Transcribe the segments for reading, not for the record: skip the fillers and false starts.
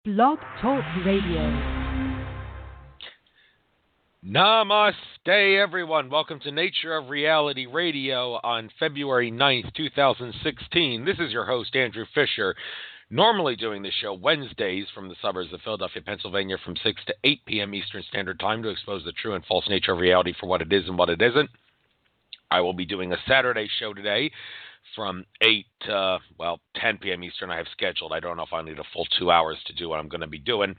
Blog Talk Radio. Namaste, everyone. Welcome to Nature of Reality Radio on February 9th, 2016. This is your host, Andrew Fisher, normally doing this show Wednesdays from the suburbs of Philadelphia, Pennsylvania from 6 to 8 p.m. Eastern Standard Time to expose the true and false nature of reality for what it is and what it isn't. I will be doing a Saturday show today from 8 to, 10 p.m. Eastern I have scheduled. I don't know if I need a full 2 hours to do what I'm going to be doing,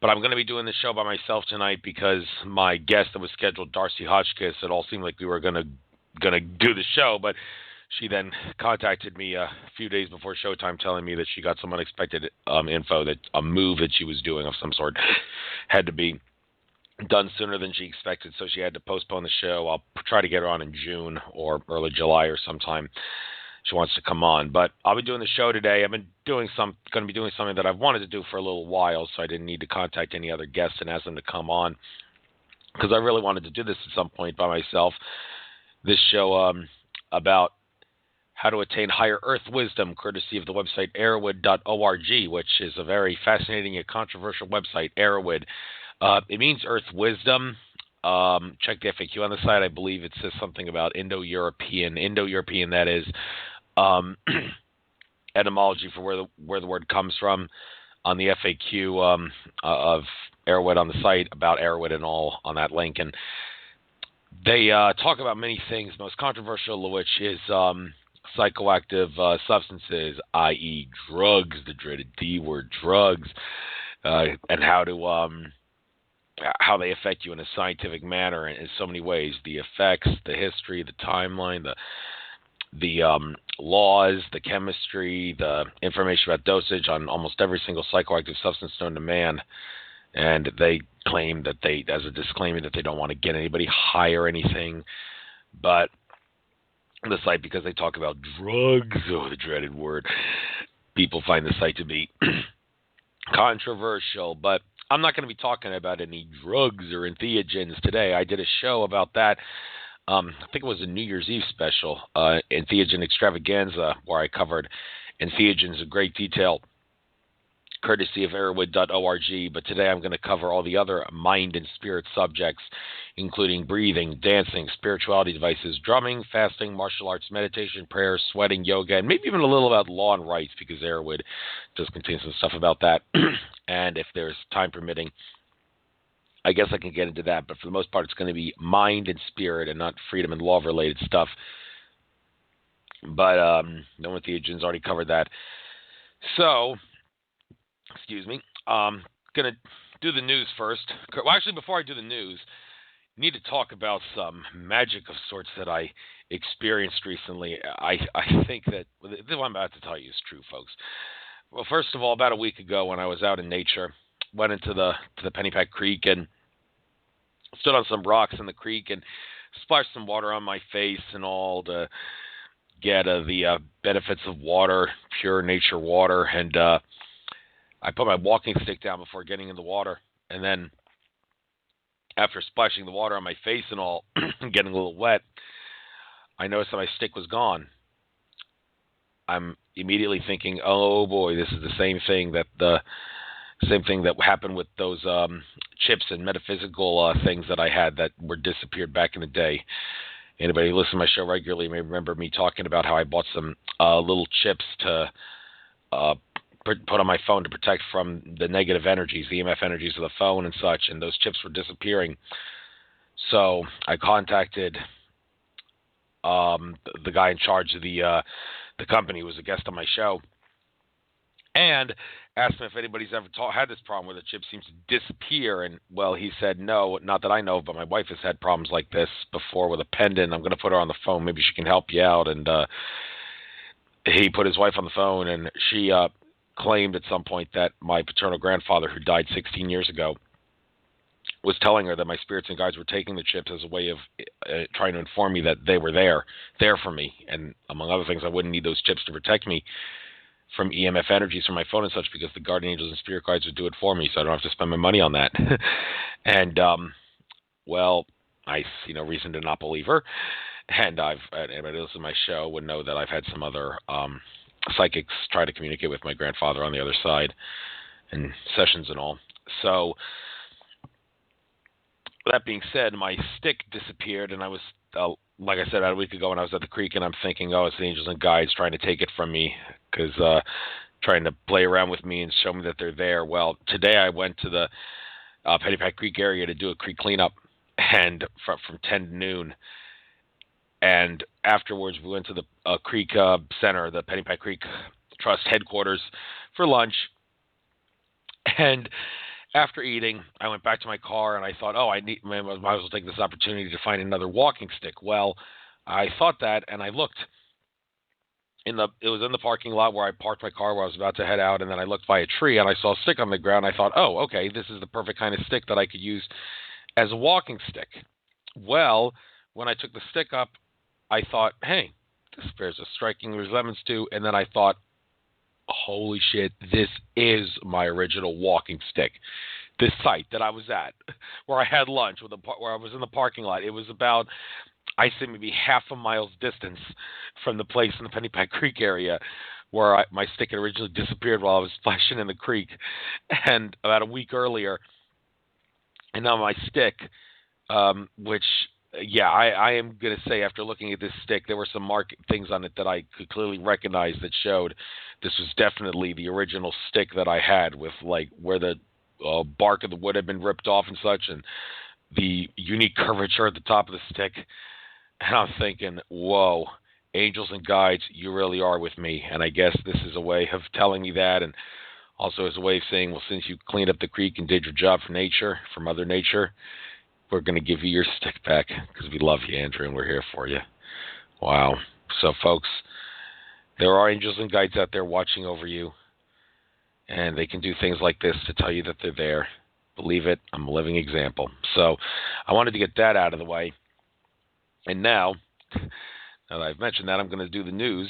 but I'm going to be doing the show by myself tonight because my guest that was scheduled, Darcy Hotchkiss, it all seemed like we were going to do the show, but she then contacted me a few days before showtime telling me that she got some unexpected info that a move that she was doing of some sort had to be done sooner than she expected, so she had to postpone the show. I'll try to get her on in June or early July or sometime. She wants to come on, but I'll be doing the show today. I've been going to be doing something that I've wanted to do for a little while, so I didn't need to contact any other guests and ask them to come on because I really wanted to do this at some point by myself. This show about how to attain higher earth wisdom, courtesy of the website Erowid.org, which is a very fascinating and controversial website. Erowid. It means earth wisdom. Check the FAQ on the site. I believe it says something about Indo-European. Indo-European, that is. Etymology for where the word comes from on the FAQ of Erowid on the site, about Erowid and all on that link. And they talk about many things, most controversial of which is psychoactive substances, i.e. drugs, the dreaded D word, drugs, and how they affect you in a scientific manner in so many ways. The effects, the history, the timeline, the laws, the chemistry, the information about dosage on almost every single psychoactive substance known to man. And they claim that as a disclaimer, that they don't want to get anybody high or anything. But the site, because they talk about drugs, the dreaded word, people find the site to be controversial. But I'm not going to be talking about any drugs or entheogens today. I did a show about that. I think it was a New Year's Eve special, Entheogen Extravaganza, where I covered entheogens in great detail, courtesy of Erowid.org. But today I'm going to cover all the other mind and spirit subjects, including breathing, dancing, spirituality devices, drumming, fasting, martial arts, meditation, prayer, sweating, yoga, and maybe even a little about law and rights, because Erowid does contain some stuff about that. And if there's time permitting, I guess I can get into that. But for the most part, it's going to be mind and spirit and not freedom and law related stuff. But no, Entheogens already covered that. So, excuse me, going to do the news first. Well, actually, before I do the news, I need to talk about some magic of sorts that I experienced recently. I think that what I'm about to tell you is true, folks. Well, first of all, about a week ago when I was out in nature, went into the Pennypack Creek and stood on some rocks in the creek and splashed some water on my face and all to get the benefits of water, pure nature water. And I put my walking stick down before getting in the water. And then after splashing the water on my face and all, getting a little wet, I noticed that my stick was gone. I'm immediately thinking, oh boy, this is the same thing that happened with those chips and metaphysical things that I had that were disappeared back in the day. Anybody who listens to my show regularly may remember me talking about how I bought some little chips to put on my phone to protect from the negative energies, the EMF energies of the phone and such, and those chips were disappearing. So I contacted the guy in charge of the company, who was a guest on my show, and asked him if anybody's ever had this problem where the chip seems to disappear. And, well, he said, no, not that I know of, but my wife has had problems like this before with a pendant. I'm going to put her on the phone. Maybe she can help you out. And he put his wife on the phone, and she claimed at some point that my paternal grandfather, who died 16 years ago, was telling her that my spirits and guides were taking the chips as a way of trying to inform me that they were there for me. And among other things, I wouldn't need those chips to protect me from EMF energies from my phone and such, because the guardian angels and spirit guides would do it for me, so I don't have to spend my money on that. And, I see no reason to not believe her. And anybody who listens to my show would know that I've had some other psychics try to communicate with my grandfather on the other side. and sessions and all. So that being said, my stick disappeared, and I was, like I said, about a week ago when I was at the creek, and I'm thinking, oh, it's the angels and guides trying to take it from me, because trying to play around with me and show me that they're there. Well, today I went to the Pennypack Creek area to do a creek cleanup, and from 10 to noon. And afterwards, we went to the Creek Center, the Pennypack Creek Trust headquarters, for lunch. And after eating, I went back to my car, and I thought, oh, might as well take this opportunity to find another walking stick. Well, I thought that, and I looked. It was in the parking lot where I parked my car where I was about to head out, and then I looked by a tree, and I saw a stick on the ground. I thought, oh, okay, this is the perfect kind of stick that I could use as a walking stick. Well, when I took the stick up, I thought, hey, this bears a striking resemblance to, and then I thought, holy shit, this is my original walking stick. This site that I was at, where I had lunch, where I was in the parking lot, it was about, I say, maybe half a mile's distance from the place in the Pennypack Creek area where my stick had originally disappeared while I was splashing in the creek, and about a week earlier. And now my stick, which, yeah, I am going to say, after looking at this stick, there were some things on it that I could clearly recognize that showed this was definitely the original stick that I had, with like where the bark of the wood had been ripped off and such, and the unique curvature at the top of the stick. And I'm thinking, whoa, angels and guides, you really are with me. And I guess this is a way of telling me that, and also as a way of saying, well, since you cleaned up the creek and did your job for nature, for Mother Nature, we're going to give you your stick back because we love you, Andrew, and we're here for you. Wow. So, folks, there are angels and guides out there watching over you, and they can do things like this to tell you that they're there. Believe it, I'm a living example. So I wanted to get that out of the way. And now that I've mentioned that, I'm going to do the news,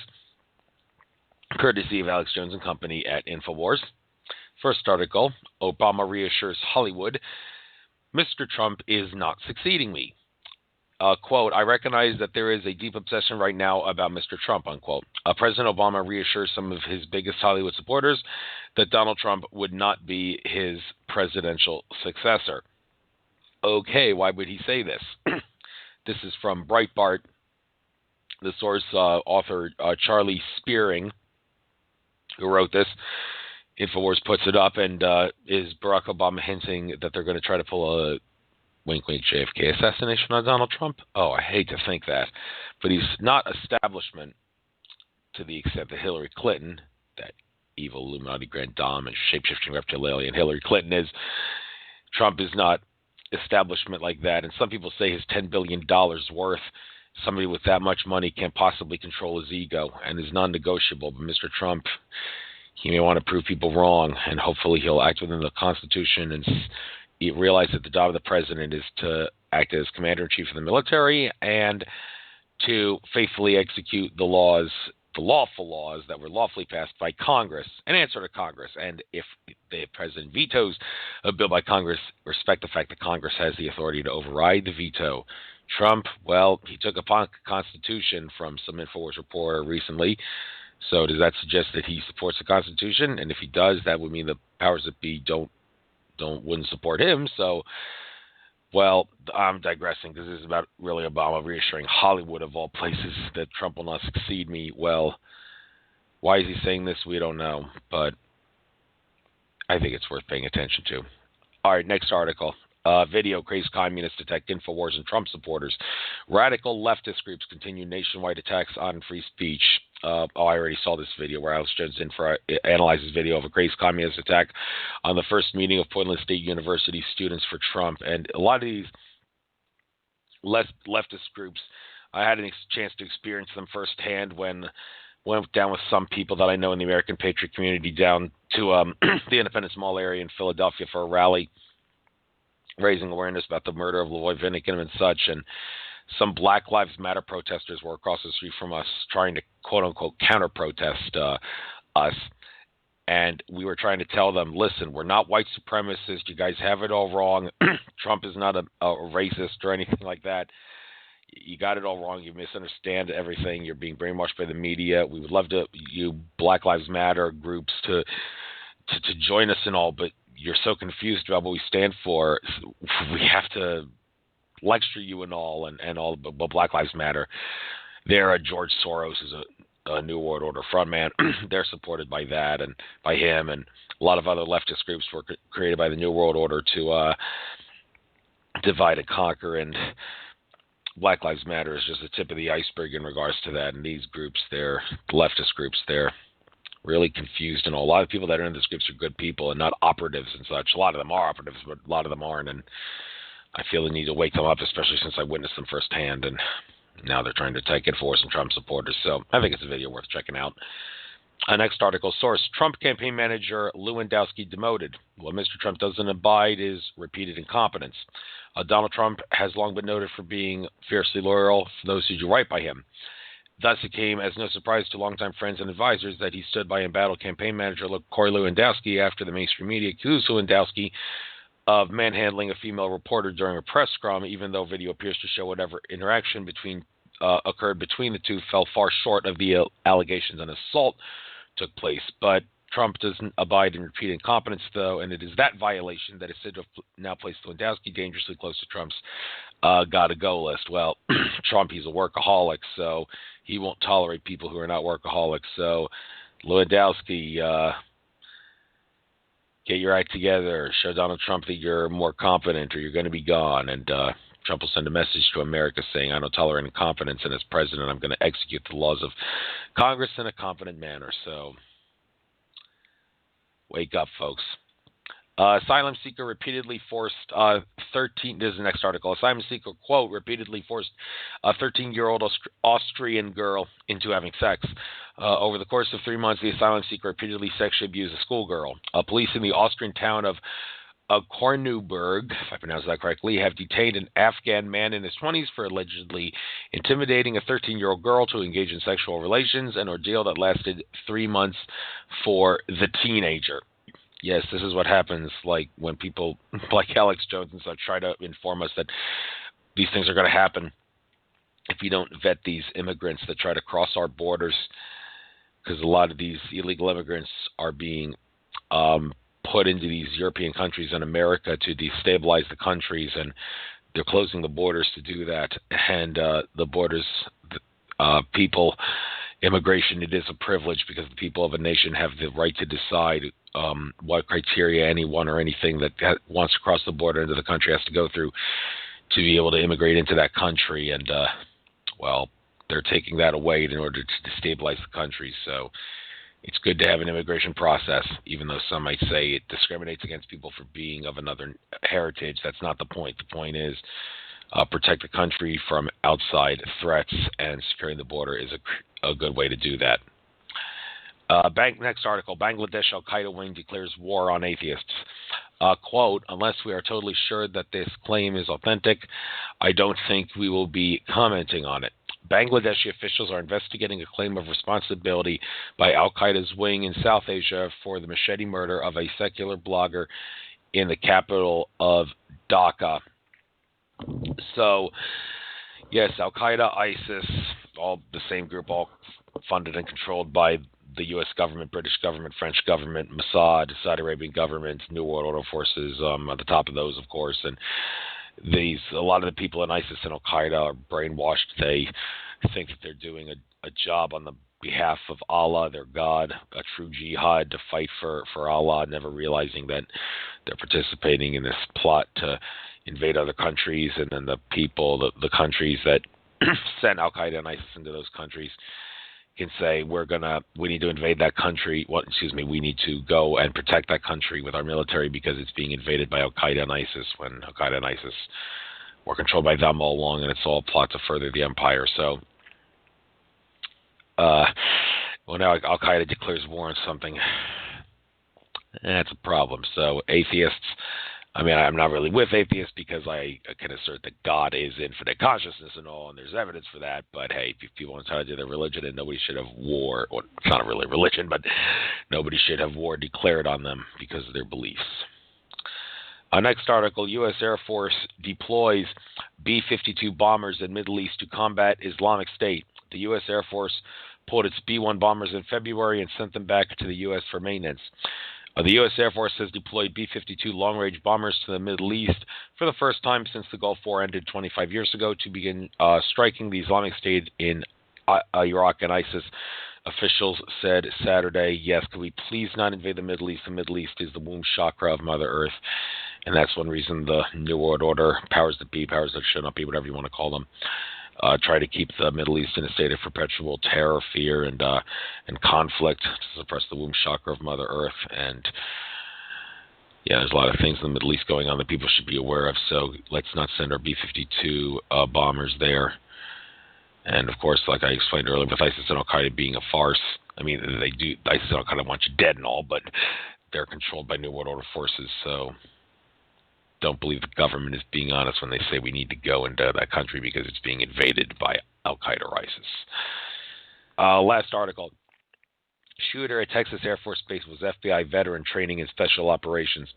courtesy of Alex Jones and Company at InfoWars. First article, Obama reassures Hollywood, Mr. Trump is not succeeding me. Quote, I recognize that there is a deep obsession right now about Mr. Trump, unquote. President Obama reassures some of his biggest Hollywood supporters that Donald Trump would not be his presidential successor. Okay, why would he say this? This is from Breitbart. The source, author Charlie Spearing, who wrote this. InfoWars puts it up, and is Barack Obama hinting that they're going to try to pull a wink, wink, JFK assassination on Donald Trump? Oh, I hate to think that. But he's not establishment to the extent that Hillary Clinton, that evil Illuminati grand dame and shape-shifting reptilian Hillary Clinton is. Trump is not establishment like that. And some people say his $10 billion worth, somebody with that much money can't possibly control his ego and is non-negotiable. But Mr. Trump, he may want to prove people wrong, and hopefully he'll act within the Constitution and realize that the job of the president is to act as commander-in-chief of the military and to faithfully execute the laws, the lawful laws that were lawfully passed by Congress, and answer to Congress. And if the president vetoes a bill by Congress, respect the fact that Congress has the authority to override the veto. Trump, well, he took upon the Constitution from some InfoWars reporter recently. So does that suggest that he supports the Constitution? And if he does, that would mean the powers that be wouldn't support him. So, well, I'm digressing because this is about really Obama reassuring Hollywood, of all places, that Trump will not succeed me. Well, why is he saying this? We don't know, but I think it's worth paying attention to. All right, next article. Video, crazed communists attack InfoWars and Trump supporters. Radical leftist groups continue nationwide attacks on free speech. I already saw this video where Alex Jones analyzes video of a crazed communist attack on the first meeting of Portland State University students for Trump. And a lot of these leftist groups, I had a chance to experience them firsthand when I went down with some people that I know in the American Patriot community down to the Independence Mall area in Philadelphia for a rally, raising awareness about the murder of Lavoy Vinnigan and such. And some Black Lives Matter protesters were across the street from us trying to, quote-unquote, counter-protest us. And we were trying to tell them, listen, we're not white supremacists. You guys have it all wrong. Trump is not a racist or anything like that. You got it all wrong. You misunderstand everything. You're being brainwashed by the media. We would love to, you Black Lives Matter groups, to to join us and all, but you're so confused about what we stand for. We have to lecture you and all, and all, but Black Lives Matter. There, George Soros is a New World Order frontman. They're supported by that and by him, and a lot of other leftist groups were created by the New World Order to divide and conquer, and Black Lives Matter is just the tip of the iceberg in regards to that. And these groups, they're leftist groups, they're really confused, and a lot of people that are in these groups are good people and not operatives and such. A lot of them are operatives, but a lot of them aren't, and I feel the need to wake them up, especially since I witnessed them firsthand, and now they're trying to take it for some Trump supporters. So I think it's a video worth checking out. Next article, source, Trump campaign manager Lewandowski demoted. What Mr. Trump doesn't abide is repeated incompetence. Donald Trump has long been noted for being fiercely loyal for those who do right by him. Thus, it came as no surprise to longtime friends and advisors that he stood by embattled campaign manager Corey Lewandowski after the mainstream media accused Lewandowski of manhandling a female reporter during a press scrum, even though video appears to show whatever interaction occurred between the two fell far short of the allegations an assault took place. But Trump doesn't abide in repeated incompetence, though, and it is that violation that is said to have now placed Lewandowski dangerously close to Trump's gotta-go list. Well, Trump, he's a workaholic, so he won't tolerate people who are not workaholics. So, Lewandowski, get your act together. Show Donald Trump that you're more competent, or you're going to be gone. And Trump will send a message to America saying, I don't tolerate incompetence, and as president, I'm going to execute the laws of Congress in a competent manner. So, wake up, folks. Asylum seeker repeatedly forced 13. This is the next article. Asylum seeker, quote, repeatedly forced a 13-year-old Austrian girl into having sex. Over the course of 3 months, the asylum seeker repeatedly sexually abused a schoolgirl. Police in the Austrian town of Korneuburg, if I pronounce that correctly, have detained an Afghan man in his 20s for allegedly intimidating a 13-year-old girl to engage in sexual relations, an ordeal that lasted 3 months for the teenager. Yes, this is what happens, like when people like Alex Jones and such try to inform us that these things are going to happen if you don't vet these immigrants that try to cross our borders, because a lot of these illegal immigrants are being put into these European countries and America to destabilize the countries, and they're closing the borders to do that. And the borders, immigration, it is a privilege because the people of a nation have the right to decide what criteria anyone or anything that wants to cross the border into the country has to go through to be able to immigrate into that country. And, well, they're taking that away in order to destabilize the country. So it's good to have an immigration process, even though some might say it discriminates against people for being of another heritage. That's not the point. The point is protect the country from outside threats, and securing the border is a good way to do that. Next article, Bangladesh Al-Qaeda wing declares war on atheists. Quote, unless we are totally sure that this claim is authentic, I don't think we will be commenting on it. Bangladeshi officials are investigating a claim of responsibility by Al-Qaeda's wing in South Asia for the machete murder of a secular blogger in the capital of Dhaka. So, yes, Al-Qaeda, ISIS, all the same group, all funded and controlled by the U.S. government, British government, French government, Mossad, Saudi Arabian government, New World Order forces, at the top of those, of course. And a lot of the people in ISIS and Al-Qaeda are brainwashed. They think that they're doing a job on the behalf of Allah, their God, a true jihad to fight for Allah, never realizing that they're participating in this plot to invade other countries, and then the people, the countries that sent Al-Qaeda and ISIS into those countries can say, we need to invade that country. We need to go and protect that country with our military because it's being invaded by Al-Qaeda and ISIS, when Al-Qaeda and ISIS were controlled by them all along, and it's all a plot to further the empire. So, now Al-Qaeda declares war on something. That's a problem. So atheists, I'm not really with atheists because I can assert that God is infinite consciousness and all, and there's evidence for that. But hey, if people want to do their religion, and nobody should have war, or it's not really religion, but nobody should have war declared on them because of their beliefs. Next article, U.S. Air Force deploys B-52 bombers in Middle East to combat Islamic State. The U.S. Air Force pulled its B-1 bombers in February and sent them back to the U.S. for maintenance. The U.S. Air Force has deployed B-52 long-range bombers to the Middle East for the first time since the Gulf War ended 25 years ago to begin striking the Islamic State in Iraq and ISIS. Officials said Saturday, yes, could we please not invade the Middle East? The Middle East is the womb chakra of Mother Earth. And that's one reason the New World Order, powers that be, powers that should not be, whatever you want to call them, try to keep the Middle East in a state of perpetual terror, fear, and conflict to suppress the womb chakra of Mother Earth. And yeah, there's a lot of things in the Middle East going on that people should be aware of. So let's not send our B-52 bombers there. And of course, like I explained earlier, with ISIS and Al Qaeda being a farce, I mean, ISIS and Al Qaeda want you dead and all, but they're controlled by New World Order forces. So don't believe the government is being honest when they say we need to go into that country because it's being invaded by Al Qaeda or ISIS. Last article. Shooter at Texas Air Force Base was FBI veteran training in special operations.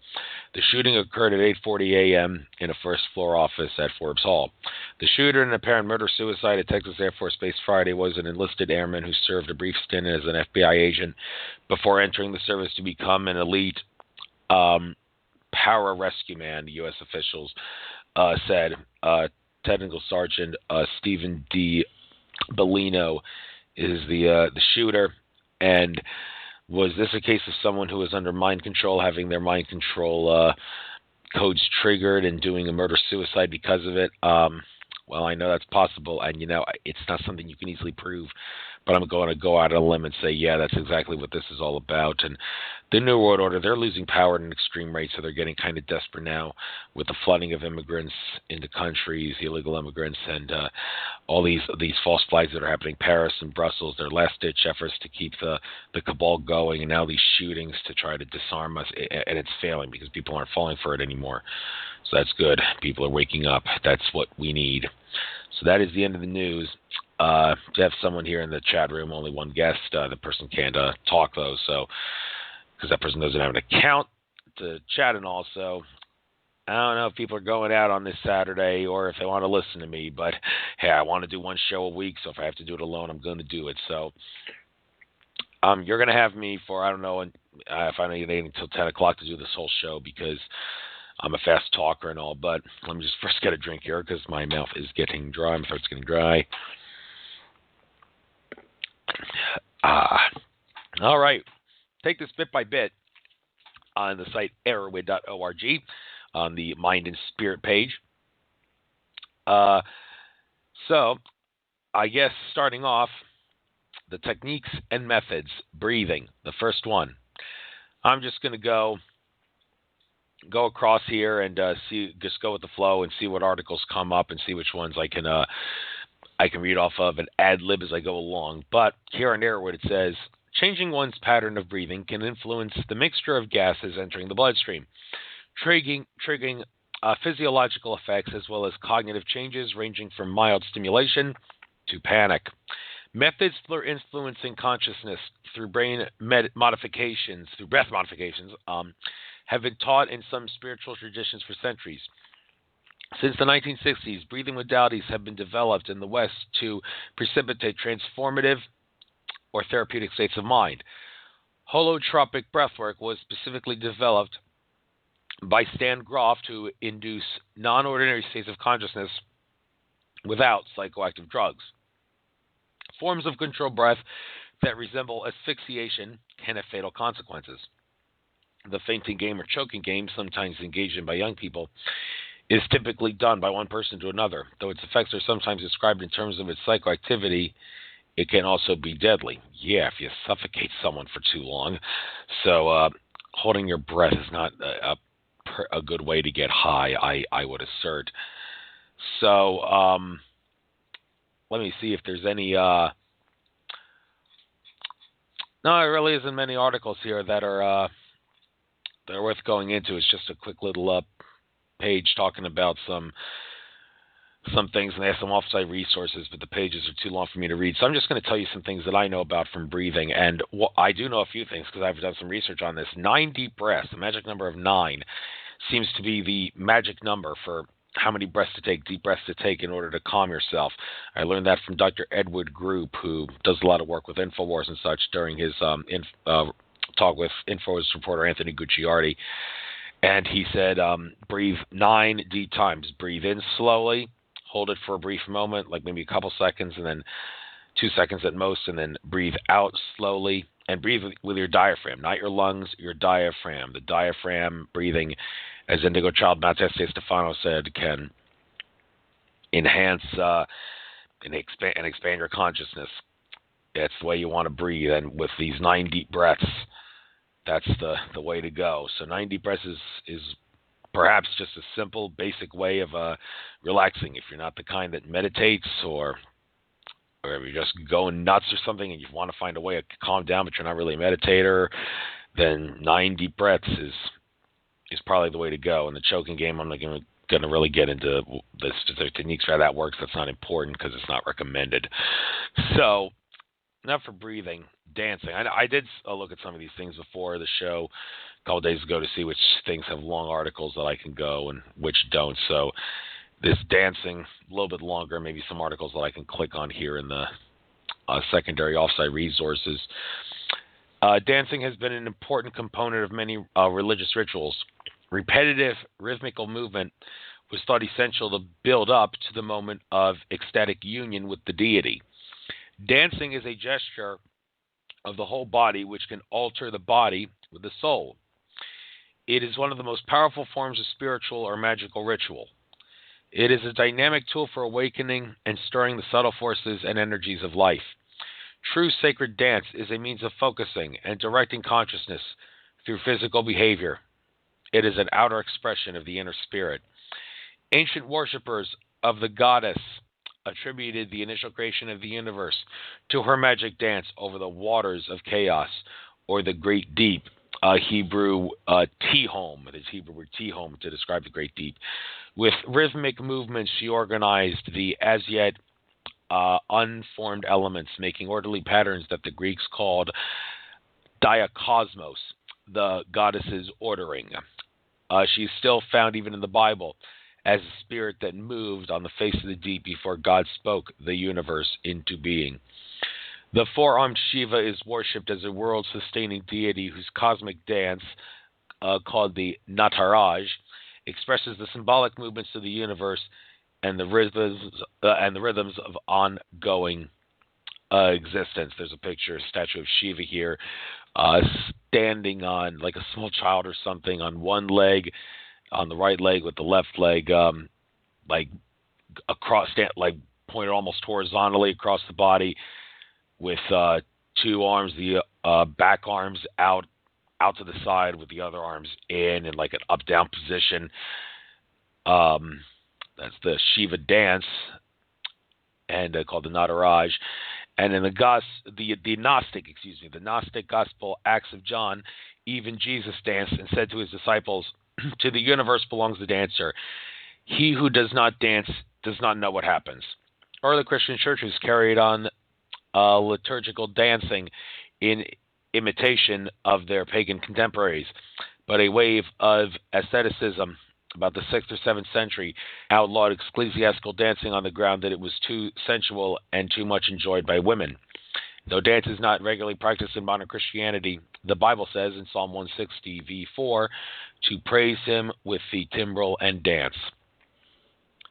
The shooting occurred at 8:40 a.m. in a first-floor office at Forbes Hall. The shooter, an apparent murder-suicide at Texas Air Force Base Friday, was an enlisted airman who served a brief stint as an FBI agent before entering the service to become an elite para-rescue man, the U.S. officials said. Technical Sergeant Stephen D. Bellino is the shooter. And was this a case of someone who was under mind control, having their mind control codes triggered and doing a murder-suicide because of it? Well, I know that's possible, and, it's not something you can easily prove, but I'm going to go out on a limb and say, yeah, that's exactly what this is all about. And the New World Order, they're losing power at an extreme rate, so they're getting kind of desperate now with the flooding of immigrants into countries, illegal immigrants, and all these false flags that are happening, Paris and Brussels, their last-ditch efforts to keep the cabal going, and now these shootings to try to disarm us, and it's failing because people aren't falling for it anymore. So that's good. People are waking up. That's what we need. So that is the end of the news. To have someone here in the chat room, only one guest. The person can't talk, though, so because that person doesn't have an account to chat and all. So I don't know if people are going out on this Saturday or if they want to listen to me, but hey, I want to do one show a week, so if I have to do it alone, I'm going to do it. So you're going to have me for, I don't know, if I don't need until 10 o'clock to do this whole show because I'm a fast talker and all, but let me just first get a drink here because my mouth is getting dry. My throat's getting dry. All right. Take this bit by bit on the site Erowid.org on the Mind and Spirit page. So, I guess starting off, the techniques and methods, breathing, the first one. I'm just going to go across here and just go with the flow and see what articles come up and see which ones I can read off of and ad-lib as I go along. But here on Erowid it says, changing one's pattern of breathing can influence the mixture of gases entering the bloodstream, triggering physiological effects as well as cognitive changes ranging from mild stimulation to panic. Methods for influencing consciousness through breath modifications, have been taught in some spiritual traditions for centuries. Since the 1960s, breathing modalities have been developed in the West to precipitate transformative or therapeutic states of mind. Holotropic breathwork was specifically developed by Stan Grof to induce non-ordinary states of consciousness without psychoactive drugs. Forms of controlled breath that resemble asphyxiation can have fatal consequences. The fainting game or choking game, sometimes engaged in by young people, is typically done by one person to another. Though its effects are sometimes described in terms of its psychoactivity, it can also be deadly. Yeah, if you suffocate someone for too long. So holding your breath is not a good way to get high, I would assert. So let me see if there's any... no, there really isn't many articles here that are worth going into. It's just a quick little page talking about some things, and they have some offsite resources, but the pages are too long for me to read. So I'm just going to tell you some things that I know about from breathing, and I do know a few things because I've done some research on this. 9 deep breaths, the magic number of 9, seems to be the magic number for how many breaths to take, deep breaths to take in order to calm yourself. I learned that from Dr. Edward Group, who does a lot of work with InfoWars and such during his talk with Infowars reporter Anthony Gucciardi, and he said, breathe 9 deep times. Breathe in slowly, hold it for a brief moment, like maybe a couple seconds, and then 2 seconds at most, and then breathe out slowly, and breathe with your diaphragm, not your lungs, your diaphragm. The diaphragm breathing, as Indigo Child Matteo Stefano said, can enhance and expand your consciousness. That's the way you want to breathe, and with these 9 deep breaths, that's the way to go. So 9 deep breaths is perhaps just a simple, basic way of relaxing. If you're not the kind that meditates, or if you're just going nuts or something and you want to find a way to calm down, but you're not really a meditator, then 9 deep breaths is probably the way to go. In the choking game, I'm not going to really get into the specific techniques for how that works. That's not important because it's not recommended. So, enough for breathing. Dancing. I did look at some of these things before the show a couple days ago to see which things have long articles that I can go and which don't. So this dancing, a little bit longer, maybe some articles that I can click on here in the secondary offsite resources. Dancing has been an important component of many religious rituals. Repetitive rhythmical movement was thought essential to build up to the moment of ecstatic union with the deity. Dancing is a gesture of the whole body which can alter the body with the soul. It is one of the most powerful forms of spiritual or magical ritual. It is a dynamic tool for awakening and stirring the subtle forces and energies of life. True sacred dance is a means of focusing and directing consciousness through physical behavior. It is an outer expression of the inner spirit. Ancient worshippers of the goddess attributed the initial creation of the universe to her magic dance over the waters of chaos, or the great deep, Hebrew Tehom. It is Hebrew word Tehom to describe the great deep. With rhythmic movements, she organized the as yet unformed elements, making orderly patterns that the Greeks called diakosmos, the goddess's ordering. She is still found even in the Bible as a spirit that moved on the face of the deep before God spoke the universe into being. The four-armed Shiva is worshipped as a world-sustaining deity whose cosmic dance, called the Nataraj, expresses the symbolic movements of the universe and the rhythms of ongoing existence. There's a picture, a statue of Shiva here, standing on like a small child or something on one leg, on the right leg with the left leg, like pointed almost horizontally across the body, with 2 arms, the back arms out to the side, with the other arms in like an up-down position. That's the Shiva dance, and called the Nataraj. And in the Gnostic Gospel Acts of John, even Jesus danced and said to his disciples, "To the universe belongs the dancer. He who does not dance does not know what happens." Early Christian churches carried on liturgical dancing in imitation of their pagan contemporaries, but a wave of asceticism about the 6th or 7th century outlawed ecclesiastical dancing on the ground that it was too sensual and too much enjoyed by women. Though dance is not regularly practiced in modern Christianity, the Bible says in Psalm 160, v4, to praise him with the timbrel and dance.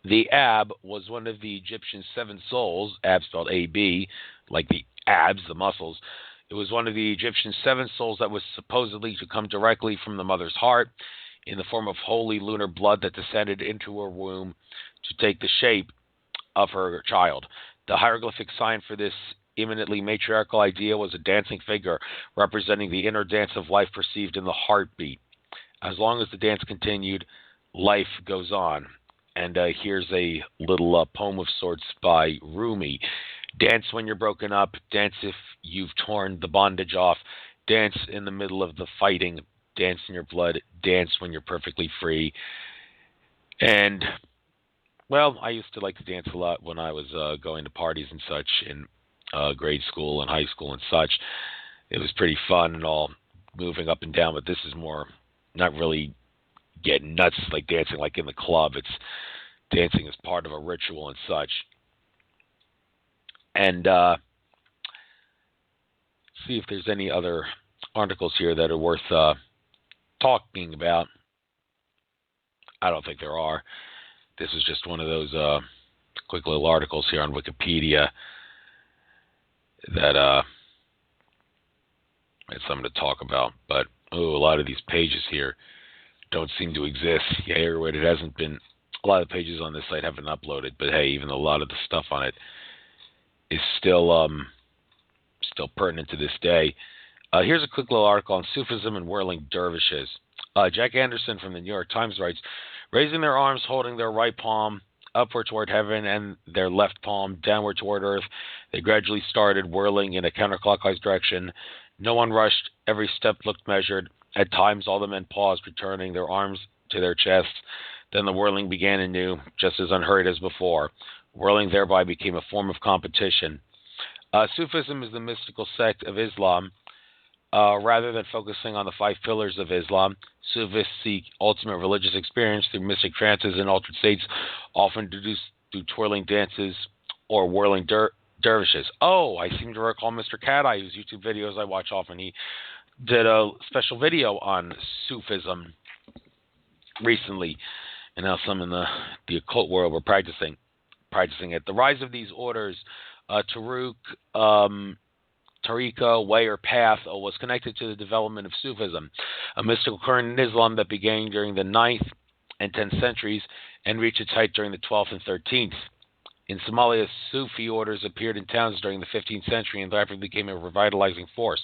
The ab was one of the Egyptian 7 souls, ab spelled A-B, like the abs, the muscles. It was one of the Egyptian 7 souls that was supposedly to come directly from the mother's heart in the form of holy lunar blood that descended into her womb to take the shape of her child. The hieroglyphic sign for this eminently matriarchal idea was a dancing figure representing the inner dance of life perceived in the heartbeat. As long as the dance continued, life goes on. And here's a little poem of sorts by Rumi. Dance when you're broken up. Dance if you've torn the bondage off. Dance in the middle of the fighting. Dance in your blood. Dance when you're perfectly free. And, well, I used to like to dance a lot when I was going to parties and such in grade school and high school and such. It was pretty fun and all, moving up and down, but this is more not really getting nuts like dancing like in the club. It's dancing as part of a ritual and such. And see if there's any other articles here that are worth talking about. I don't think there are. This is just one of those quick little articles here on Wikipedia that it's something to talk about. But a lot of these pages here don't seem to exist. Yeah, Erowid, it hasn't been. A lot of the pages on this site haven't uploaded, but hey, even a lot of the stuff on it is still pertinent to this day. Here's a quick little article on Sufism and whirling dervishes. Jack Anderson from the New York Times writes, raising their arms, holding their right palm upward toward heaven and their left palm downward toward earth, they gradually started whirling in a counterclockwise direction. No one rushed. Every step looked measured. At times, all the men paused, returning their arms to their chests. Then the whirling began anew, just as unhurried as before. Whirling thereby became a form of competition. Sufism is the mystical sect of Islam. Rather than focusing on the 5 pillars of Islam, Sufis seek ultimate religious experience through mystic trances and altered states, often deduced through twirling dances or whirling dervishes. Oh, I seem to recall Mr. Cat-Eye, whose YouTube videos I watch often. He did a special video on Sufism recently, and now some in the occult world were practicing it. The rise of these orders, Tariqa, way or path, was connected to the development of Sufism, a mystical current in Islam that began during the 9th and 10th centuries and reached its height during the 12th and 13th. In Somalia, Sufi orders appeared in towns during the 15th century and rapidly became a revitalizing force.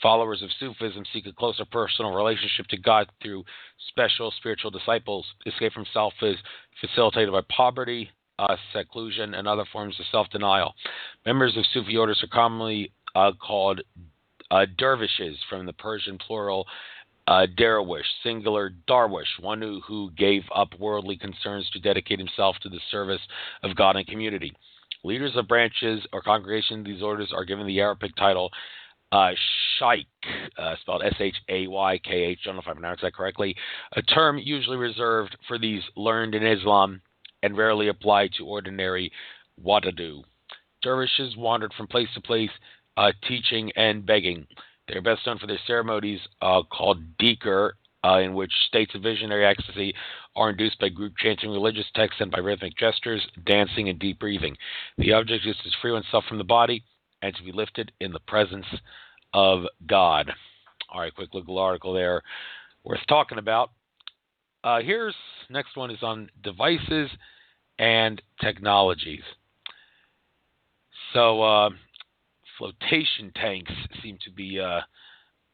Followers of Sufism seek a closer personal relationship to God through special spiritual disciples. Escape from self is facilitated by poverty, seclusion, and other forms of self-denial. Members of Sufi orders are commonly called dervishes, from the Persian plural derwish, singular darwish, one who gave up worldly concerns to dedicate himself to the service of God and community. Leaders of branches or congregations of these orders are given the Arabic title Shaykh, spelled Shaykhh. I don't know if I pronounced that correctly, a term usually reserved for these learned in Islam and rarely applied to ordinary wadadu. Dervishes wandered from place to place, teaching and begging. They are best known for their ceremonies called dhikr, in which states of visionary ecstasy are induced by group chanting religious texts and by rhythmic gestures, dancing, and deep breathing. The object is to free oneself from the body and to be lifted in the presence of God. All right, quick little article there worth talking about. Here's next one is on devices and technologies. So, flotation tanks seem to be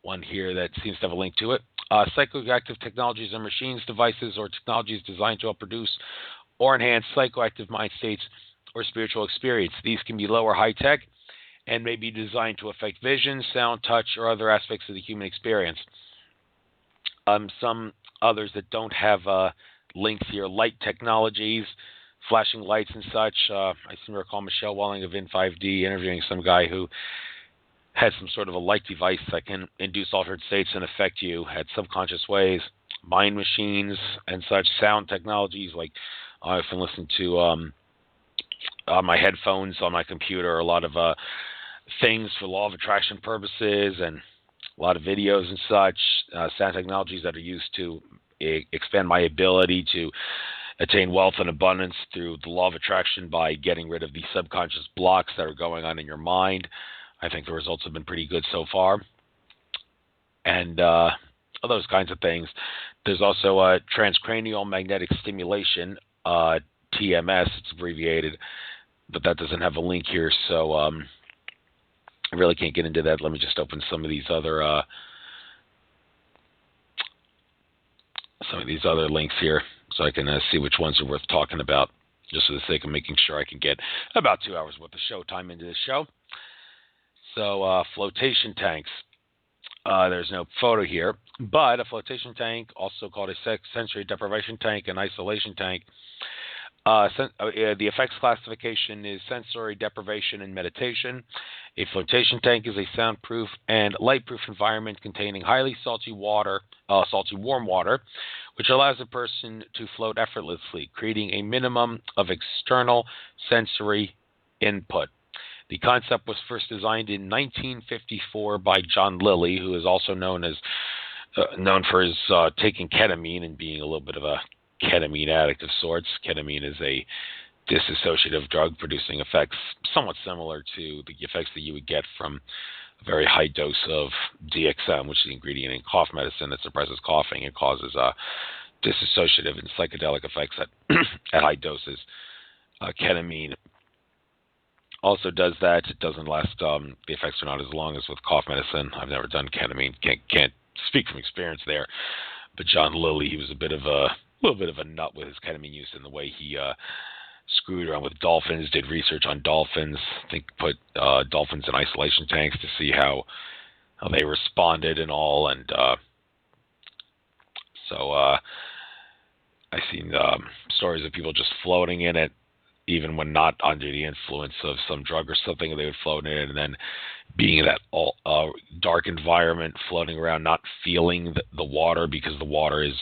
one here that seems to have a link to it. Psychoactive technologies are machines, devices, or technologies designed to help produce or enhance psychoactive mind states or spiritual experience. These can be low or high tech and may be designed to affect vision, sound, touch, or other aspects of the human experience. Some others that don't have links here, light technologies, flashing lights and such. I seem to recall Michelle Walling of In5D interviewing some guy who had some sort of a light device that can induce altered states and affect you at subconscious ways. Mind machines and such. Sound technologies, like I often listen to on my headphones on my computer, a lot of things for law of attraction purposes and a lot of videos and such. Sound technologies that are used to expand my ability to attain wealth and abundance through the law of attraction by getting rid of the subconscious blocks that are going on in your mind. I think the results have been pretty good so far. And all those kinds of things. There's also transcranial magnetic stimulation, TMS, it's abbreviated, but that doesn't have a link here, so I really can't get into that. Let me just open some of these other links here so I can see which ones are worth talking about, just for the sake of making sure I can get about 2 hours worth of show time into this show. So flotation tanks. There's no photo here, but a flotation tank, also called a sensory deprivation tank and isolation tank. The effects classification is sensory deprivation and meditation. A flotation tank is a soundproof and lightproof environment containing highly salty warm water, which allows a person to float effortlessly, creating a minimum of external sensory input. The concept was first designed in 1954 by John Lilly, who is also known for his taking ketamine and being a little bit of a ketamine addict of sorts. Ketamine is a dissociative drug producing effects somewhat similar to the effects that you would get from a very high dose of DXM, which is the ingredient in cough medicine that suppresses coughing and causes dissociative and psychedelic effects at high doses. Ketamine also does that. It doesn't last. The effects are not as long as with cough medicine. I've never done ketamine. Can't speak from experience there. But John Lilly, he was a little bit of a nut with his ketamine use in the way he screwed around with dolphins, did research on dolphins. I think put dolphins in isolation tanks to see how they responded and all. And so I've seen stories of people just floating in it, even when not under the influence of some drug or something. They would float in it and then being in that dark environment, floating around, not feeling the water because the water is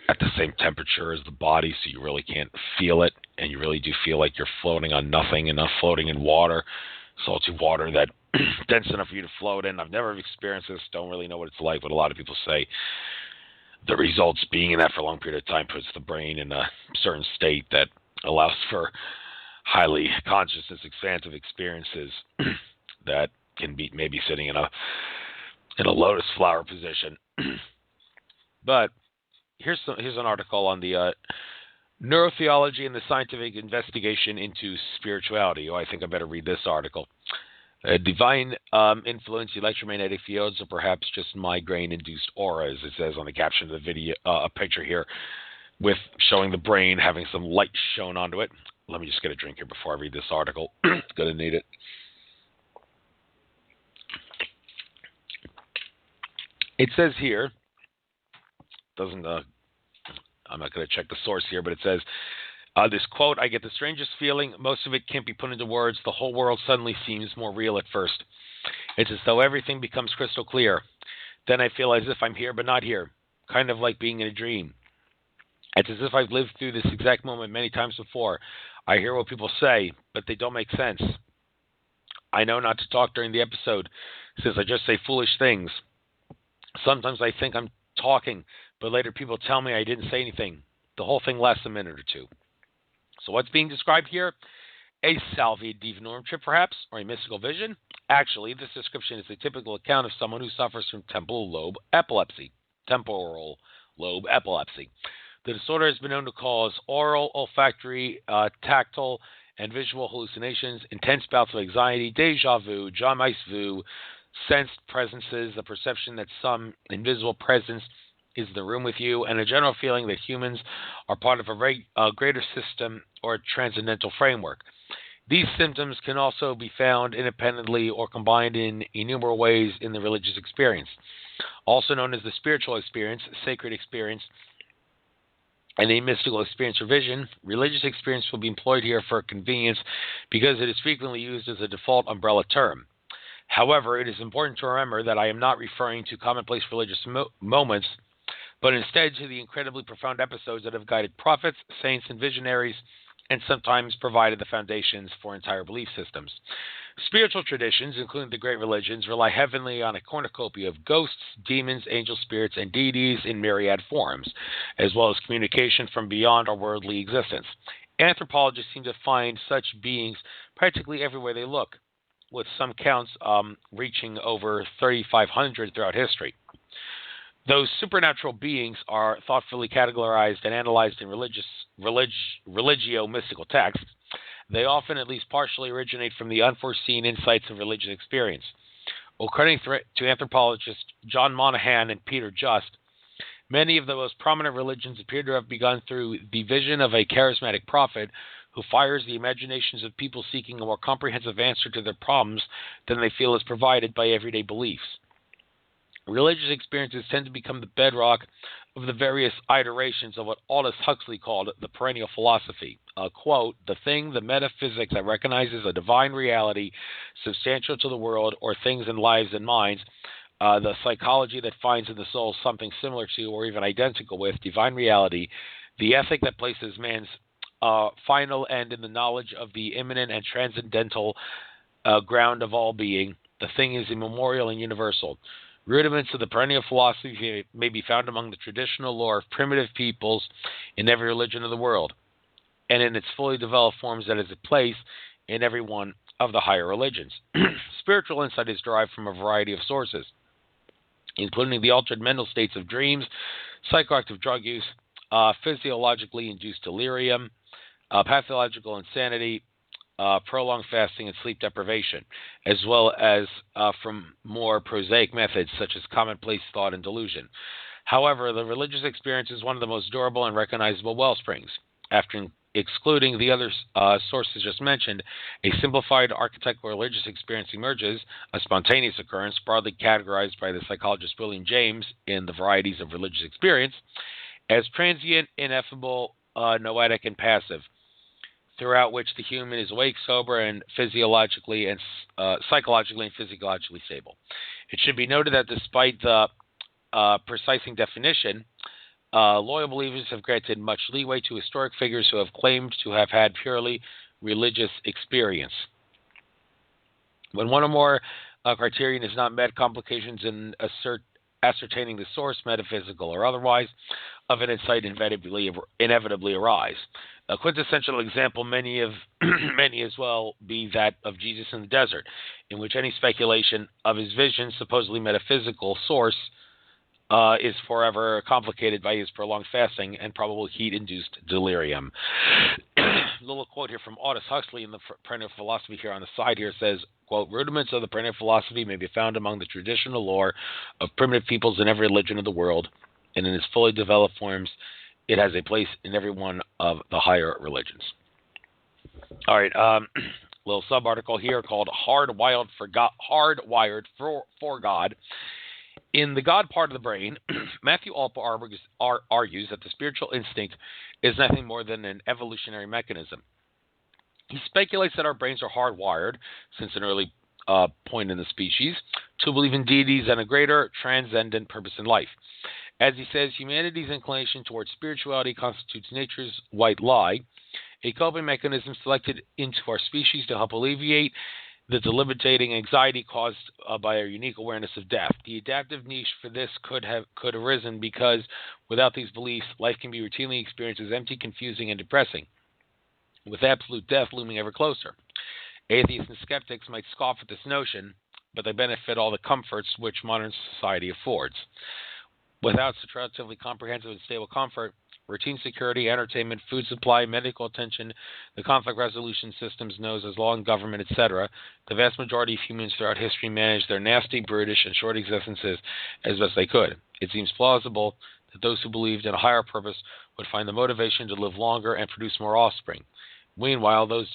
at the same temperature as the body, so you really can't feel it, and you really do feel like you're floating on nothing and not floating in water, salty water that dense enough for you to float in. I've never experienced this, don't really know what it's like, but a lot of people say the results being in that for a long period of time puts the brain in a certain state that allows for highly consciousness expansive experiences that can be maybe sitting in a lotus flower position. But here's an article on the neurotheology and the scientific investigation into spirituality. Oh, I think I better read this article. Divine influence, electromagnetic fields, or perhaps just migraine-induced auras, it says on the caption of the video, a picture here with showing the brain having some light shown onto it. Let me just get a drink here before I read this article. Gonna need it. It says here, I'm not going to check the source here, but it says, this quote, "I get the strangest feeling. Most of it can't be put into words. The whole world suddenly seems more real at first. It's as though everything becomes crystal clear. Then I feel as if I'm here but not here, kind of like being in a dream. It's as if I've lived through this exact moment many times before. I hear what people say, but they don't make sense. I know not to talk during the episode, since I just say foolish things. Sometimes I think I'm talking, but later people tell me I didn't say anything. The whole thing lasts a minute or two." So what's being described here? A salvia divinorum trip, perhaps, or a mystical vision? Actually, this description is a typical account of someone who suffers from temporal lobe epilepsy. The disorder has been known to cause oral, olfactory, tactile, and visual hallucinations, intense bouts of anxiety, deja vu, jamais vu, sensed presences, the perception that some invisible presence is in the room with you, and a general feeling that humans are part of a greater system or transcendental framework. These symptoms can also be found independently or combined in innumerable ways in the religious experience. Also known as the spiritual experience, sacred experience, and a mystical experience or vision, religious experience will be employed here for convenience because it is frequently used as a default umbrella term. However, it is important to remember that I am not referring to commonplace religious moments, but instead to the incredibly profound episodes that have guided prophets, saints, and visionaries, and sometimes provided the foundations for entire belief systems. Spiritual traditions, including the great religions, rely heavily on a cornucopia of ghosts, demons, angel spirits, and deities in myriad forms, as well as communication from beyond our worldly existence. Anthropologists seem to find such beings practically everywhere they look, with some counts reaching over 3,500 throughout history. Those supernatural beings are thoughtfully categorized and analyzed in religio-mystical texts. They often, at least partially, originate from the unforeseen insights of religious experience. According to anthropologists John Monahan and Peter Just, many of the most prominent religions appear to have begun through the vision of a charismatic prophet who fires the imaginations of people seeking a more comprehensive answer to their problems than they feel is provided by everyday beliefs. Religious experiences tend to become the bedrock of the various iterations of what Aldous Huxley called the perennial philosophy. Quote, "The thing, the metaphysics that recognizes a divine reality substantial to the world or things in lives and minds, the psychology that finds in the soul something similar to or even identical with divine reality, the ethic that places man's final end in the knowledge of the immanent and transcendental ground of all being. The thing is immemorial and universal. Rudiments of the perennial philosophy may be found among the traditional lore of primitive peoples in every religion of the world, and in its fully developed forms that is a place in every one of the higher religions. Spiritual insight is derived from a variety of sources, including the altered mental states of dreams, psychoactive drug use, physiologically induced delirium, pathological insanity, prolonged fasting, and sleep deprivation, as well as from more prosaic methods such as commonplace thought and delusion. However, the religious experience is one of the most durable and recognizable wellsprings. After excluding the other sources just mentioned, a simplified archetypal religious experience emerges, a spontaneous occurrence broadly categorized by the psychologist William James in The Varieties of Religious Experience as transient, ineffable, noetic, and passive, throughout which the human is awake, sober, and physiologically and psychologically and physiologically stable. It should be noted that despite the precising definition, loyal believers have granted much leeway to historic figures who have claimed to have had purely religious experience. When one or more criterion is not met, complications in ascertaining the source, metaphysical or otherwise, of an insight inevitably arise. A quintessential example may as well be that of Jesus in the desert, in which any speculation of his vision, supposedly metaphysical source, is forever complicated by his prolonged fasting and probable heat-induced delirium. Little quote here from Aldous Huxley in the Perennial Philosophy here on the side here says, quote, rudiments of the perennial philosophy may be found among the traditional lore of primitive peoples in every religion of the world, and in its fully developed forms, it has a place in every one of the higher religions. All right, little sub-article here called Hardwired for God. In The God Part of the Brain, Matthew Alpa argues that the spiritual instinct is nothing more than an evolutionary mechanism. He speculates that our brains are hardwired, since an early point in the species, to believe in deities and a greater transcendent purpose in life. As he says, humanity's inclination towards spirituality constitutes nature's white lie, a coping mechanism selected into our species to help alleviate the debilitating anxiety caused by our unique awareness of death. The adaptive niche for this could have arisen because, without these beliefs, life can be routinely experienced as empty, confusing, and depressing, with absolute death looming ever closer. Atheists and skeptics might scoff at this notion, but they benefit all the comforts which modern society affords. Without such relatively comprehensive and stable comfort, routine security, entertainment, food supply, medical attention, the conflict resolution systems known as law and government, etc., the vast majority of humans throughout history managed their nasty, brutish, and short existences as best they could. It seems plausible that those who believed in a higher purpose would find the motivation to live longer and produce more offspring. Meanwhile, those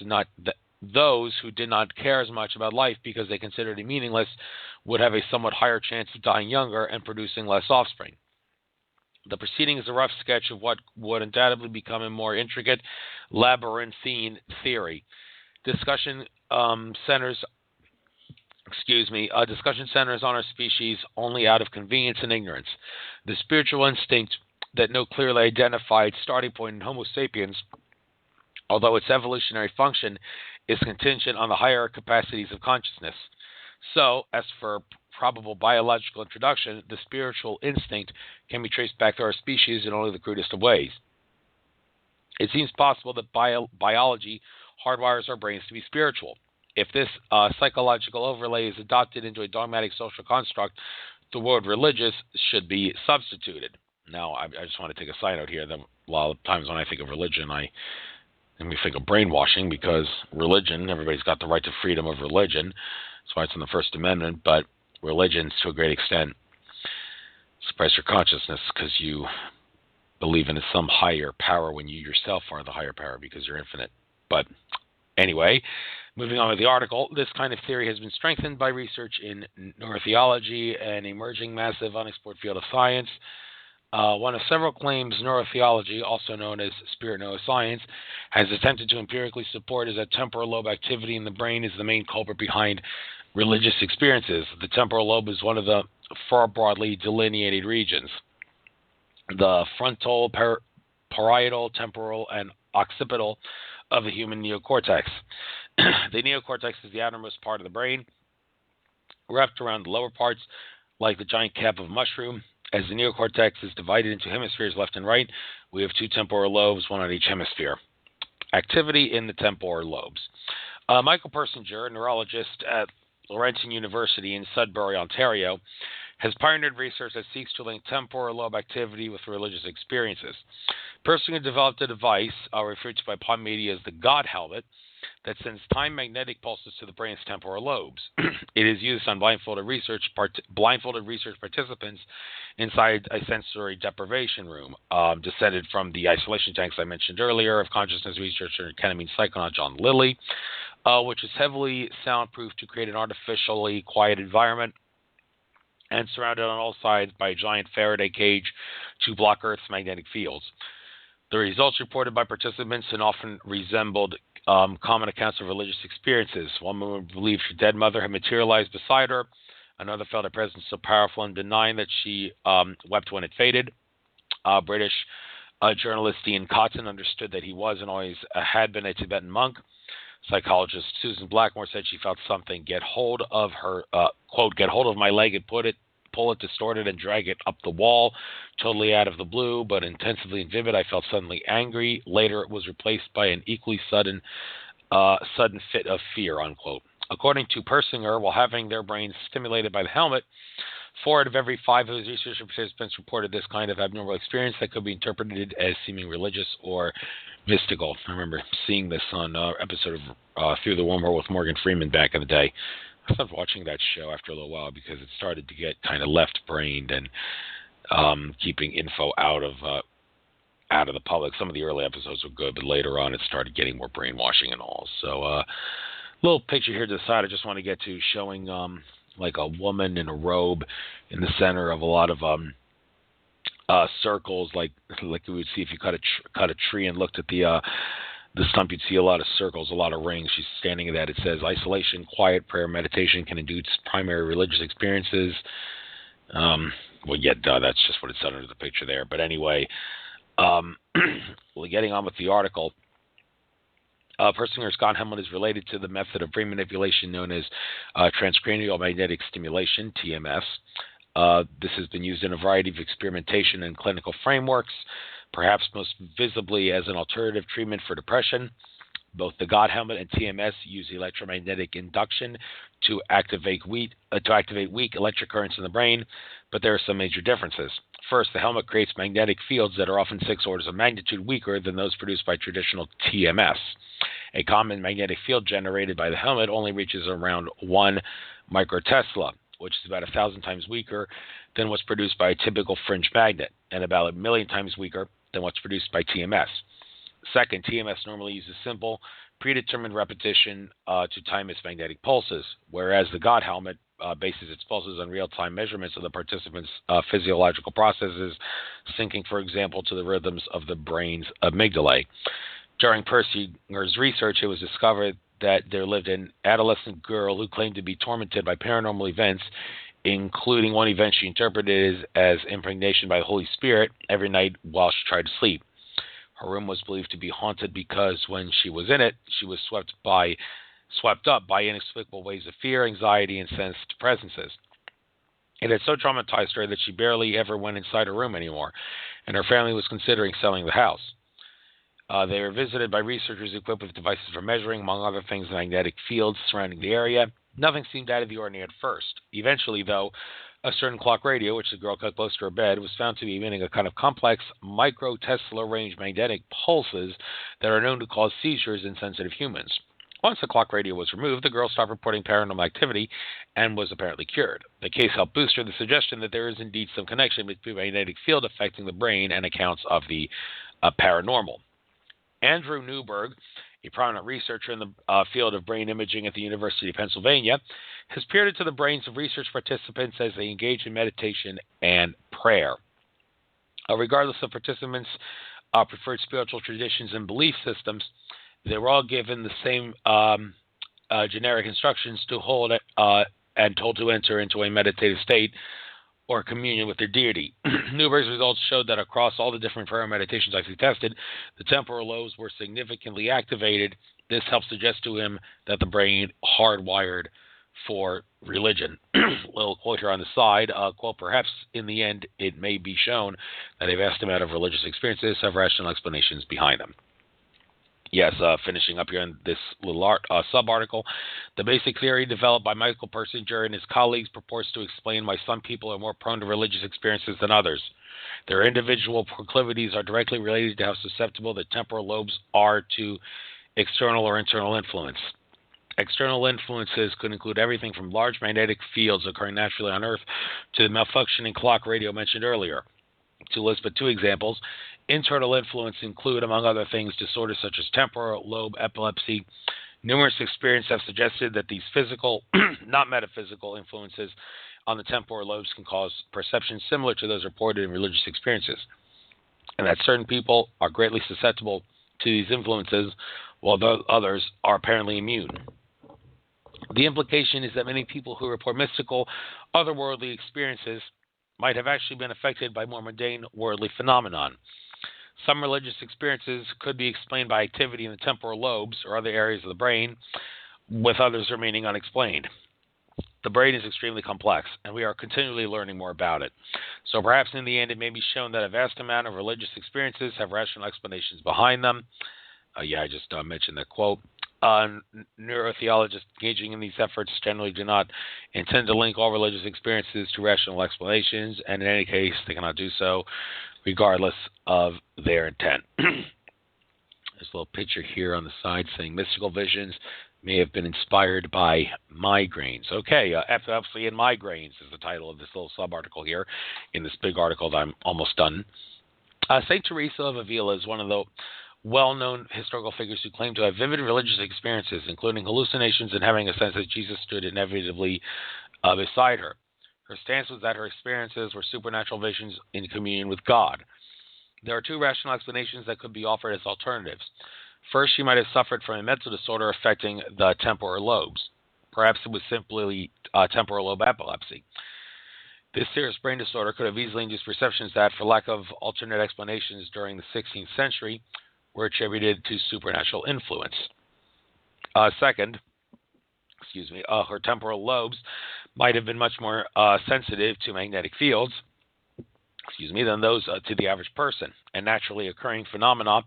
who did not care as much about life because they considered it meaningless would have a somewhat higher chance of dying younger and producing less offspring. The preceding is a rough sketch of what would undoubtedly become a more intricate, labyrinthine theory. Discussion centers on our species only out of convenience and ignorance. The spiritual instinct that no clearly identified starting point in Homo sapiens, although its evolutionary function is contingent on the higher capacities of consciousness. So, as for probable biological introduction, the spiritual instinct can be traced back to our species in only the crudest of ways. It seems possible that biology hardwires our brains to be spiritual. If this psychological overlay is adopted into a dogmatic social construct, the word religious should be substituted. Now, I just want to take a side note here that a lot of times when I think of religion, and we think of brainwashing, because religion, everybody's got the right to freedom of religion. That's why it's in the First Amendment. But religion, to a great extent, suppress your consciousness because you believe in some higher power when you yourself are the higher power because you're infinite. But anyway, moving on with the article, this kind of theory has been strengthened by research in neurotheology, an emerging massive unexplored field of science. One of several claims neurotheology, also known as spirit neuroscience, has attempted to empirically support is that temporal lobe activity in the brain is the main culprit behind religious experiences. The temporal lobe is one of the far broadly delineated regions. The frontal, parietal, temporal, and occipital of the human neocortex. The neocortex is the outermost part of the brain, wrapped around the lower parts like the giant cap of a mushroom. As the neocortex is divided into hemispheres left and right, we have two temporal lobes, one on each hemisphere. Activity in the temporal lobes. Michael Persinger, a neurologist at Laurentian University in Sudbury, Ontario, has pioneered research that seeks to link temporal lobe activity with religious experiences. Persinger developed a device referred to by pop media as the God helmet that sends time magnetic pulses to the brain's temporal lobes. It is used on blindfolded research participants inside a sensory deprivation room, descended from the isolation tanks I mentioned earlier of consciousness researcher and ketamine psychonaut John Lilly, which is heavily soundproof to create an artificially quiet environment and surrounded on all sides by a giant Faraday cage to block Earth's magnetic fields. The results reported by participants and often resembled common accounts of religious experiences. One woman believed her dead mother had materialized beside her. Another felt a presence so powerful and benign that she wept when it faded. British journalist Ian Cotton understood that he was and always had been a Tibetan monk. Psychologist Susan Blackmore said she felt something get hold of her, quote, get hold of my leg and pull it, distort it, and drag it up the wall, totally out of the blue, but intensively vivid. I felt suddenly angry. Later, it was replaced by an equally sudden fit of fear, unquote. According to Persinger, while having their brains stimulated by the helmet, 4 out of every 5 of his research participants reported this kind of abnormal experience that could be interpreted as seeming religious or mystical. I remember seeing this on an episode of Through the Wormhole with Morgan Freeman back in the day. I stopped watching that show after a little while because it started to get kind of left-brained and keeping info out of the public. Some of the early episodes were good, but later on it started getting more brainwashing and all. So little picture here to the side I just want to get to, showing like a woman in a robe in the center of a lot of circles, like you would see if you cut a tree and looked at the stump. You'd see a lot of circles, a lot of rings. She's standing at that. It says, isolation, quiet, prayer, meditation can induce primary religious experiences. Well, yeah, that's just what it said under the picture there. But anyway, getting on with the article. Persinger's God helmet is related to the method of brain manipulation known as transcranial magnetic stimulation, TMS. This has been used in a variety of experimentation and clinical frameworks, perhaps most visibly as an alternative treatment for depression. Both the God helmet and TMS use electromagnetic induction to activate weak electric currents in the brain, but there are some major differences. First, the helmet creates magnetic fields that are often 6 orders of magnitude weaker than those produced by traditional TMS. A common magnetic field generated by the helmet only reaches around 1 microtesla, which is about 1,000 times weaker than what's produced by a typical fringe magnet, and about 1,000,000 times weaker than what's produced by TMS. Second, TMS normally uses simple, predetermined repetition to time its magnetic pulses, whereas the God helmet bases its pulses on real-time measurements of the participants' physiological processes, syncing, for example, to the rhythms of the brain's amygdala. During Persinger's research, it was discovered that there lived an adolescent girl who claimed to be tormented by paranormal events, including one event she interpreted as impregnation by the Holy Spirit every night while she tried to sleep. Her room was believed to be haunted because when she was in it, she was swept up by inexplicable waves of fear, anxiety, and sensed presences. It had so traumatized her that she barely ever went inside her room anymore, and her family was considering selling the house. They were visited by researchers equipped with devices for measuring, among other things, the magnetic fields surrounding the area. Nothing seemed out of the ordinary at first. Eventually, though, a certain clock radio, which the girl cut close to her bed, was found to be emitting a kind of complex micro-Tesla range magnetic pulses that are known to cause seizures in sensitive humans. Once the clock radio was removed, the girl stopped reporting paranormal activity and was apparently cured. The case helped boost the suggestion that there is indeed some connection between the magnetic field affecting the brain and accounts of the paranormal. Andrew Newberg, a prominent researcher in the field of brain imaging at the University of Pennsylvania, has peered into the brains of research participants as they engage in meditation and prayer. Regardless of participants' preferred spiritual traditions and belief systems, they were all given the same generic instructions to hold and told to enter into a meditative state or communion with their deity. Newberg's results showed that across all the different prayer meditations he tested, the temporal lobes were significantly activated. This helped suggest to him that the brain hardwired for religion. Little quote here on the side, quote, perhaps in the end it may be shown that a vast amount of religious experiences have rational explanations behind them. Yes, finishing up here in this little sub-article, the basic theory developed by Michael Persinger and his colleagues purports to explain why some people are more prone to religious experiences than others. Their individual proclivities are directly related to how susceptible the temporal lobes are to external or internal influence. External influences could include everything from large magnetic fields occurring naturally on Earth to the malfunctioning clock radio mentioned earlier. To list but two examples, internal influence include, among other things, disorders such as temporal lobe epilepsy. Numerous experiments have suggested that these physical, not metaphysical, influences on the temporal lobes can cause perceptions similar to those reported in religious experiences, and that certain people are greatly susceptible to these influences, while others are apparently immune. The implication is that many people who report mystical, otherworldly experiences might have actually been affected by more mundane worldly phenomenon. Some religious experiences could be explained by activity in the temporal lobes or other areas of the brain, with others remaining unexplained. The brain is extremely complex, and we are continually learning more about it. So perhaps in the end it may be shown that a vast amount of religious experiences have rational explanations behind them. I just mentioned that quote. Neurotheologists engaging in these efforts generally do not intend to link all religious experiences to rational explanations, and in any case, they cannot do so regardless of their intent. There's a little picture here on the side saying mystical visions may have been inspired by migraines. Okay, epilepsy and migraines is the title of this little sub-article here in this big article that I'm almost done. St. Teresa of Avila is one of the well-known historical figures who claim to have vivid religious experiences, including hallucinations and having a sense that Jesus stood inevitably beside her. Her stance was that her experiences were supernatural visions in communion with God. There are two rational explanations that could be offered as alternatives. First, she might have suffered from a mental disorder affecting the temporal lobes. Perhaps it was simply temporal lobe epilepsy. This serious brain disorder could have easily induced perceptions that, for lack of alternate explanations during the 16th century, were attributed to supernatural influence. Second, her temporal lobes might have been much more sensitive to magnetic fields, than those to the average person, and naturally occurring phenomena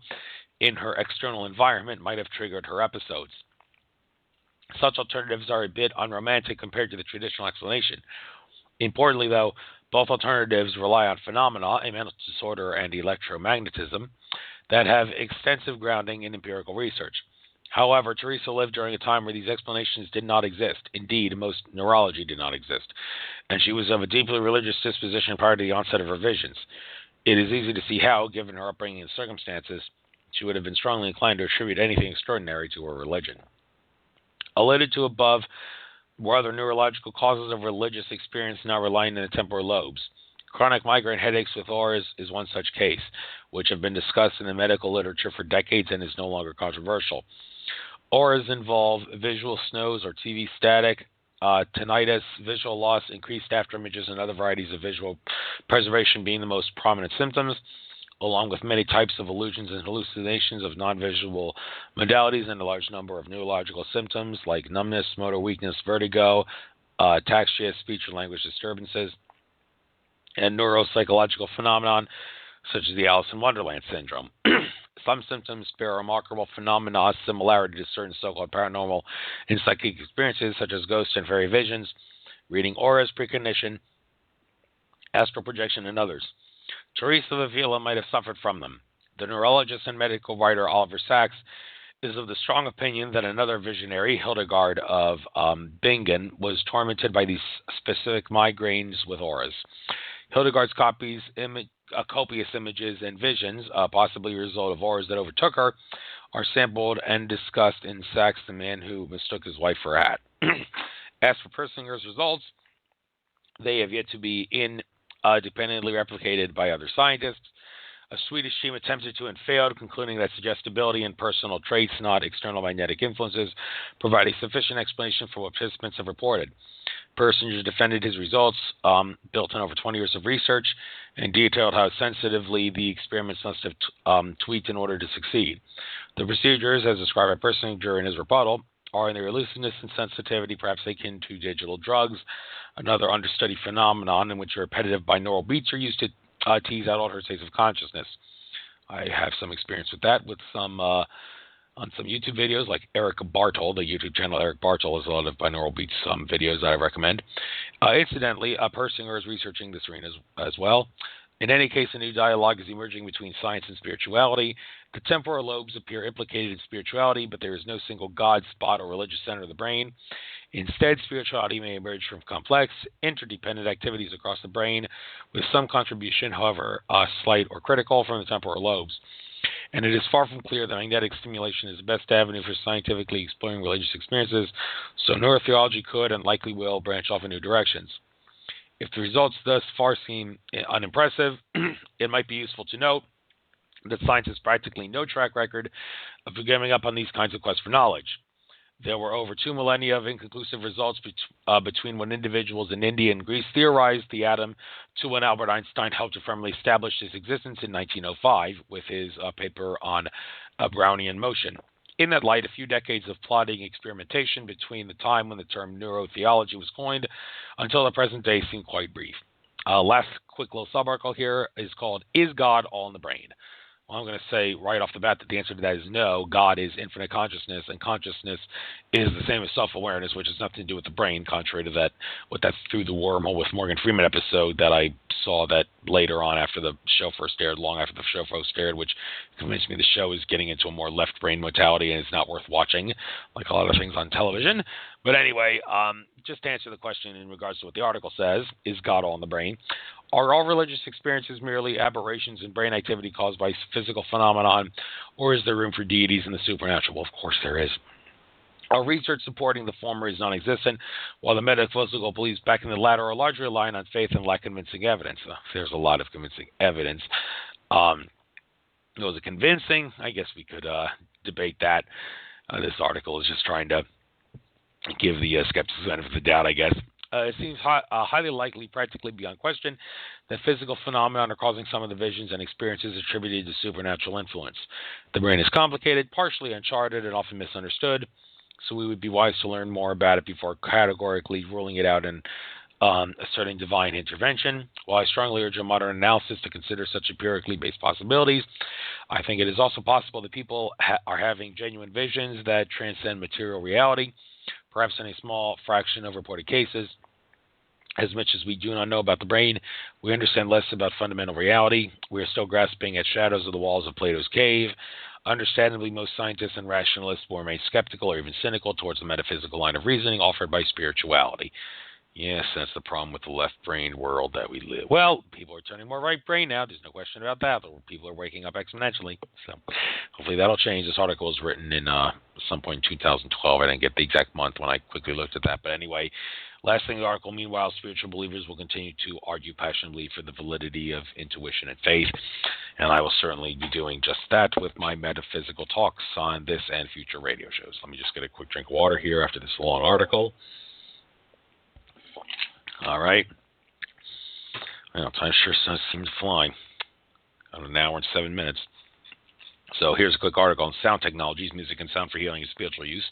in her external environment might have triggered her episodes. Such alternatives are a bit unromantic compared to the traditional explanation. Importantly, though, both alternatives rely on phenomena, a mental disorder and electromagnetism, that have extensive grounding in empirical research. However, Teresa lived during a time where these explanations did not exist. Indeed, most neurology did not exist, and she was of a deeply religious disposition prior to the onset of her visions. It is easy to see how, given her upbringing and circumstances, she would have been strongly inclined to attribute anything extraordinary to her religion. Alluded to above were other neurological causes of religious experience now relying on the temporal lobes. Chronic migraine headaches with auras is one such case, which have been discussed in the medical literature for decades and is no longer controversial. Auras involve visual snows or TV static, tinnitus, visual loss, increased after images, and other varieties of visual preservation being the most prominent symptoms, along with many types of illusions and hallucinations of non-visual modalities and a large number of neurological symptoms like numbness, motor weakness, vertigo, ataxia, speech and language disturbances, and neuropsychological phenomenon such as the Alice in Wonderland syndrome. Some symptoms bear remarkable phenomena similarity to certain so-called paranormal and psychic experiences such as ghost and fairy visions, reading auras, precognition, astral projection, and others. Teresa of Avila might have suffered from them. The neurologist and medical writer Oliver Sacks is of the strong opinion that another visionary, Hildegard of Bingen, was tormented by these specific migraines with auras. Hildegard's copious images and visions, possibly a result of auras that overtook her, are sampled and discussed in Sacks, the Man Who Mistook His Wife for a Hat. As for Persinger's results, they have yet to be independently replicated by other scientists. A Swedish team attempted to and failed, concluding that suggestibility and personal traits, not external magnetic influences, provide a sufficient explanation for what participants have reported. Persinger defended his results, built on over 20 years of research, and detailed how sensitively the experiments must have tweaked in order to succeed. The procedures, as described by Persinger in his rebuttal, are in their elusiveness and sensitivity perhaps akin to digital drugs, another understudied phenomenon in which repetitive binaural beats are used to tease out altered states of consciousness. I have some experience with that with some on some YouTube videos like Eric Bartol, the YouTube channel Eric Bartol has a lot of binaural beats videos that I recommend. Incidentally, Persinger is researching this arena as well. In any case, a new dialogue is emerging between science and spirituality. The temporal lobes appear implicated in spirituality, but there is no single God, spot, or religious center of the brain. Instead, spirituality may emerge from complex, interdependent activities across the brain, with some contribution, however, slight or critical, from the temporal lobes. And it is far from clear that magnetic stimulation is the best avenue for scientifically exploring religious experiences, so neurotheology could and likely will branch off in new directions. If the results thus far seem unimpressive, it might be useful to note that science has practically no track record of giving up on these kinds of quests for knowledge. There were over 2 millennia of inconclusive results between when individuals in India and Greece theorized the atom to when Albert Einstein helped to firmly establish its existence in 1905 with his paper on Brownian motion. In that light, a few decades of plodding experimentation between the time when the term neurotheology was coined until the present day seem quite brief. Last quick little sub-article here is called, Is God All in the Brain? Well, I'm going to say right off the bat that the answer to that is no. God is infinite consciousness, and consciousness is the same as self-awareness, which has nothing to do with the brain, contrary to that, what that's Through the Wormhole with Morgan Freeman episode that I saw that later on after the show first aired, long after the show first aired, which convinced me the show is getting into a more left brain mentality and it's not worth watching, like a lot of things on television. But anyway, just to answer the question in regards to what the article says, is God all in the brain? Are all religious experiences merely aberrations in brain activity caused by physical phenomenon, or is there room for deities in the supernatural? Well, of course there is. Our research supporting the former is non-existent, while the metaphysical beliefs backing the latter are largely relying on faith and lack convincing evidence. There's a lot of convincing evidence. Was it convincing? I guess we could debate that. This article is just trying to give the skeptics the benefit of the doubt, I guess. It seems highly likely, practically beyond question, that physical phenomena are causing some of the visions and experiences attributed to supernatural influence. The brain is complicated, partially uncharted, and often misunderstood, so we would be wise to learn more about it before categorically ruling it out and asserting divine intervention. While I strongly urge a modern analysis to consider such empirically based possibilities, I think it is also possible that people are having genuine visions that transcend material reality, perhaps in a small fraction of reported cases. As much as we do not know about the brain, we understand less about fundamental reality. We are still grasping at shadows of the walls of Plato's cave. Understandably, most scientists and rationalists will remain skeptical or even cynical towards the metaphysical line of reasoning offered by spirituality. Yes, that's the problem with the left-brained world that we live. Well, people are turning more right-brain now. There's no question about that. People are waking up exponentially. So hopefully that'll change. This article was written in some point in 2012. I didn't get the exact month when I quickly looked at that. But anyway, last thing in the article, meanwhile, spiritual believers will continue to argue passionately for the validity of intuition and faith. And I will certainly be doing just that with my metaphysical talks on this and future radio shows. Let me just get a quick drink of water here after this long article. All right. Well, time sure seems to fly. An hour and 7 minutes. So here's a quick article on sound technologies, music and sound for healing and spiritual use.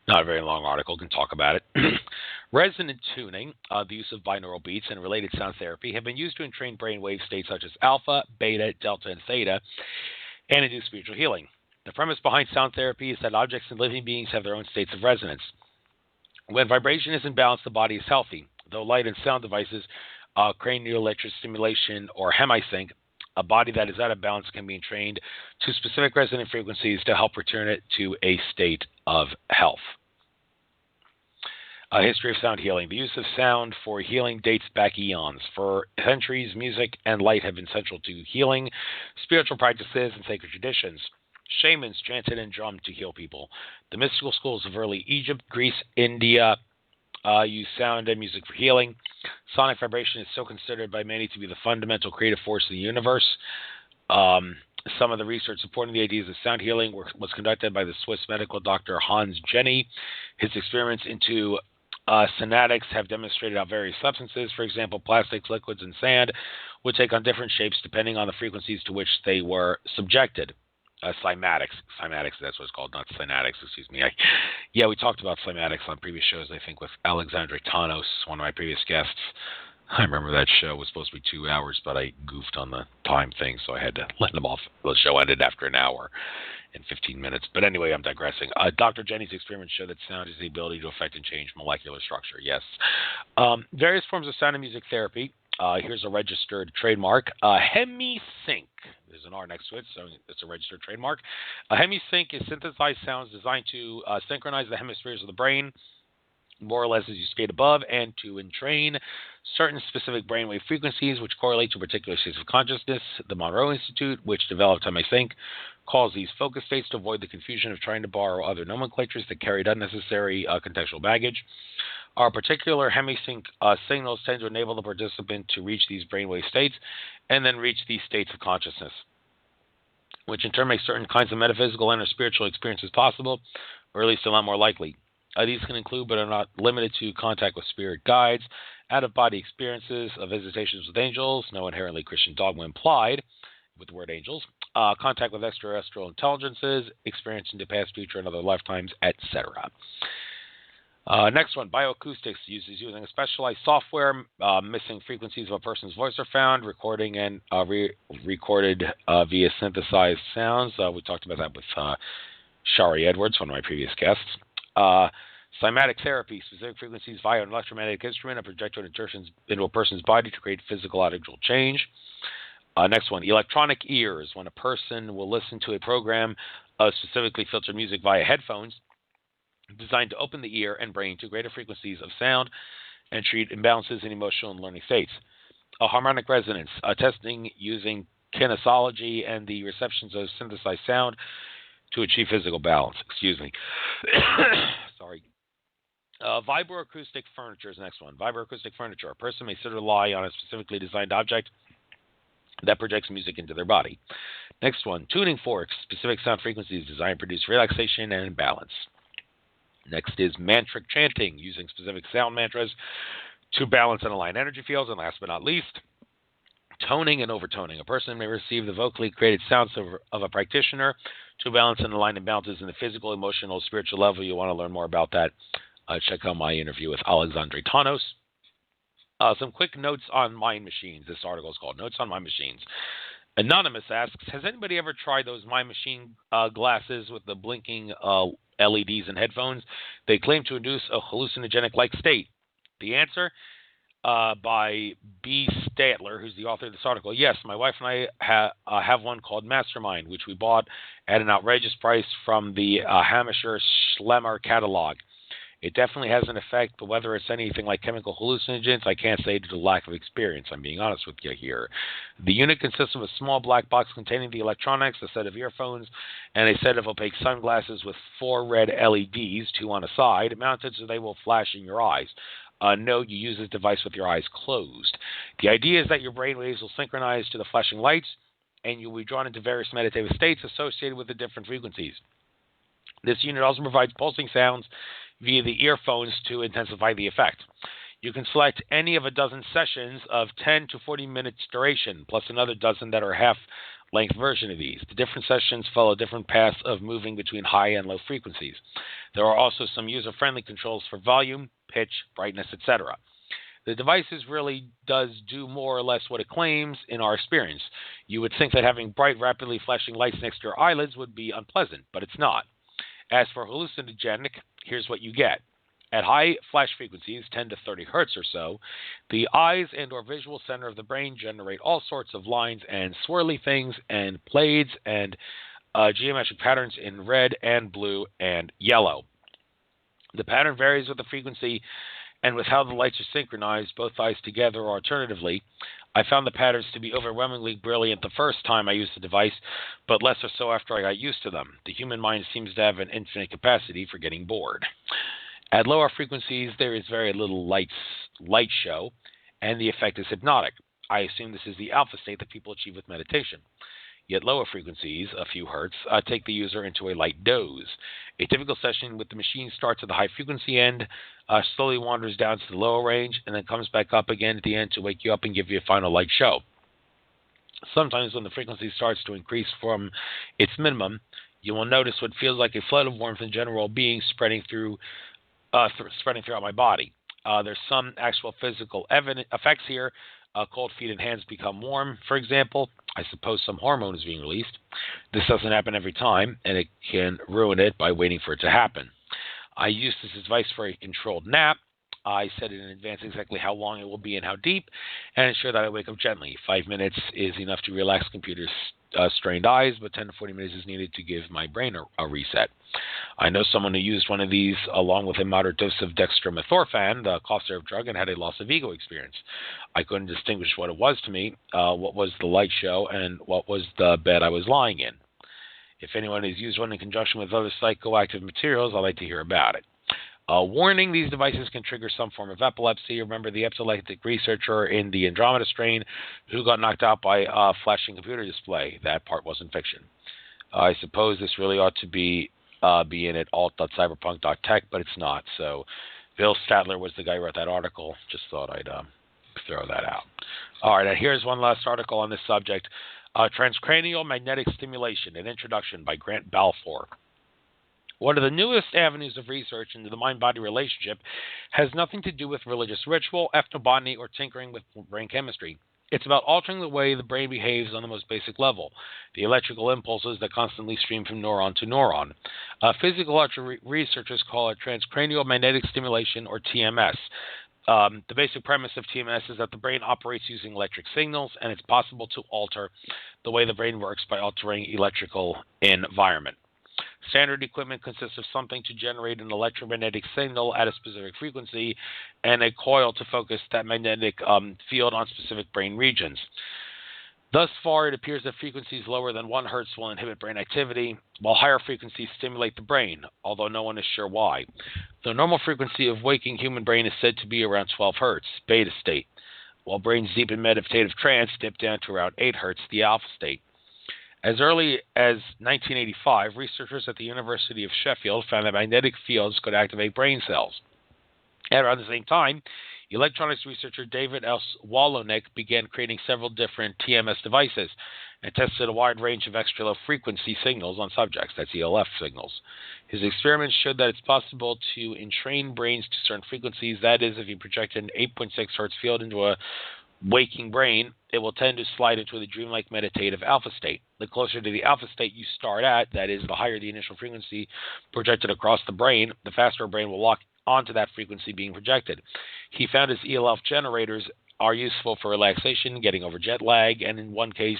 Not a very long article. Can talk about it. Resonant tuning, the use of binaural beats, and related sound therapy have been used to entrain brainwave states such as alpha, beta, delta, and theta, and induce spiritual healing. The premise behind sound therapy is that objects and living beings have their own states of resonance. When vibration is in balance, the body is healthy. Though light and sound devices, cranial electric stimulation, or hemisync, a body that is out of balance can be entrained to specific resonant frequencies to help return it to a state of health. History of sound healing. The use of sound for healing dates back eons. For centuries, music and light have been central to healing, spiritual practices, and sacred traditions. Shamans chanted and drummed to heal people. The mystical schools of early Egypt, Greece, India use sound and music for healing. Sonic vibration is so considered by many to be the fundamental creative force of the universe. Some of the research supporting the ideas of sound healing was conducted by the Swiss medical doctor Hans Jenny. His experiments into Synaptics have demonstrated how various substances, for example, plastics, liquids, and sand, would take on different shapes depending on the frequencies to which they were subjected. Cymatics, that's what it's called, not synaptics, excuse me. We talked about cymatics on previous shows, I think, with Alexandre Tanos, one of my previous guests. I remember that show was supposed to be 2 hours, but I goofed on the time thing, so I had to let them off. The show ended after an hour and 15 minutes. But anyway, I'm digressing. Dr. Jenny's experiments show that sound is the ability to affect and change molecular structure. Yes. Various forms of sound and music therapy. Here's a registered trademark. Hemisync. There's an R next to it, so it's a registered trademark. Hemisync is synthesized sounds designed to synchronize the hemispheres of the brain, more or less as you state above, and to entrain certain specific brainwave frequencies which correlate to particular states of consciousness. The Monroe Institute, which developed Hemisync, calls these focus states to avoid the confusion of trying to borrow other nomenclatures that carried unnecessary contextual baggage. Our particular Hemisync signals tend to enable the participant to reach these brainwave states and then reach these states of consciousness, which in turn makes certain kinds of metaphysical and or spiritual experiences possible, or at least a lot more likely. These can include, but are not limited to, contact with spirit guides, out-of-body experiences, visitations with angels, no inherently Christian dogma implied with the word angels, contact with extraterrestrial intelligences, experience into past, future, and other lifetimes, etc. Next one, bioacoustics uses using a specialized software. Missing frequencies of a person's voice are found, recording and recorded via synthesized sounds. We talked about that with Shari Edwards, one of my previous guests. Cymatic therapy, specific frequencies via an electromagnetic instrument are projected into a person's body to create physiological change. Next one, electronic ears, when a person will listen to a program of specifically filtered music via headphones designed to open the ear and brain to greater frequencies of sound and treat imbalances in emotional and learning states. Harmonic resonance, testing using kinesiology and the receptions of synthesized sound to achieve physical balance. Excuse me. Sorry. Vibroacoustic furniture is the next one. Vibroacoustic furniture. A person may sit or lie on a specifically designed object that projects music into their body. Next one. Tuning forks. Specific sound frequencies designed to produce relaxation and balance. Next is mantric chanting, using specific sound mantras to balance and align energy fields. And last but not least, toning and overtoning. A person may receive the vocally created sounds of a practitioner to balance and align imbalances in the physical, emotional, spiritual level. You want to learn more about that, check out my interview with Alexandre Tanos. Some quick notes on mind machines. This article is called Notes on Mind Machines. Anonymous asks, has anybody ever tried those Mind Machine glasses with the blinking LEDs and headphones? They claim to induce a hallucinogenic-like state. The answer, by B. Statler, who's the author of this article. Yes, my wife and I have one called Mastermind, which we bought at an outrageous price from the Hamisher Schlemmer catalog. It definitely has an effect, but whether it's anything like chemical hallucinogens, I can't say due to lack of experience. I'm being honest with you here. The unit consists of a small black box containing the electronics, a set of earphones, and a set of opaque sunglasses with 4 red LEDs, 2 on a side, mounted so they will flash in your eyes. No, you use this device with your eyes closed. The idea is that your brain waves will synchronize to the flashing lights, and you'll be drawn into various meditative states associated with the different frequencies. This unit also provides pulsing sounds via the earphones to intensify the effect. You can select any of a dozen sessions of 10 to 40 minutes duration, plus another dozen that are half-length version of these. The different sessions follow different paths of moving between high and low frequencies. There are also some user-friendly controls for volume, pitch, brightness, etc. The devices really does do more or less what it claims in our experience. You would think that having bright, rapidly flashing lights next to your eyelids would be unpleasant, but it's not. As for hallucinogenic, here's what you get. At high flash frequencies, 10 to 30 hertz or so, the eyes and or visual center of the brain generate all sorts of lines and swirly things and plaids and geometric patterns in red and blue and yellow. The pattern varies with the frequency and with how the lights are synchronized, both eyes together or alternatively. I found the patterns to be overwhelmingly brilliant the first time I used the device, but less or so after I got used to them. The human mind seems to have an infinite capacity for getting bored. At lower frequencies, there is very little light show, and the effect is hypnotic. I assume this is the alpha state that people achieve with meditation. Yet lower frequencies, a few hertz, take the user into a light doze. A typical session with the machine starts at the high frequency end, slowly wanders down to the lower range, and then comes back up again at the end to wake you up and give you a final light show. Sometimes when the frequency starts to increase from its minimum, you will notice what feels like a flood of warmth and general being spreading throughout my body. There's some actual physical effects here. Cold feet and hands become warm, for example. I suppose some hormone is being released. This doesn't happen every time, and it can ruin it by waiting for it to happen. I use this advice for a controlled nap. I set it in advance exactly how long it will be and how deep, and ensure that I wake up gently. 5 minutes is enough to relax computer's strained eyes, but 10 to 40 minutes is needed to give my brain a reset. I know someone who used one of these along with a moderate dose of dextromethorphan, the cough syrup drug, and had a loss of ego experience. I couldn't distinguish what it was to me, what was the light show, and what was the bed I was lying in. If anyone has used one in conjunction with other psychoactive materials, I'd like to hear about it. Warning, these devices can trigger some form of epilepsy. Remember the epileptic researcher in the Andromeda strain who got knocked out by a flashing computer display. That part wasn't fiction. I suppose this really ought to be in at alt.cyberpunk.tech, but it's not. So Bill Statler was the guy who wrote that article. Just thought I'd throw that out. All right, now here's one last article on this subject. Transcranial Magnetic Stimulation, an Introduction by Grant Balfour. One of the newest avenues of research into the mind-body relationship has nothing to do with religious ritual, ethnobotany, or tinkering with brain chemistry. It's about altering the way the brain behaves on the most basic level, the electrical impulses that constantly stream from neuron to neuron. Physiological researchers call it transcranial magnetic stimulation, or TMS. The basic premise of TMS is that the brain operates using electric signals, and it's possible to alter the way the brain works by altering electrical environment. Standard equipment consists of something to generate an electromagnetic signal at a specific frequency and a coil to focus that magnetic field on specific brain regions. Thus far, it appears that frequencies lower than 1 Hz will inhibit brain activity, while higher frequencies stimulate the brain, although no one is sure why. The normal frequency of waking human brain is said to be around 12 Hz, beta state, while brains deep in meditative trance dip down to around 8 Hz, the alpha state. As early as 1985, researchers at the University of Sheffield found that magnetic fields could activate brain cells. At around the same time, electronics researcher David S. Wolonek began creating several different TMS devices and tested a wide range of extra-low frequency signals on subjects, that's ELF signals. His experiments showed that it's possible to entrain brains to certain frequencies, that is, if you project an 8.6 Hz field into a waking brain, it will tend to slide into the dreamlike meditative alpha state. The closer to the alpha state you start at, that is, the higher the initial frequency projected across the brain, the faster a brain will lock onto that frequency being projected. He found his ELF generators are useful for relaxation, getting over jet lag, and in one case,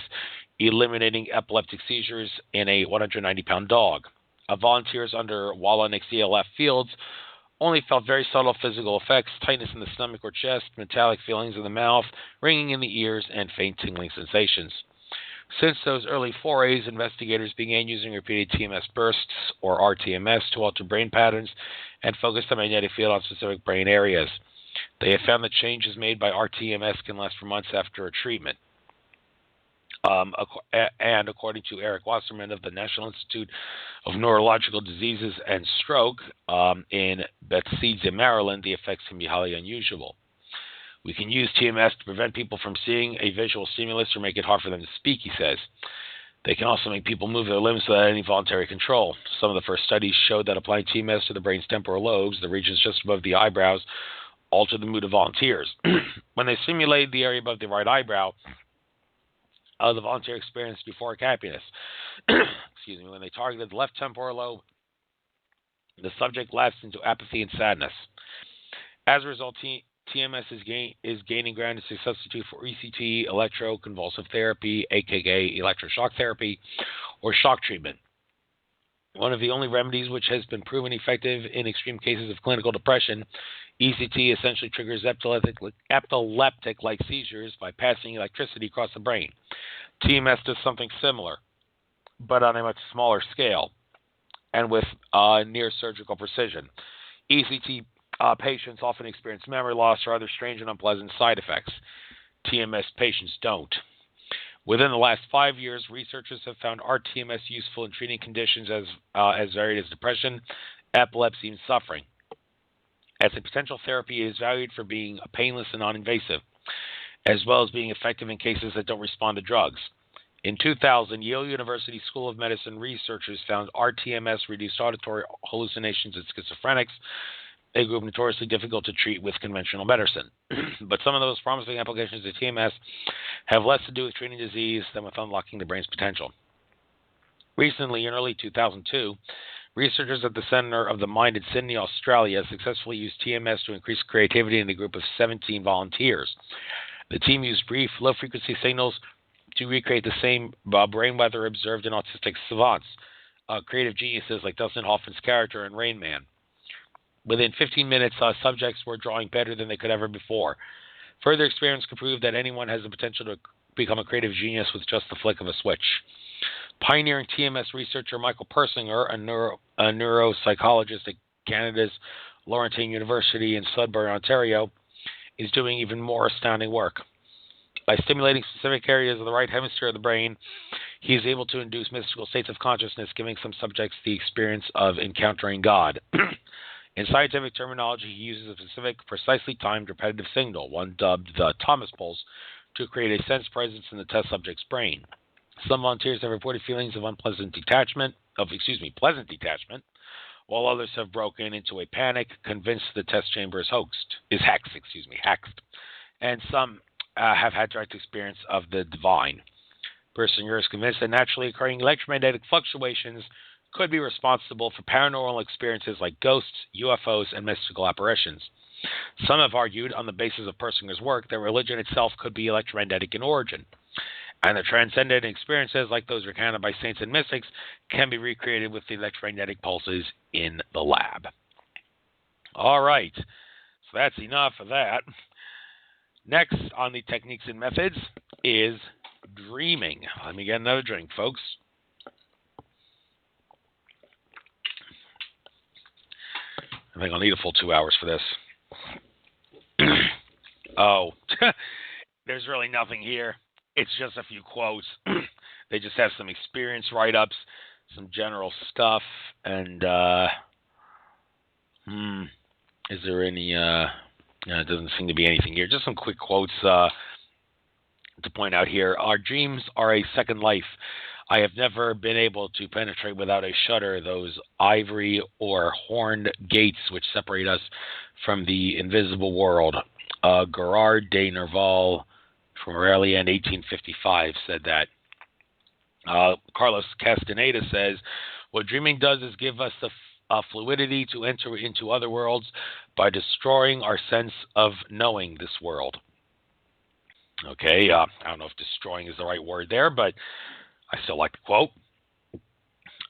eliminating epileptic seizures in a 190-pound dog. Volunteers under Wolonek's ELF fields only felt very subtle physical effects, tightness in the stomach or chest, metallic feelings in the mouth, ringing in the ears, and faint tingling sensations. Since those early forays, investigators began using repeated TMS bursts, or RTMS, to alter brain patterns and focus the magnetic field on specific brain areas. They have found that changes made by RTMS can last for months after a treatment. And according to Eric Wasserman of the National Institute of Neurological Diseases and Stroke in Bethesda, Maryland, the effects can be highly unusual. We can use TMS to prevent people from seeing a visual stimulus or make it hard for them to speak, he says. They can also make people move their limbs without any voluntary control. Some of the first studies showed that applying TMS to the brain's temporal lobes, the regions just above the eyebrows, altered the mood of volunteers. When they stimulated the area above the right eyebrow, the volunteer experienced euphoric happiness. Excuse me. When they targeted the left temporal lobe, the subject lapsed into apathy and sadness. As a result, TMS is gaining ground as a substitute for ECT, electroconvulsive therapy, aka electroshock therapy, or shock treatment. One of the only remedies which has been proven effective in extreme cases of clinical depression, ECT essentially triggers epileptic-like seizures by passing electricity across the brain. TMS does something similar, but on a much smaller scale and with near surgical precision. ECT patients often experience memory loss or other strange and unpleasant side effects. TMS patients don't. Within the last 5 years, researchers have found RTMS useful in treating conditions as varied as depression, epilepsy, and suffering. As a potential therapy, it is valued for being painless and non-invasive, as well as being effective in cases that don't respond to drugs. In 2000, Yale University School of Medicine researchers found RTMS reduced auditory hallucinations in schizophrenics, a group notoriously difficult to treat with conventional medicine. But some of those promising applications of TMS have less to do with treating disease than with unlocking the brain's potential. Recently, in early 2002, researchers at the Centre of the Mind in Sydney, Australia, successfully used TMS to increase creativity in a group of 17 volunteers. The team used brief, low-frequency signals to recreate the same brain weather observed in autistic savants, creative geniuses like Dustin Hoffman's character in Rain Man. Within 15 minutes, subjects were drawing better than they could ever before. Further experience could prove that anyone has the potential to become a creative genius with just the flick of a switch. Pioneering TMS researcher Michael Persinger, a neuropsychologist at Canada's Laurentian University in Sudbury, Ontario, is doing even more astounding work. By stimulating specific areas of the right hemisphere of the brain, he is able to induce mystical states of consciousness, giving some subjects the experience of encountering God. In scientific terminology, he uses a specific, precisely timed repetitive signal, one dubbed the Thomas pulse, to create a sense presence in the test subject's brain. Some volunteers have reported feelings of pleasant detachment, while others have broken into a panic, convinced the test chamber is hexed, and some have had direct experience of the divine. Persinger is convinced that naturally occurring electromagnetic fluctuations could be responsible for paranormal experiences like ghosts, UFOs, and mystical apparitions. Some have argued, on the basis of Persinger's work, that religion itself could be electromagnetic in origin, and that transcendent experiences like those recounted by saints and mystics can be recreated with the electromagnetic pulses in the lab. All right, so that's enough of that. Next on the techniques and methods is dreaming. Let me get another drink, folks. I think I'll need a full 2 hours for this. Oh, there's really nothing here. It's just a few quotes. They just have some experience write-ups, some general stuff, and is there any... it doesn't seem to be anything here. Just some quick quotes to point out here. Our dreams are a second life. I have never been able to penetrate without a shudder those ivory or horned gates which separate us from the invisible world. Gerard de Nerval from Aurelia in 1855 said that. Carlos Castaneda says, what dreaming does is give us the fluidity to enter into other worlds by destroying our sense of knowing this world. Okay, I don't know if destroying is the right word there, but I still like the quote.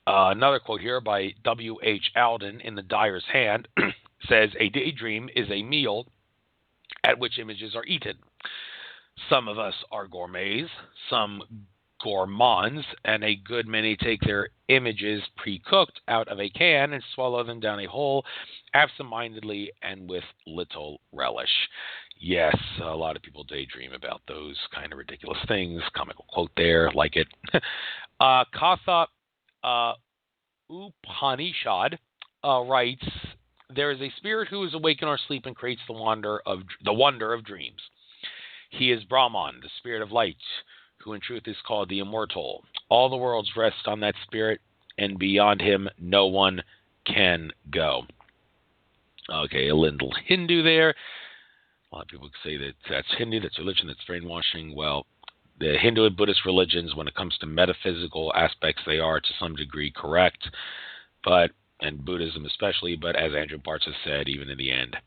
Another quote here by W.H. Alden in The Dyer's Hand says, a daydream is a meal at which images are eaten. Some of us are gourmets, some gourmands, and a good many take their images pre-cooked out of a can and swallow them down a hole absent-mindedly and with little relish. Yes, a lot of people daydream about those kind of ridiculous things. Comical quote there, like it. Katha Upanishad writes, there is a spirit who is awake in our sleep and creates the wonder of dreams. He is Brahman, the spirit of light, who in truth is called the immortal. All the worlds rest on that spirit, and beyond him no one can go. Okay, a little Hindu there. A lot of people say that that's Hindu, that's religion, that's brainwashing. Well, the Hindu and Buddhist religions, when it comes to metaphysical aspects, they are to some degree correct, and Buddhism especially, but as Andrew Bartz has said, even in the end,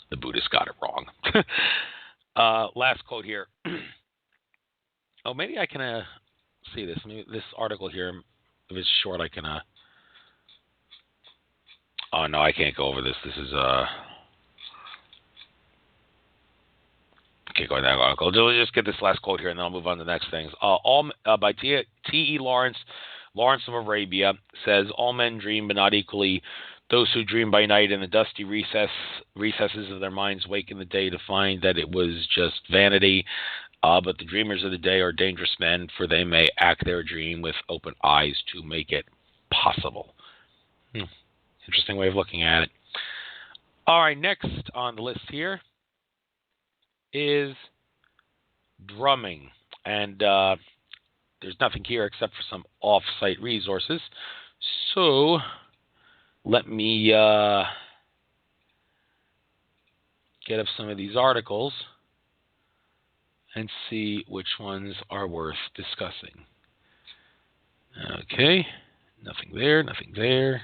the Buddhists got it wrong. Last quote here. Oh, maybe I can see this. Maybe this article here, if it's short, I can... Oh, no, I can't go over this. This is... Okay, go to that article. Just get this last quote here, and then I'll move on to the next things. By T.E. Lawrence of Arabia, says, all men dream, but not equally. Those who dream by night in the dusty recesses of their minds wake in the day to find that it was just vanity. But the dreamers of the day are dangerous men, for they may act their dream with open eyes to make it possible. Interesting way of looking at it. All right, next on the list here is drumming. And there's nothing here except for some off-site resources. So let me get up some of these articles and see which ones are worth discussing. Okay, nothing there, nothing there,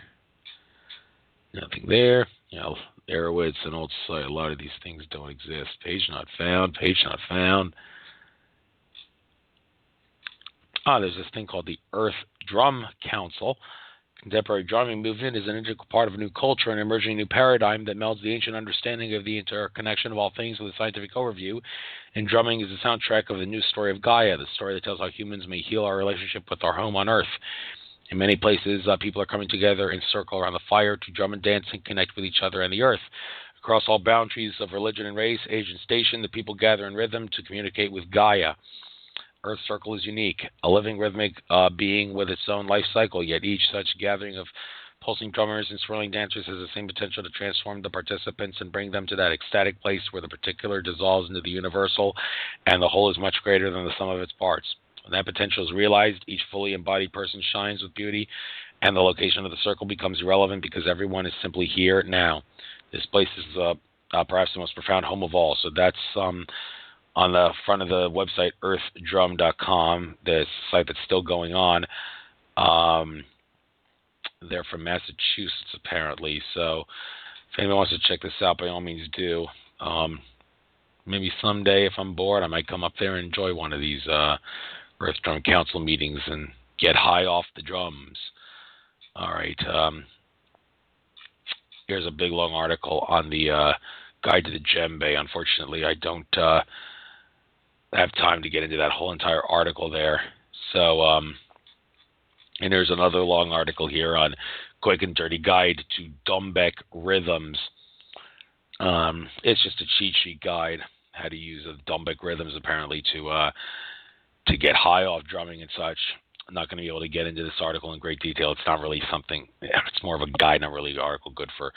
nothing there. You know, Erowid's an old site. A lot of these things don't exist. Page not found, page not found. There's this thing called the Earth Drum Council. Contemporary drumming movement is an integral part of a new culture and emerging new paradigm that melds the ancient understanding of the interconnection of all things with a scientific overview. And drumming is the soundtrack of the new story of Gaia, the story that tells how humans may heal our relationship with our home on Earth. In many places, people are coming together in a circle around the fire to drum and dance and connect with each other and the Earth. Across all boundaries of religion and race, age and station, the people gather in rhythm to communicate with Gaia. Earth Circle is unique, a living rhythmic being with its own life cycle, yet each such gathering of pulsing drummers and swirling dancers has the same potential to transform the participants and bring them to that ecstatic place where the particular dissolves into the universal and the whole is much greater than the sum of its parts. When that potential is realized, each fully embodied person shines with beauty, and the location of the circle becomes irrelevant because everyone is simply here now. This place is perhaps the most profound home of all. So that's on the front of the website, earthdrum.com, the site that's still going on. They're from Massachusetts, apparently. So if anyone wants to check this out, by all means do. Maybe someday, if I'm bored, I might come up there and enjoy one of these Earth Drum Council meetings and get high off the drums. All right. Here's a big, long article on the Guide to the Djembe. Unfortunately, I don't have time to get into that whole entire article there. So, and there's another long article here on Quick and Dirty Guide to Dumbek Rhythms. It's just a cheat sheet guide how to use the Dumbek rhythms apparently to get high off drumming and such. I'm not going to be able to get into this article in great detail. It's not really something. It's more of a guide, not really an article good for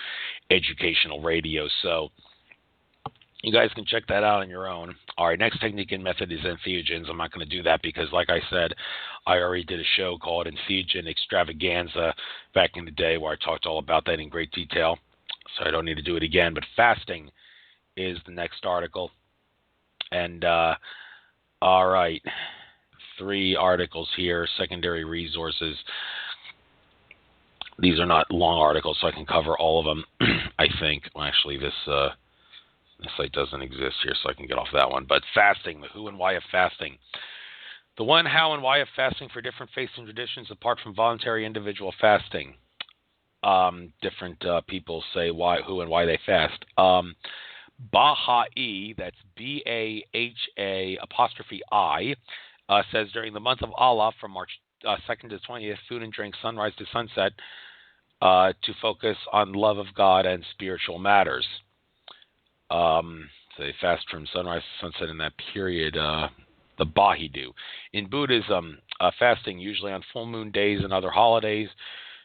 educational radio. So you guys can check that out on your own. All right, next technique and method is Entheogens. I'm not going to do that because, like I said, I already did a show called Entheogen Extravaganza back in the day where I talked all about that in great detail. So I don't need to do it again. But fasting is the next article. And, all right, 3 articles here, secondary resources. These are not long articles, so I can cover all of them, I think. Well, actually, this site doesn't exist here, so I can get off that one. But fasting, the who and why of fasting. The when, how, and why of fasting for different faiths and traditions apart from voluntary individual fasting. Different people say why, who, and why they fast. Baha'i, that's B-A-H-A''I, says during the month of Allah from March 2nd to 20th, food and drink sunrise to sunset to focus on love of God and spiritual matters. So they fast from sunrise to sunset in that period, the Baha'i do. In Buddhism, fasting usually on full moon days and other holidays,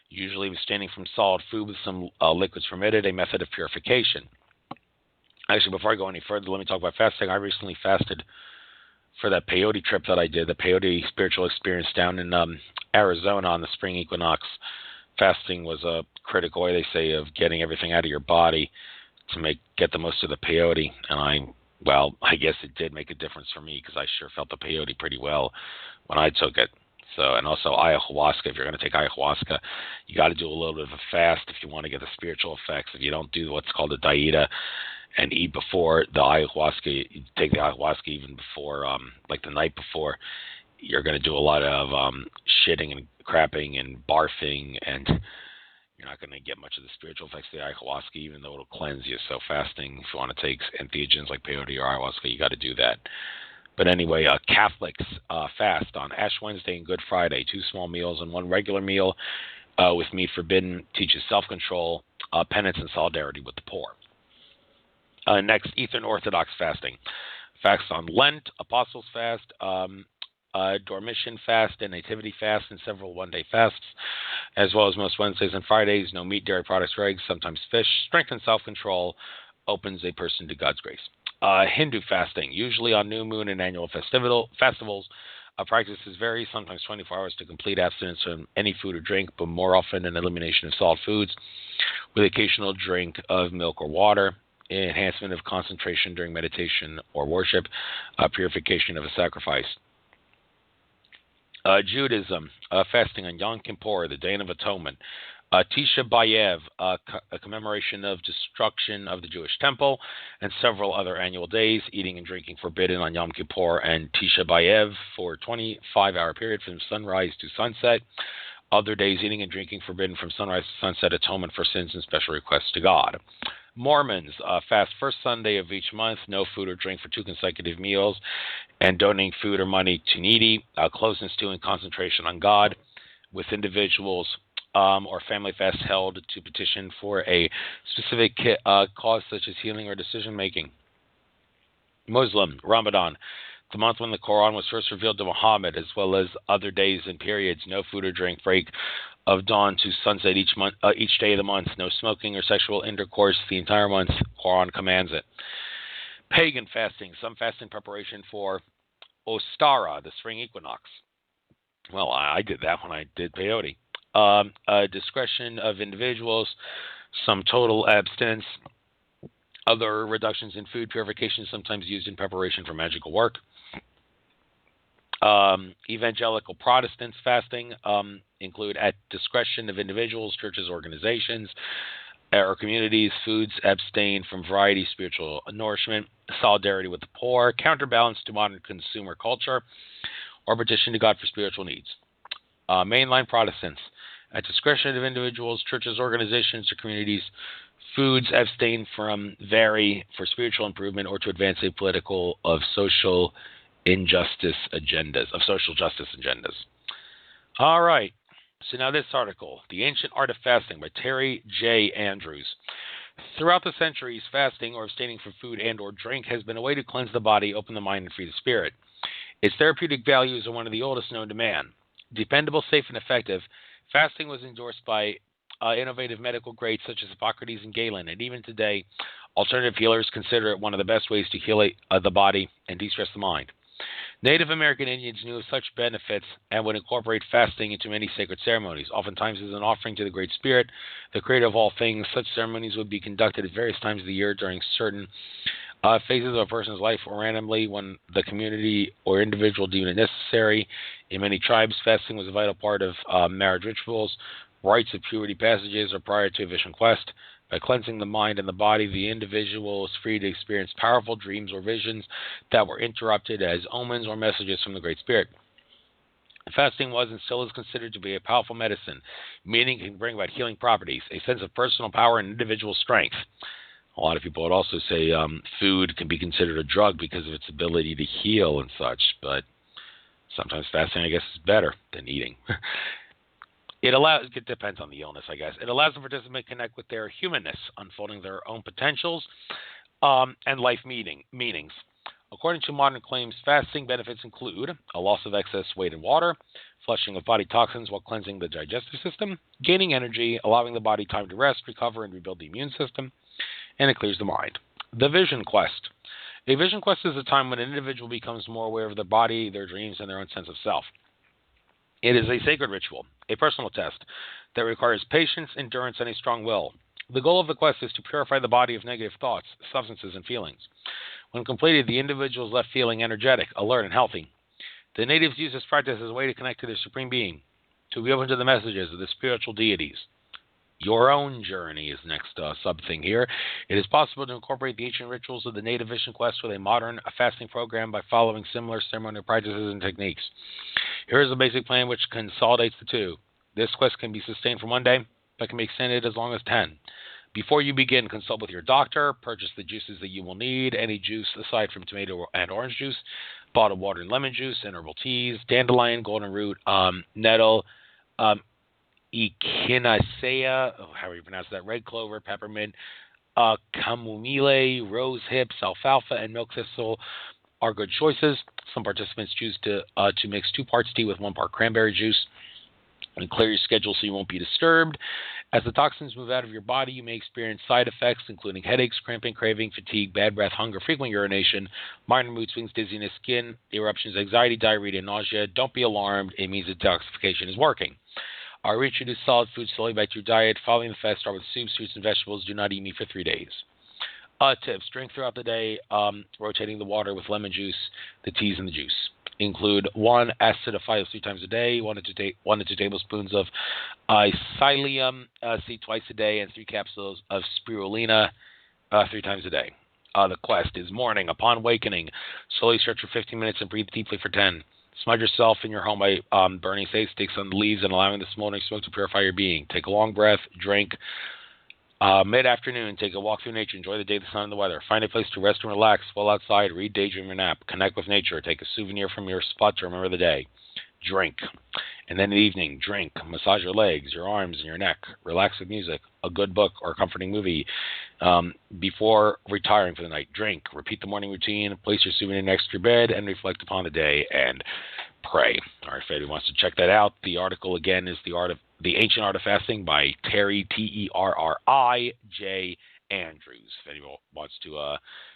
usually abstaining from solid food with some liquids permitted, a method of purification. Actually, before I go any further, let me talk about fasting. I recently fasted for that peyote trip that I did, the peyote spiritual experience down in Arizona on the spring equinox. Fasting was a critical way, they say, of getting everything out of your body to get the most of the peyote. And I guess it did make a difference for me because I sure felt the peyote pretty well when I took it. So, and also ayahuasca. If you're going to take ayahuasca, you got to do a little bit of a fast if you want to get the spiritual effects. If you don't do what's called a dieta and eat before the ayahuasca, you take the ayahuasca even before, like the night before, you're going to do a lot of shitting and crapping and barfing, and you're not going to get much of the spiritual effects of the ayahuasca, even though it'll cleanse you. So fasting, if you want to take entheogens like peyote or ayahuasca, you got to do that. But anyway, Catholics fast on Ash Wednesday and Good Friday, 2 small meals and 1 regular meal with meat forbidden, teaches self-control, penance, and solidarity with the poor. Next, Eastern Orthodox fasting. Fasts on Lent, Apostles' Fast, Dormition Fast, and Nativity Fast, and several one-day fasts, as well as most Wednesdays and Fridays. No meat, dairy products, or eggs, sometimes fish. Strength and self-control opens a person to God's grace. Hindu fasting, usually on new moon and annual festivals. Practices vary, sometimes 24 hours to complete abstinence from any food or drink, but more often an elimination of solid foods with occasional drink of milk or water, enhancement of concentration during meditation or worship, purification of a sacrifice. Judaism, fasting on Yom Kippur, the Day of Atonement. Tisha B'Av, a commemoration of destruction of the Jewish temple, and several other annual days. Eating and drinking forbidden on Yom Kippur and Tisha B'Av for a 25-hour period from sunrise to sunset. Other days, eating and drinking forbidden from sunrise to sunset, atonement for sins and special requests to God. Mormons fast first Sunday of each month, no food or drink for 2 consecutive meals, and donating food or money to needy. Closeness to and concentration on God, with individuals or family fasts held to petition for a specific cause such as healing or decision making. Muslim, Ramadan, the month when the Quran was first revealed to Muhammad, as well as other days and periods. No food or drink, break of dawn to sunset each day of the month. No smoking or sexual intercourse the entire month. Quran commands it. Pagan fasting, some fasting preparation for Ostara, the spring equinox. Well, I did that when I did peyote. Discretion of individuals, some total abstinence, other reductions in food, purification sometimes used in preparation for magical work. Evangelical Protestants fasting include at discretion of individuals, churches, organizations, or communities. Foods abstain from variety, spiritual nourishment, solidarity with the poor, counterbalance to modern consumer culture, or petition to God for spiritual needs. Mainline Protestants, at discretion of individuals, churches, organizations, or communities. Foods abstain from vary for spiritual improvement or to advance a political of social justice agendas. All right. So now this article, The Ancient Art of Fasting by Terry J. Andrews. Throughout the centuries, fasting or abstaining from food and or drink has been a way to cleanse the body, open the mind, and free the spirit. Its therapeutic values are one of the oldest known to man. Dependable, safe, and effective, fasting was endorsed by innovative medical greats such as Hippocrates and Galen, and even today, alternative healers consider it one of the best ways to heal the body and de-stress the mind. Native American Indians knew of such benefits and would incorporate fasting into many sacred ceremonies, oftentimes as an offering to the Great Spirit, the creator of all things. Such ceremonies would be conducted at various times of the year during certain phases of a person's life or randomly when the community or individual deemed it necessary. In many tribes, fasting was a vital part of marriage rituals, rites of purity passages, or prior to a vision quest. By cleansing the mind and the body, the individual was free to experience powerful dreams or visions that were interrupted as omens or messages from the Great Spirit. Fasting was and still is considered to be a powerful medicine, meaning it can bring about healing properties, a sense of personal power, and individual strength. A lot of people would also say food can be considered a drug because of its ability to heal and such, but sometimes fasting, I guess, is better than eating. It depends on the illness, I guess. It allows the participant to connect with their humanness, unfolding their own potentials and life meanings. According to modern claims, fasting benefits include a loss of excess weight and water, flushing of body toxins while cleansing the digestive system, gaining energy, allowing the body time to rest, recover, and rebuild the immune system, and it clears the mind. The Vision Quest. A vision quest is a time when an individual becomes more aware of their body, their dreams, and their own sense of self. It is a sacred ritual, a personal test that requires patience, endurance, and a strong will. The goal of the quest is to purify the body of negative thoughts, substances, and feelings. When completed, the individual is left feeling energetic, alert, and healthy. The natives use this practice as a way to connect to their supreme being, to be open to the messages of the spiritual deities. Your own journey is next sub-thing here. It is possible to incorporate the ancient rituals of the native vision quest with a modern fasting program by following similar ceremonial practices and techniques. Here is a basic plan which consolidates the two. This quest can be sustained for 1 day, but can be extended as long as 10. Before you begin, consult with your doctor, purchase the juices that you will need, any juice aside from tomato and orange juice, bottled water and lemon juice, and herbal teas, dandelion, golden root, nettle, echinacea, however you pronounce that, red clover, peppermint, chamomile, rose hips, alfalfa, and milk thistle, are good choices. Some participants choose to mix 2 parts tea with 1 part cranberry juice and clear your schedule so you won't be disturbed. As the toxins move out of your body, you may experience side effects, including headaches, cramping, craving, fatigue, bad breath, hunger, frequent urination, minor mood swings, dizziness, skin eruptions, anxiety, diarrhea, and nausea. Don't be alarmed. It means detoxification is working. Reintroduce solid foods slowly back to your diet. Following the fast, start with soups, fruits, and vegetables. Do not eat meat for 3 days. Tips. Drink throughout the day, rotating the water with lemon juice, the teas, and the juice. Include 1 acidified 3 times a day, 1 to 2 tablespoons of psyllium seed twice a day, and 3 capsules of spirulina 3 times a day. The quest is morning. Upon awakening, slowly stretch for 15 minutes and breathe deeply for 10. Smudge yourself in your home by burning sage sticks on the leaves and allowing the smoldering smoke to purify your being. Take a long breath. Drink. Mid-afternoon, take a walk through nature. Enjoy the day, the sun, and the weather. Find a place to rest and relax. Fall outside. Read, daydream, or nap. Connect with nature. Take a souvenir from your spot to remember the day. Drink. And then in the evening, drink. Massage your legs, your arms, and your neck. Relax with music, a good book, or a comforting movie. Before retiring for the night, drink. Repeat the morning routine. Place your souvenir next to your bed and reflect upon the day and pray. All right, if anyone wants to check that out, the article again is The Ancient Art of Fasting by Terry, Terrij Andrews. If anyone wants to,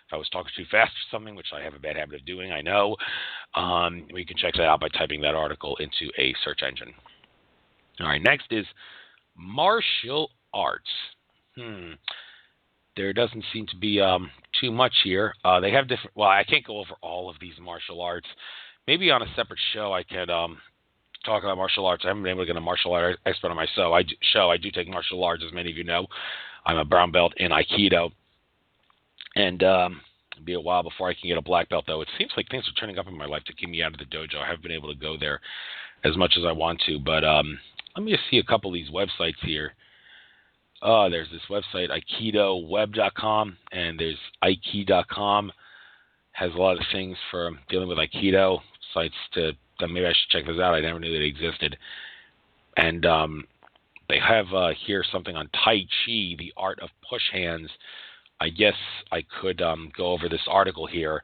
if I was talking too fast or something, which I have a bad habit of doing, I know, we can check that out by typing that article into a search engine. All right, next is martial arts. There doesn't seem to be too much here. They have different, well, I can't go over all of these martial arts. Maybe on a separate show I could talk about martial arts. I haven't been able to get a martial art expert on my show. I do take martial arts, as many of you know. I'm a brown belt in Aikido. And it'll be a while before I can get a black belt, though. It seems like things are turning up in my life to keep me out of the dojo. I haven't been able to go there as much as I want to. But let me just see a couple of these websites here. There's this website, AikidoWeb.com, and there's Aiki.com. Has a lot of things for dealing with Aikido sites that maybe I should check those out. I never knew they existed. And they have here something on Tai Chi, the art of push hands. I guess I could go over this article here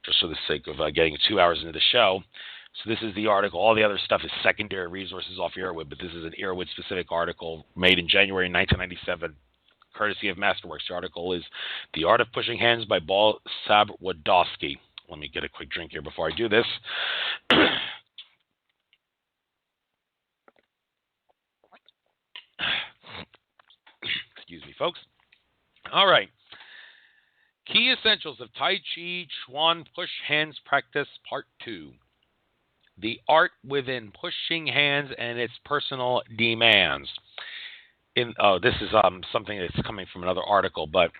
just for the sake of getting 2 hours into the show. So this is the article. All the other stuff is secondary resources off Erowid, but this is an Erowid-specific article made in January 1997, courtesy of Masterworks. The article is The Art of Pushing Hands by Bal Sabwadowski. Let me get a quick drink here before I do this. Excuse me, folks. All right. Key Essentials of Tai Chi Chuan Push Hands Practice, Part 2. The Art Within Pushing Hands and Its Personal Demands. This is something that's coming from another article, but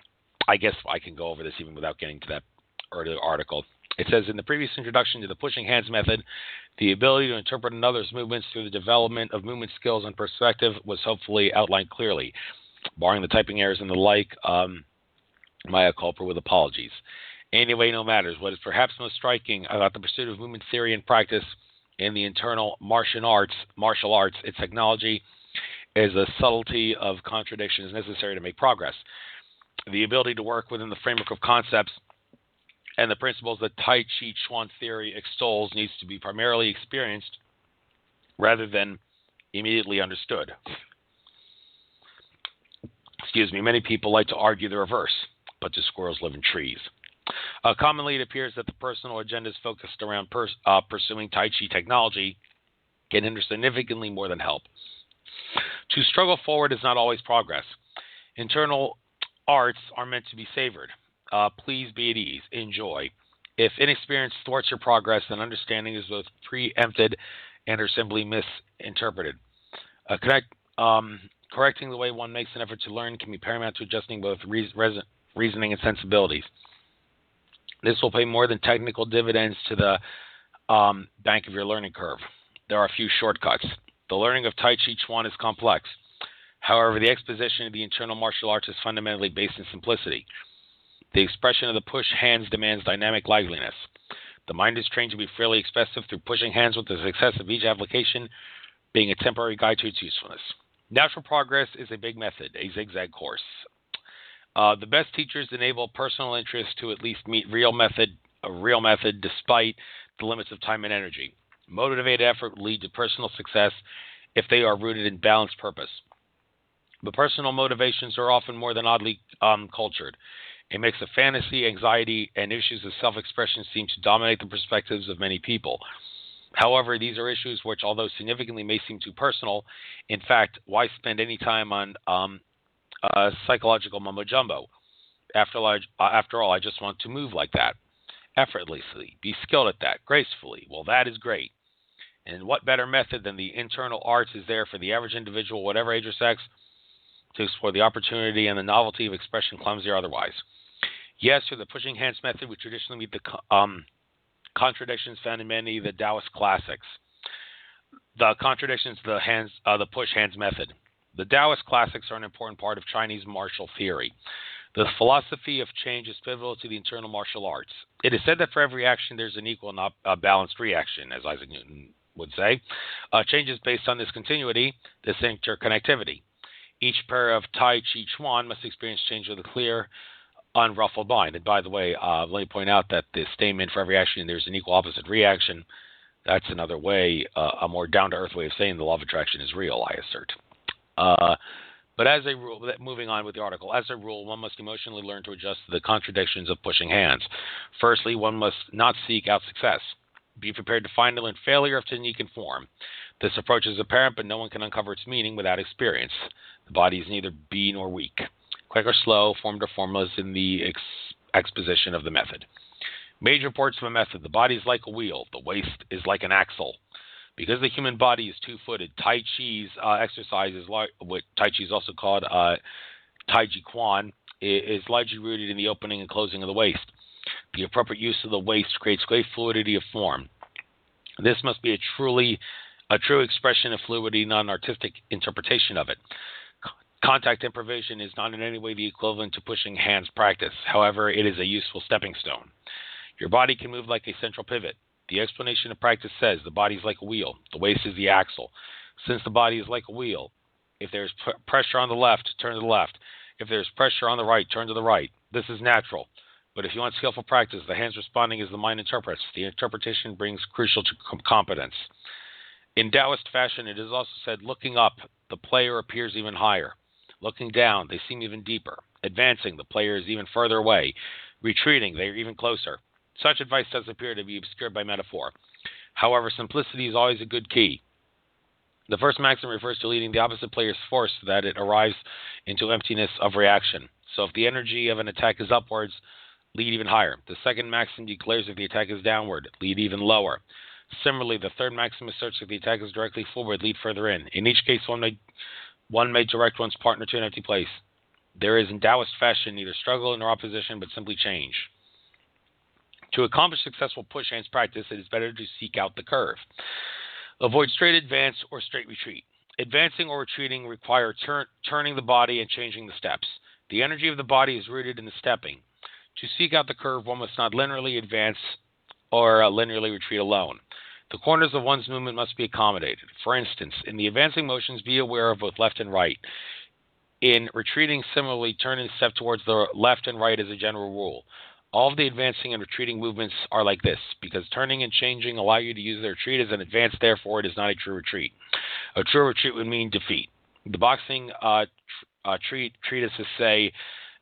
I guess I can go over this even without getting to that earlier article. It says, in the previous introduction to the pushing hands method, the ability to interpret another's movements through the development of movement skills and perspective was hopefully outlined clearly. Barring the typing errors and the like, mea culpa with apologies. Anyway, no matters. What is perhaps most striking about the pursuit of movement theory and practice in the internal martial arts, its technology, is a subtlety of contradictions necessary to make progress. The ability to work within the framework of concepts and the principles that Tai Chi Chuan theory extols needs to be primarily experienced rather than immediately understood. Excuse me, many people like to argue the reverse, but do squirrels live in trees? Commonly, it appears that the personal agendas focused around pursuing Tai Chi technology can hinder significantly more than help. To struggle forward is not always progress. Internal arts are meant to be savored. Please be at ease. Enjoy. If inexperience thwarts your progress, then understanding is both preempted and are simply misinterpreted. Correcting the way one makes an effort to learn can be paramount to adjusting both reasoning and sensibilities. This will pay more than technical dividends to the bank of your learning curve. There are a few shortcuts. The learning of Tai Chi Chuan is complex. However, the exposition of the internal martial arts is fundamentally based in simplicity. The expression of the push hands demands dynamic liveliness. The mind is trained to be fairly expressive through pushing hands, with the success of each application being a temporary guide to its usefulness. Natural progress is a big method, a zigzag course. The best teachers enable personal interest to at least meet real method a real method despite the limits of time and energy. Motivated effort will lead to personal success if they are rooted in balanced purpose. But personal motivations are often more than oddly cultured. A mix of fantasy, anxiety, and issues of self-expression seem to dominate the perspectives of many people. However, these are issues which, although significantly may seem too personal, in fact, why spend any time on psychological mumbo-jumbo? After all, I just want to move like that, effortlessly, be skilled at that, gracefully. Well, that is great. And what better method than the internal arts is there for the average individual, whatever age or sex, to explore the opportunity and the novelty of expression, clumsy or otherwise? Yes, through the pushing hands method, we traditionally meet the contradictions found in many of the Taoist classics. The contradictions, the push hands method. The Taoist classics are an important part of Chinese martial theory. The philosophy of change is pivotal to the internal martial arts. It is said that for every action, there's an equal and balanced reaction, as Isaac Newton would say. Change is based on this continuity, this interconnectivity. Each pair of Tai Chi Chuan must experience change with a clear, unruffled mind. And by the way, let me point out that the statement for every action, there's an equal opposite reaction. That's another way, a more down-to-earth way of saying the law of attraction is real, I assert. But as a rule, moving on with the article, as a rule, one must emotionally learn to adjust to the contradictions of pushing hands. Firstly, one must not seek out success. Be prepared to find and learn failure if to conform. This approach is apparent, but no one can uncover its meaning without experience. The body is neither be nor weak. Quick or slow, formed or formless in the exposition of the method. Major parts of a method. The body is like a wheel. The waist is like an axle. Because the human body is two-footed, Tai Chi's exercise is what Tai Chi is also called Tai Chi Quan, is largely rooted in the opening and closing of the waist. The appropriate use of the waist creates great fluidity of form. This must be a true expression of fluidity, not an artistic interpretation of it. Contact improvisation is not in any way the equivalent to pushing hands practice. However, it is a useful stepping stone. Your body can move like a central pivot. The explanation of practice says the body is like a wheel. The waist is the axle. Since the body is like a wheel, if there is pressure on the left, turn to the left. If there is pressure on the right, turn to the right. This is natural. But if you want skillful practice, the hands responding as the mind interprets. The interpretation brings crucial to competence. In Taoist fashion, it is also said, looking up, the player appears even higher. Looking down, they seem even deeper. Advancing, the player is even further away. Retreating, they are even closer. Such advice does appear to be obscured by metaphor. However, simplicity is always a good key. The first maxim refers to leading the opposite player's force so that it arrives into emptiness of reaction. So if the energy of an attack is upwards, lead even higher. The second maxim declares if the attack is downward, lead even lower. Similarly, the third maxim asserts if the attack is directly forward, lead further in. In each case, one may direct one's partner to an empty place. There is in Taoist fashion neither struggle nor opposition, but simply change. To accomplish successful push hands practice, it is better to seek out the curve. Avoid straight advance or straight retreat. Advancing or retreating require turning the body and changing the steps. The energy of the body is rooted in the stepping. To seek out the curve, one must not linearly advance or linearly retreat alone. The corners of one's movement must be accommodated. For instance, in the advancing motions, be aware of both left and right. In retreating, similarly, turn and step towards the left and right as a general rule. All of the advancing and retreating movements are like this, because turning and changing allow you to use the retreat as an advance, therefore it is not a true retreat. A true retreat would mean defeat. The boxing treatises say,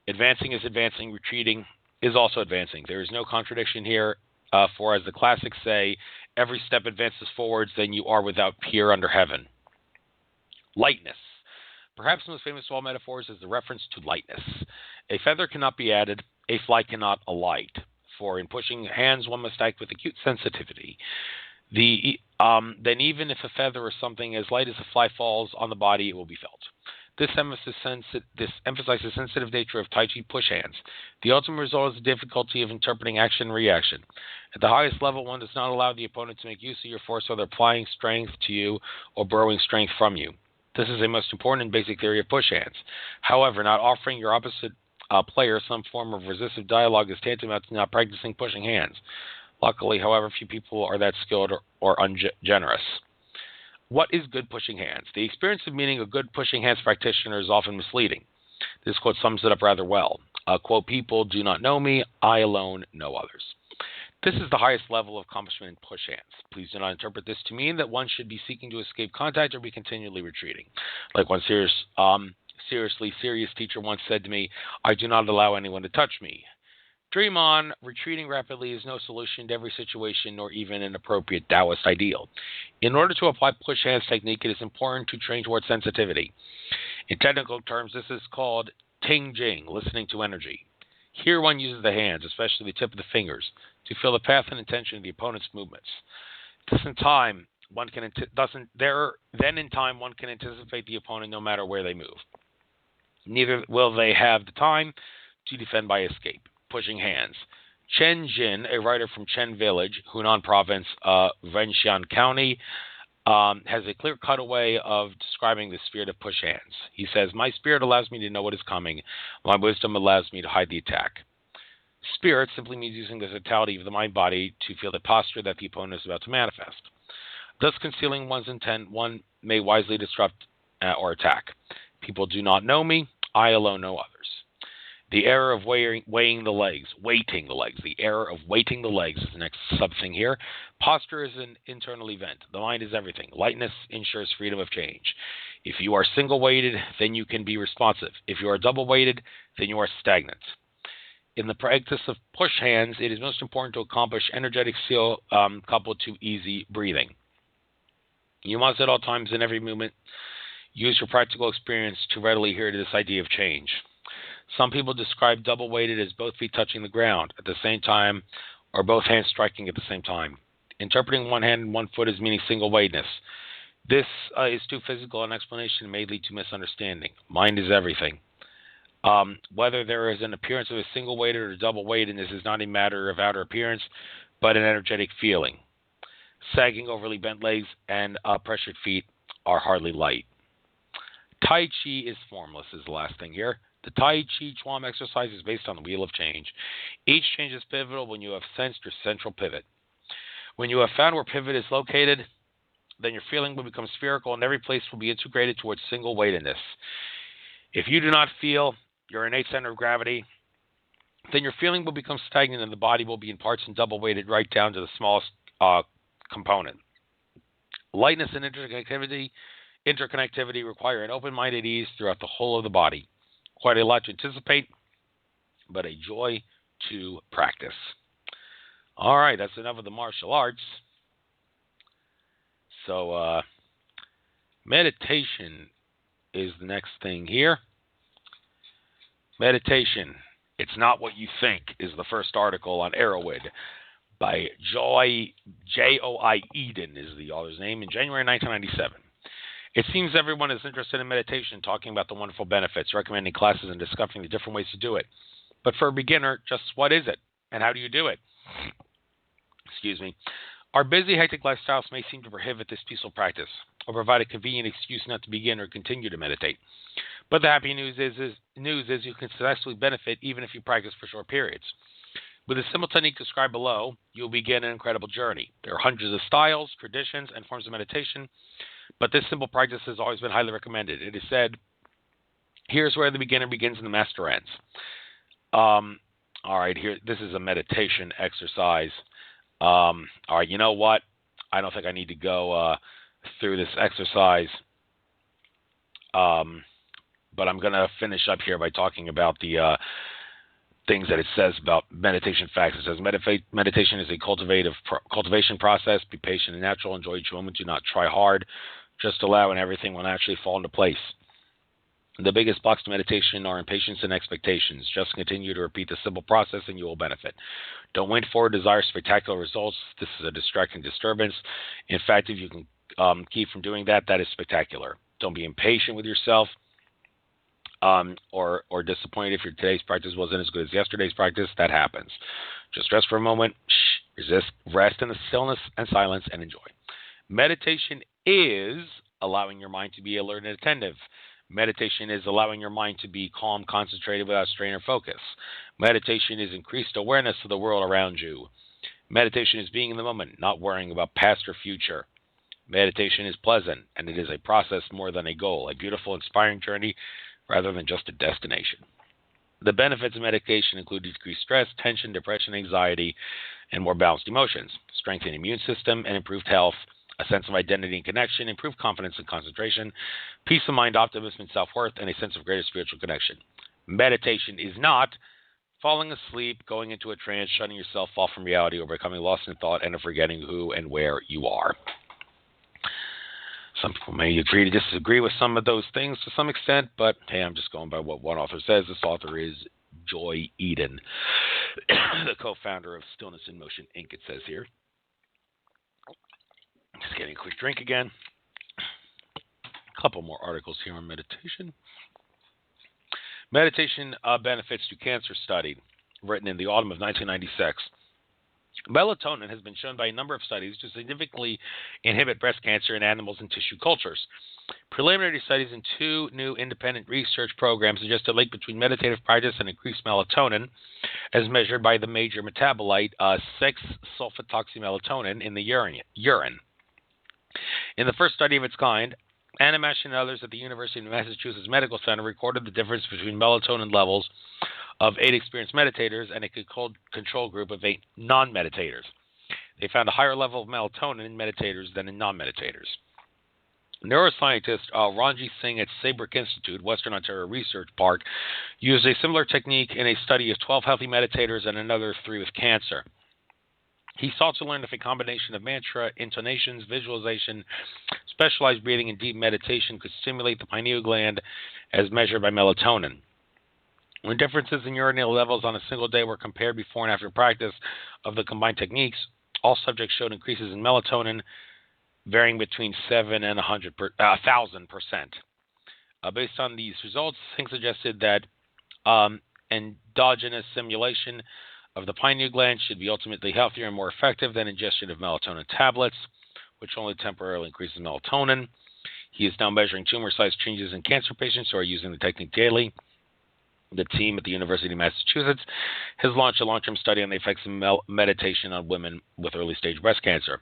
advancing is advancing, retreating is also advancing. There is no contradiction here, for as the classics say, every step advances forwards, then you are without peer under heaven. Lightness. Perhaps the most famous of all metaphors is the reference to lightness. A feather cannot be added, a fly cannot alight. For in pushing hands, one must act with acute sensitivity. Then even if a feather or something as light as a fly falls on the body, it will be felt. This emphasizes the sensitive nature of Tai Chi push hands. The ultimate result is the difficulty of interpreting action and reaction. At the highest level, one does not allow the opponent to make use of your force, whether applying strength to you or borrowing strength from you. This is a most important and basic theory of push hands. However, not offering your opposite player some form of resistive dialogue is tantamount to not practicing pushing hands. Luckily, however, few people are that skilled or ungenerous. What is good pushing hands? The experience of meeting a good pushing hands practitioner is often misleading. This quote sums it up rather well. Quote, people do not know me, I alone know others. This is the highest level of accomplishment in push hands. Please do not interpret this to mean that one should be seeking to escape contact or be continually retreating. Like one seriously serious teacher once said to me, I do not allow anyone to touch me. Dream on. Retreating rapidly is no solution to every situation, nor even an appropriate Taoist ideal. In order to apply push hands technique, it is important to train towards sensitivity. In technical terms, this is called ting jing, listening to energy. Here one uses the hands, especially the tip of the fingers, to feel the path and intention of the opponent's movements. In time, one can anticipate the opponent no matter where they move. Neither will they have the time to defend by escape. Pushing hands. Chen Jin, a writer from Chen Village, Hunan Province, Wenxian County, has a clear cutaway of describing the spirit of push hands. He says, my spirit allows me to know what is coming. My wisdom allows me to hide the attack. Spirit simply means using the totality of the mind-body to feel the posture that the opponent is about to manifest. Thus, concealing one's intent, one may wisely disrupt or attack. People do not know me. I alone know others. The error of weighting the legs. The error of weighting the legs is the next sub-thing here. Posture is an internal event. The mind is everything. Lightness ensures freedom of change. If you are single-weighted, then you can be responsive. If you are double-weighted, then you are stagnant. In the practice of push hands, it is most important to accomplish energetic seal coupled to easy breathing. You must at all times in every movement use your practical experience to readily adhere to this idea of change. Some people describe double-weighted as both feet touching the ground at the same time or both hands striking at the same time. Interpreting one hand and one foot as meaning single-weightedness. This is too physical an explanation and may lead to misunderstanding. Mind is everything. Whether there is an appearance of a single-weighted or double-weightedness is not a matter of outer appearance, but an energetic feeling. Sagging, overly bent legs, and pressured feet are hardly light. Tai Chi is formless is the last thing here. The Tai Chi Chuan exercise is based on the wheel of change. Each change is pivotal when you have sensed your central pivot. When you have found where pivot is located, then your feeling will become spherical and every place will be integrated towards single-weightedness. If you do not feel your innate center of gravity, then your feeling will become stagnant and the body will be in parts and double-weighted right down to the smallest component. Lightness and interconnectivity require an open-minded ease throughout the whole of the body. Quite a lot to anticipate, but a joy to practice. All right, that's enough of the martial arts. So, meditation is the next thing here. Meditation, it's not what you think, is the first article on Erowid by J.O.I. Eden is the author's name in January 1997. It seems everyone is interested in meditation, talking about the wonderful benefits, recommending classes, and discussing the different ways to do it. But for a beginner, just what is it, and how do you do it? Excuse me. Our busy, hectic lifestyles may seem to prohibit this peaceful practice, or provide a convenient excuse not to begin or continue to meditate. But the happy news is you can successfully benefit even if you practice for short periods. With a simple technique described below, you'll begin an incredible journey. There are hundreds of styles, traditions, and forms of meditation, but this simple practice has always been highly recommended. It is said, here's where the beginner begins and the master ends. All right, here, this is a meditation exercise. All right, you know what? I don't think I need to go through this exercise, but I'm going to finish up here by talking about the things that it says about meditation facts. It says meditation is a cultivation process. Be patient and natural. Enjoy each moment. Do not try hard. Just allow and everything will naturally fall into place. The biggest blocks to meditation are impatience and expectations. Just continue to repeat the simple process and you will benefit. Don't wait for or desire spectacular results. This is a distracting disturbance. In fact, if you can keep from doing that, that is spectacular. Don't be impatient with yourself or disappointed if your today's practice wasn't as good as yesterday's practice. That happens. Just rest for a moment. Rest in the stillness and silence and enjoy. Meditation is allowing your mind to be alert and attentive. Meditation is allowing your mind to be calm, concentrated without strain or focus. Meditation is increased awareness of the world around you. Meditation is being in the moment, not worrying about past or future. Meditation is pleasant, and it is a process more than a goal, a beautiful, inspiring journey rather than just a destination. The benefits of meditation include decreased stress, tension, depression, anxiety, and more balanced emotions, strengthened immune system and improved health, a sense of identity and connection, improved confidence and concentration, peace of mind, optimism and self-worth, and a sense of greater spiritual connection. Meditation is not falling asleep, going into a trance, shutting yourself off from reality, or becoming lost in thought and forgetting who and where you are. Some people may agree to disagree with some of those things to some extent, but hey, I'm just going by what one author says. This author is Joy Eden, the co-founder of Stillness in Motion, Inc., it says here. Just getting a quick drink again. A couple more articles here on meditation. Meditation benefits to cancer study, written in the autumn of 1996. Melatonin has been shown by a number of studies to significantly inhibit breast cancer in animals and tissue cultures. Preliminary studies in 2 new independent research programs suggest a link between meditative practice and increased melatonin, as measured by the major metabolite 6-sulfatoxymelatonin in the urine. In the first study of its kind, Animash and others at the University of Massachusetts Medical Center recorded the difference between melatonin levels of 8 experienced meditators and a control group of 8 non-meditators. They found a higher level of melatonin in meditators than in non-meditators. Neuroscientist Ranjit Singh at Saybrook Institute, Western Ontario Research Park, used a similar technique in a study of 12 healthy meditators and another 3 with cancer. He sought to learn if a combination of mantra, intonations, visualization, specialized breathing, and deep meditation could stimulate the pineal gland as measured by melatonin. When differences in urinary levels on a single day were compared before and after practice of the combined techniques, all subjects showed increases in melatonin varying between 7 and 1,000%. Based on these results, Singh suggested that endogenous stimulation of the pineal gland should be ultimately healthier and more effective than ingestion of melatonin tablets, which only temporarily increases melatonin. He is now measuring tumor size changes in cancer patients who are using the technique daily. The team at the University of Massachusetts has launched a long-term study on the effects of meditation on women with early-stage breast cancer.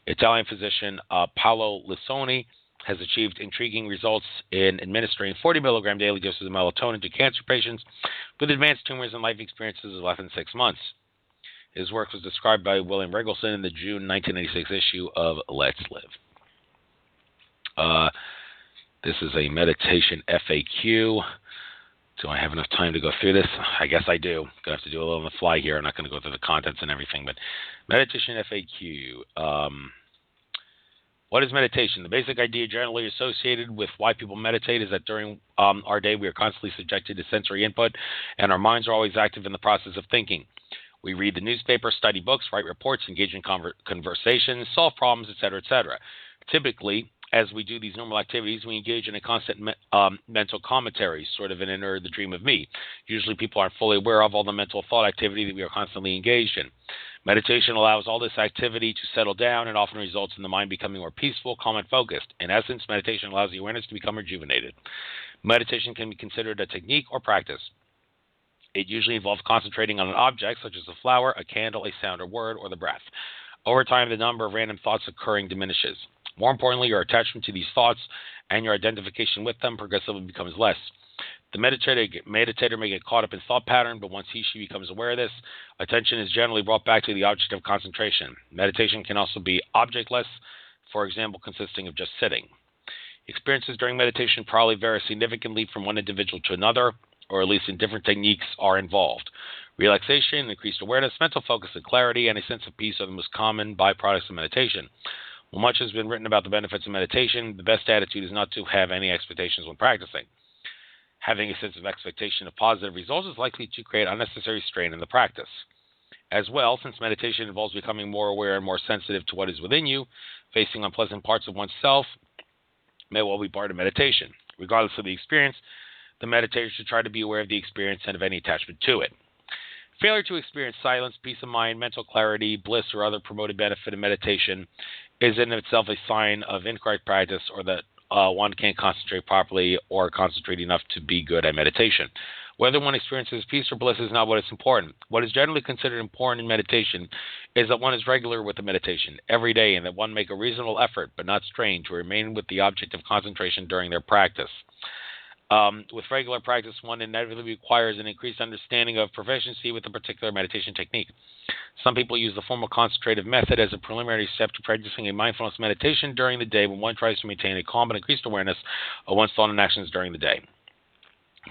Italian physician Paolo Lissoni has achieved intriguing results in administering 40 milligram daily doses of melatonin to cancer patients with advanced tumors and life experiences of less than 6 months. His work was described by William Riggleson in the June 1986 issue of Let's Live. This is a meditation FAQ. Do I have enough time to go through this? I guess I do. Going to have to do a little on the fly here. I'm not going to go through the contents and everything, but meditation FAQ. What is meditation? The basic idea generally associated with why people meditate is that during our day we are constantly subjected to sensory input, and our minds are always active in the process of thinking. We read the newspaper, study books, write reports, engage in conversations, solve problems, etc., etc. Typically, as we do these normal activities, we engage in a constant mental commentary, sort of an inner the dream of me. Usually people aren't fully aware of all the mental thought activity that we are constantly engaged in. Meditation allows all this activity to settle down and often results in the mind becoming more peaceful, calm, and focused. In essence, meditation allows the awareness to become rejuvenated. Meditation can be considered a technique or practice. It usually involves concentrating on an object, such as a flower, a candle, a sound or word, or the breath. Over time, the number of random thoughts occurring diminishes. More importantly, your attachment to these thoughts and your identification with them progressively becomes less. The meditator may get caught up in thought pattern, but once she becomes aware of this, attention is generally brought back to the object of concentration. Meditation can also be objectless, for example, consisting of just sitting. Experiences during meditation probably vary significantly from one individual to another, or at least in different techniques are involved. Relaxation, increased awareness, mental focus and clarity, and a sense of peace are the most common byproducts of meditation. While much has been written about the benefits of meditation, the best attitude is not to have any expectations when practicing. Having a sense of expectation of positive results is likely to create unnecessary strain in the practice. As well, since meditation involves becoming more aware and more sensitive to what is within you, facing unpleasant parts of oneself may well be part of meditation. Regardless of the experience, the meditator should try to be aware of the experience and of any attachment to it. Failure to experience silence, peace of mind, mental clarity, bliss, or other promoted benefit of meditation is in itself a sign of incorrect practice, or that one can't concentrate properly or concentrate enough to be good at meditation. Whether one experiences peace or bliss is not what is important. What is generally considered important in meditation is that one is regular with the meditation every day, and that one make a reasonable effort, but not strain, to remain with the object of concentration during their practice. With regular practice, one inevitably requires an increased understanding of proficiency with a particular meditation technique. Some people use the formal concentrative method as a preliminary step to practicing a mindfulness meditation during the day when one tries to maintain a calm and increased awareness of one's thought and actions during the day.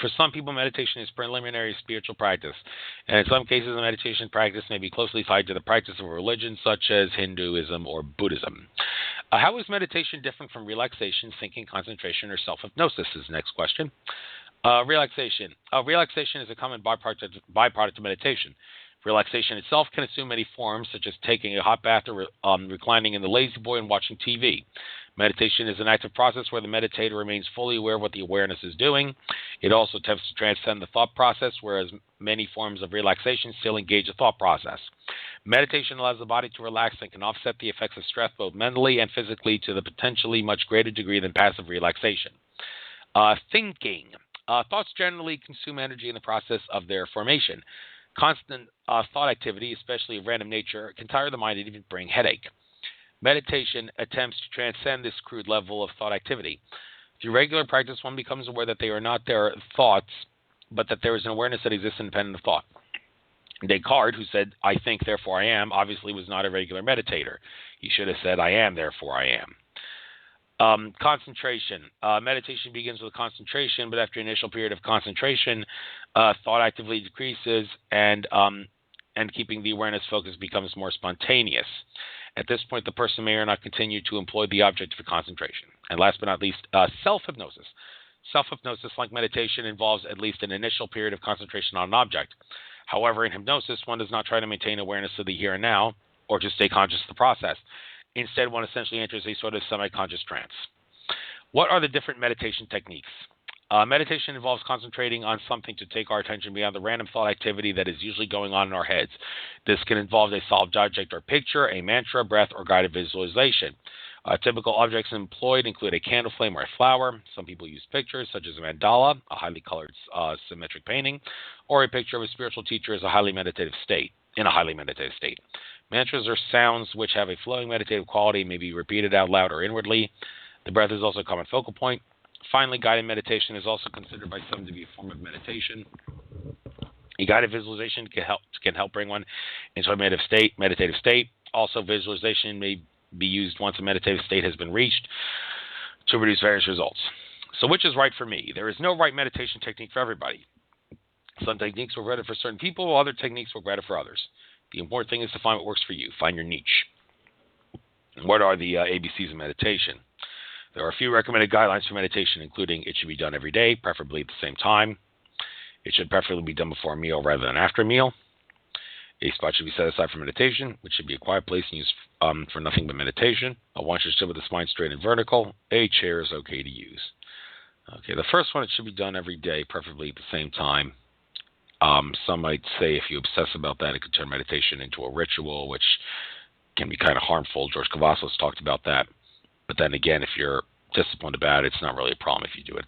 For some people, meditation is preliminary spiritual practice, and in some cases, the meditation practice may be closely tied to the practice of a religion such as Hinduism or Buddhism. How is meditation different from relaxation, thinking, concentration, or self-hypnosis is the next question. Relaxation. Relaxation is a common byproduct of meditation. Relaxation itself can assume many forms, such as taking a hot bath or reclining in the lazy boy and watching TV. Meditation is an active process where the meditator remains fully aware of what the awareness is doing. It also attempts to transcend the thought process, whereas many forms of relaxation still engage the thought process. Meditation allows the body to relax and can offset the effects of stress both mentally and physically to the potentially much greater degree than passive relaxation. Thinking. Thoughts generally consume energy in the process of their formation. Constant thought activity, especially of random nature, can tire the mind and even bring headache. Meditation attempts to transcend this crude level of thought activity. Through regular practice, one becomes aware that they are not their thoughts, but that there is an awareness that exists independent of thought. Descartes, who said, "I think, therefore I am," obviously was not a regular meditator. He should have said, "I am, therefore I am." Concentration. Meditation begins with concentration, but after an initial period of concentration, thought actively decreases, and keeping the awareness focus becomes more spontaneous. At this point, the person may or not continue to employ the object for concentration. And last but not least, self-hypnosis. Self-hypnosis, like meditation, involves at least an initial period of concentration on an object. However, in hypnosis, one does not try to maintain awareness of the here and now, or to stay conscious of the process. Instead, one essentially enters a sort of semi-conscious trance. What are the different meditation techniques? Meditation involves concentrating on something to take our attention beyond the random thought activity that is usually going on in our heads. This can involve a solved object or picture, a mantra, breath, or guided visualization. Typical objects employed include a candle flame or a flower. Some people use pictures, such as a mandala, a highly colored symmetric painting, or a picture of a spiritual teacher in a highly meditative state. Mantras are sounds which have a flowing meditative quality and may be repeated out loud or inwardly. The breath is also a common focal point. Finally, guided meditation is also considered by some to be a form of meditation. A guided visualization can help bring one into a meditative state. Also, visualization may be used once a meditative state has been reached to produce various results. So which is right for me? There is no right meditation technique for everybody. Some techniques work better for certain people, while other techniques work better for others. The important thing is to find what works for you. Find your niche. What are the ABCs of meditation? There are a few recommended guidelines for meditation, including it should be done every day, preferably at the same time. It should preferably be done before a meal rather than after a meal. A spot should be set aside for meditation, which should be a quiet place and used for nothing but meditation. One should sit with the spine straight and vertical. A chair is okay to use. Okay, the first one, it should be done every day, preferably at the same time. Some might say if you obsess about that, it could turn meditation into a ritual, which can be kind of harmful. George Cavazos talked about that. But then again, if you're disciplined about it, it's not really a problem if you do it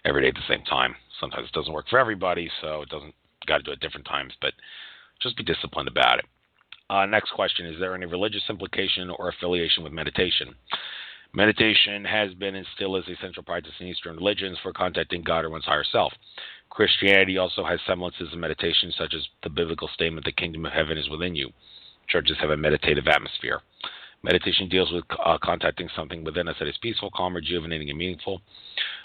every day at the same time. Sometimes it doesn't work for everybody, so it doesn't got to do it at different times, but just be disciplined about it. Next question, is there any religious implication or affiliation with meditation? Meditation has been and still is a central practice in Eastern religions for contacting God or one's higher self. Christianity also has semblances of meditation, such as the biblical statement, the kingdom of heaven is within you. Churches have a meditative atmosphere. Meditation deals with contacting something within us that is peaceful, calm, rejuvenating, and meaningful.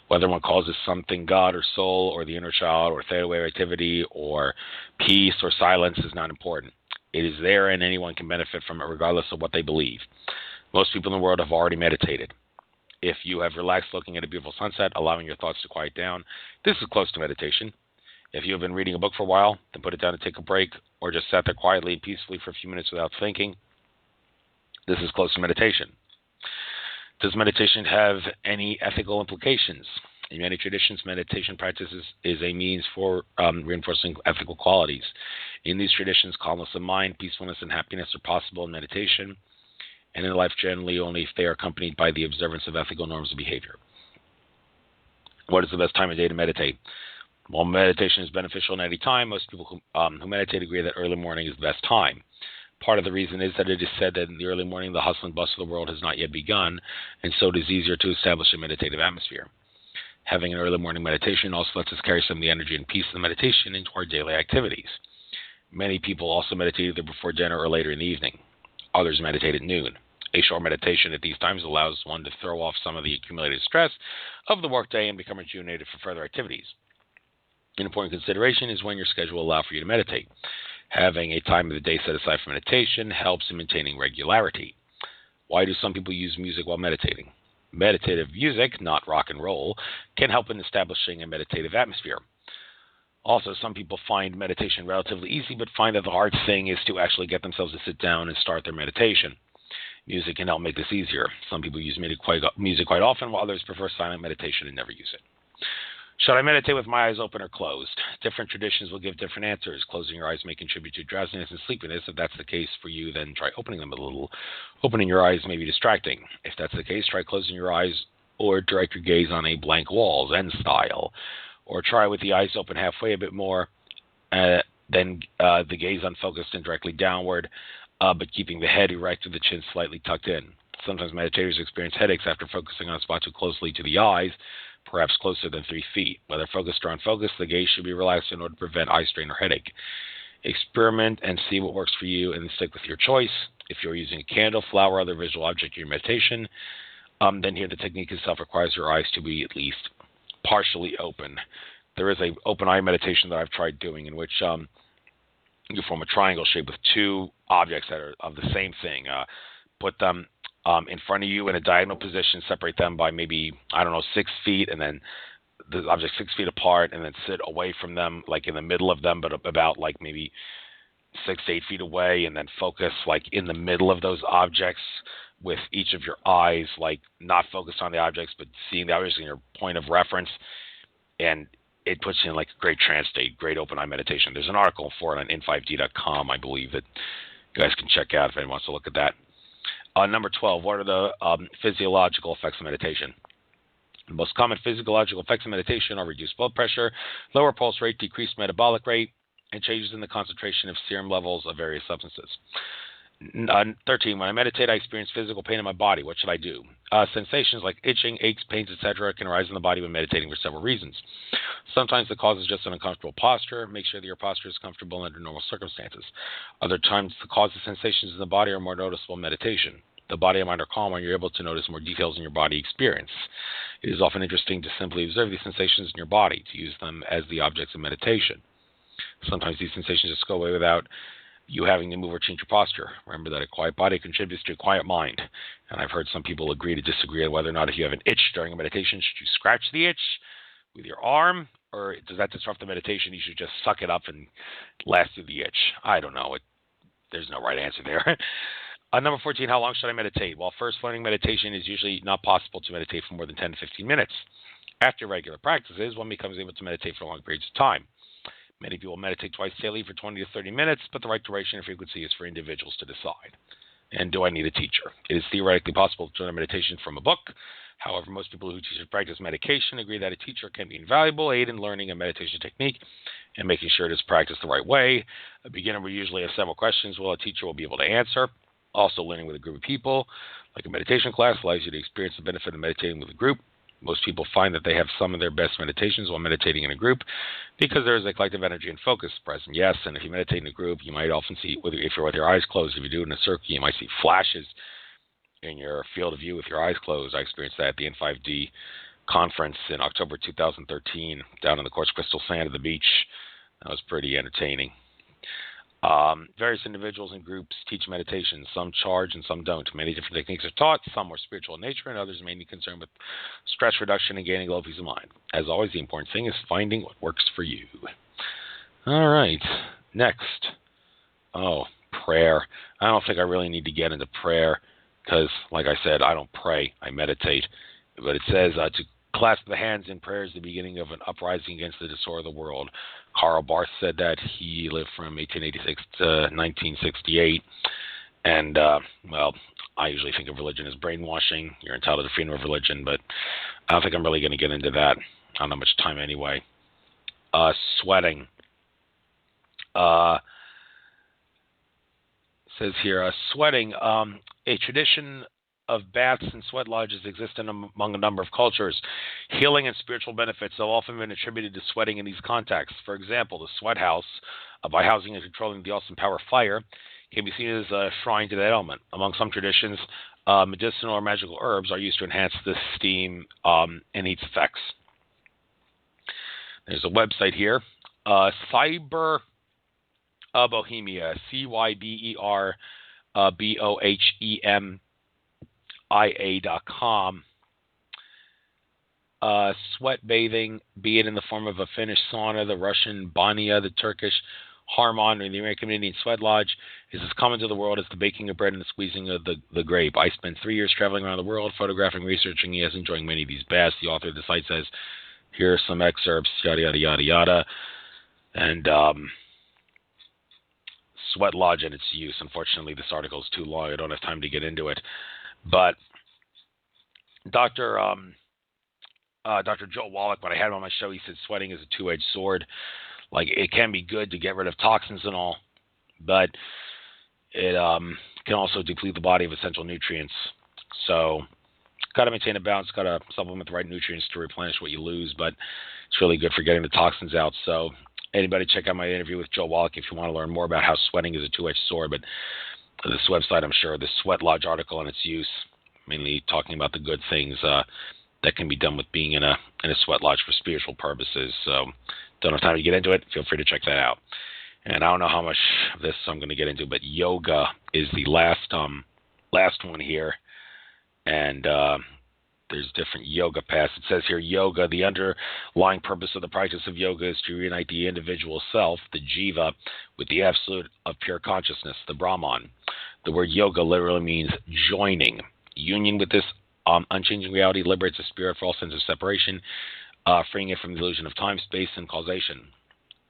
Whether one calls this something God or soul or the inner child or theta wave activity or peace or silence is not important. It is there and anyone can benefit from it regardless of what they believe. Most people in the world have already meditated. If you have relaxed looking at a beautiful sunset, allowing your thoughts to quiet down, this is close to meditation. If you have been reading a book for a while, then put it down and take a break, or just sat there quietly and peacefully for a few minutes without thinking. This is close to meditation. Does meditation have any ethical implications? In many traditions, meditation practice is a means for reinforcing ethical qualities. In these traditions, calmness of mind, peacefulness, and happiness are possible in meditation, and in life generally only if they are accompanied by the observance of ethical norms of behavior. What is the best time of day to meditate? While meditation is beneficial in any time, most people who meditate agree that early morning is the best time. Part of the reason is that it is said that in the early morning the hustle and bustle of the world has not yet begun, and so it is easier to establish a meditative atmosphere. Having an early morning meditation also lets us carry some of the energy and peace of the meditation into our daily activities. Many people also meditate either before dinner or later in the evening. Others meditate at noon. A short meditation at these times allows one to throw off some of the accumulated stress of the workday and become rejuvenated for further activities. An important consideration is when your schedule will allow for you to meditate. Having a time of the day set aside for meditation helps in maintaining regularity. Why do some people use music while meditating? Meditative music, not rock and roll, can help in establishing a meditative atmosphere. Also, some people find meditation relatively easy, but find that the hard thing is to actually get themselves to sit down and start their meditation. Music can help make this easier. Some people use music quite often, while others prefer silent meditation and never use it. Should I meditate with my eyes open or closed? Different traditions will give different answers. Closing your eyes may contribute to drowsiness and sleepiness. If that's the case for you, then try opening them a little. Opening your eyes may be distracting. If that's the case, try closing your eyes or direct your gaze on a blank wall, Zen style. Or try with the eyes open halfway a bit more, then the gaze unfocused and directly downward, but keeping the head erect with the chin slightly tucked in. Sometimes meditators experience headaches after focusing on a spot too closely to the eyes, perhaps closer than 3 feet. Whether focused or unfocused, the gaze should be relaxed in order to prevent eye strain or headache. Experiment and see what works for you and then stick with your choice. If you're using a candle, flower, or other visual object in your meditation, then here the technique itself requires your eyes to be at least partially open. There is a open eye meditation that I've tried doing in which you form a triangle shape with two objects that are of the same thing. Put them in front of you in a diagonal position, separate them by maybe, 6 feet, and then the object 6 feet apart, and then sit away from them, like in the middle of them, but about like maybe 6 to 8 feet away, and then focus like in the middle of those objects with each of your eyes, like not focused on the objects, but seeing the objects in your point of reference. And it puts you in like a great trance state, great open eye meditation. There's an article for it on in5d.com, I believe, that you guys can check out if anyone wants to look at that. Number 12, what are the physiological effects of meditation? The most common physiological effects of meditation are reduced blood pressure, lower pulse rate, decreased metabolic rate, and changes in the concentration of serum levels of various substances. 13, when I meditate, I experience physical pain in my body. What should I do? Sensations like itching, aches, pains, etc. can arise in the body when meditating for several reasons. Sometimes the cause is just an uncomfortable posture. Make sure that your posture is comfortable under normal circumstances. Other times, the cause of sensations in the body are more noticeable in meditation. The body and mind are calm when you're able to notice more details in your body experience. It is often interesting to simply observe these sensations in your body, to use them as the objects of meditation. Sometimes these sensations just go away without you having to move or change your posture. Remember that a quiet body contributes to a quiet mind. And I've heard some people agree to disagree on whether or not if you have an itch during a meditation, should you scratch the itch with your arm, or does that disrupt the meditation? You should just suck it up and last through the itch. I don't know. There's no right answer there. Number 14, how long should I meditate? Well, first learning meditation is usually not possible to meditate for more than 10 to 15 minutes. After regular practices, one becomes able to meditate for long periods of time. Many people meditate twice daily for 20 to 30 minutes, but the right duration and frequency is for individuals to decide. And do I need a teacher? It is theoretically possible to learn meditation from a book. However, most people who teach or practice medication agree that a teacher can be an invaluable aid in learning a meditation technique and making sure it is practiced the right way. A beginner will usually have several questions a teacher will be able to answer. Also, learning with a group of people, like a meditation class, allows you to experience the benefit of meditating with a group. Most people find that they have some of their best meditations while meditating in a group because there is a collective energy and focus present. Yes, and if you meditate in a group, you might often see, if you're with your eyes closed, if you do it in a circle, you might see flashes in your field of view with your eyes closed. I experienced that at the N5D conference in October 2013 down in the quartz crystal sand of the beach. That was pretty entertaining. Various individuals and groups teach meditation. Some charge and some don't. Many different techniques are taught, some more spiritual in nature, and others mainly concerned with stress reduction and gaining low peace of mind. As always, the important thing is finding what works for you. All right, next. Prayer. I don't think I really need to get into prayer because, like I said, I don't pray. I meditate. But it says to clasp the hands in prayer is the beginning of an uprising against the disorder of the world. Karl Barth said that. He lived from 1886 to 1968. And, I usually think of religion as brainwashing. You're entitled to freedom of religion, but I don't think I'm really going to get into that. I don't have much time anyway. Sweating. Says here, sweating, a tradition of baths and sweat lodges exist among a number of cultures. Healing and spiritual benefits have often been attributed to sweating in these contexts. For example, the sweat house, by housing and controlling the awesome power of fire, can be seen as a shrine to that element. Among some traditions, medicinal or magical herbs are used to enhance the steam and its effects. There's a website here, Cyber Bohemia, CYBERBOHEMIA.com. Sweat bathing, be it in the form of a Finnish sauna, the Russian banya, the Turkish harman, or the American Indian sweat lodge, is as common to the world as the baking of bread and the squeezing of the grape. I spent 3 years traveling around the world, photographing, researching, yes, enjoying many of these baths. The author of the site says, here are some excerpts, yada, yada, yada, yada. And sweat lodge and its use. Unfortunately, this article is too long. I don't have time to get into it. But Dr. Joel Wallach, when I had him on my show, he said sweating is a two-edged sword. Like, it can be good to get rid of toxins and all, but it can also deplete the body of essential nutrients. So, got to maintain a balance, got to supplement the right nutrients to replenish what you lose, but it's really good for getting the toxins out. So, anybody check out my interview with Joel Wallach if you want to learn more about how sweating is a two-edged sword. But this website, I'm sure, the Sweat Lodge article and its use, mainly talking about the good things that can be done with being in a sweat lodge for spiritual purposes. So, don't have time to get into it. Feel free to check that out. And I don't know how much of this I'm going to get into, but yoga is the last one here. And there's different yoga paths. It says here, yoga, the underlying purpose of the practice of yoga is to reunite the individual self, the jiva, with the absolute of pure consciousness, the Brahman. The word yoga literally means joining. Union with this unchanging reality liberates the spirit for all sense of separation, freeing it from the illusion of time, space, and causation.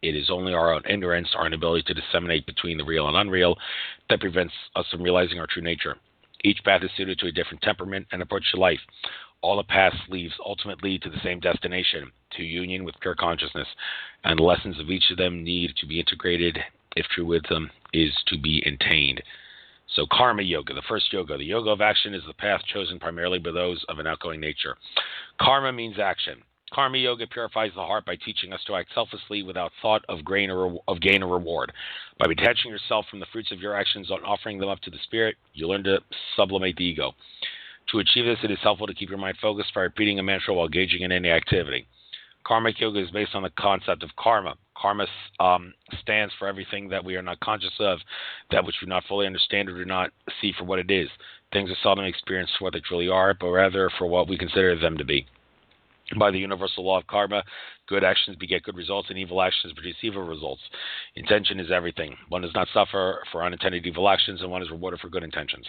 It is only our own ignorance, our inability to disseminate between the real and unreal, that prevents us from realizing our true nature. Each path is suited to a different temperament and approach to life. All the paths leads ultimately to the same destination, to union with pure consciousness, and the lessons of each of them need to be integrated if true wisdom is to be attained. So karma yoga, the first yoga. The yoga of action is the path chosen primarily by those of an outgoing nature. Karma means action. Karma yoga purifies the heart by teaching us to act selflessly without thought of gain or reward. By detaching yourself from the fruits of your actions and offering them up to the spirit, you learn to sublimate the ego. To achieve this, it is helpful to keep your mind focused by repeating a mantra while engaging in any activity. Karmic yoga is based on the concept of karma. Karma stands for everything that we are not conscious of, that which we do not fully understand or do not see for what it is. Things are seldom experienced for what they truly are, but rather for what we consider them to be. By the universal law of karma, good actions beget good results, and evil actions produce evil results. Intention is everything. One does not suffer for unintended evil actions, and one is rewarded for good intentions.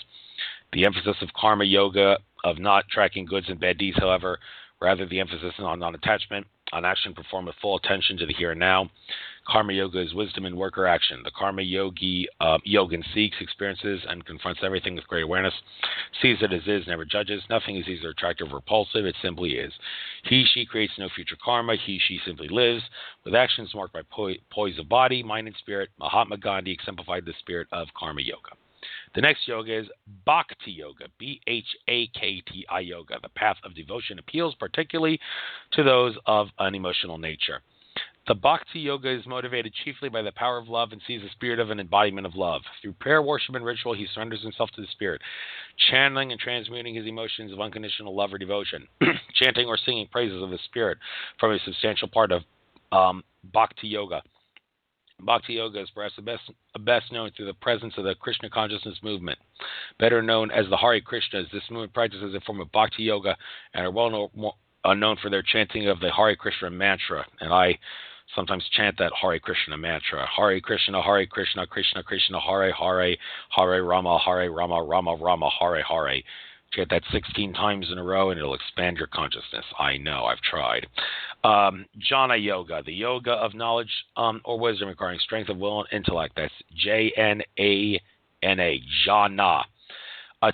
The emphasis of karma yoga, of not tracking goods and bad deeds, however, rather the emphasis on non-attachment, on action performed with full attention to the here and now. Karma yoga is wisdom in work or action. The karma yogin seeks, experiences, and confronts everything with great awareness, sees it as is, never judges. Nothing is either attractive or repulsive. It simply is. He, she creates no future karma. He, she simply lives, with actions marked by poise of body, mind, and spirit. Mahatma Gandhi exemplified the spirit of karma yoga. The next yoga is Bhakti Yoga, Bhakti Yoga. The path of devotion appeals particularly to those of an emotional nature. The Bhakti Yoga is motivated chiefly by the power of love and sees the spirit of an embodiment of love. Through prayer, worship, and ritual, he surrenders himself to the spirit, channeling and transmuting his emotions of unconditional love or devotion. Chanting or singing praises of the spirit from a substantial part of Bhakti Yoga. Bhakti Yoga is perhaps best known through the presence of the Krishna consciousness movement, better known as the Hare Krishnas. This movement practices a form of Bhakti Yoga and are well known for their chanting of the Hare Krishna mantra. And I sometimes chant that Hare Krishna mantra. Hare Krishna, Krishna Krishna, Hare Hare, Hare Rama, Rama Rama, Hare Hare. Chant that 16 times in a row, and it'll expand your consciousness. I know, I've tried. Jnana Yoga, the yoga of knowledge or wisdom requiring strength of will and intellect. That's Jnana, Jnana.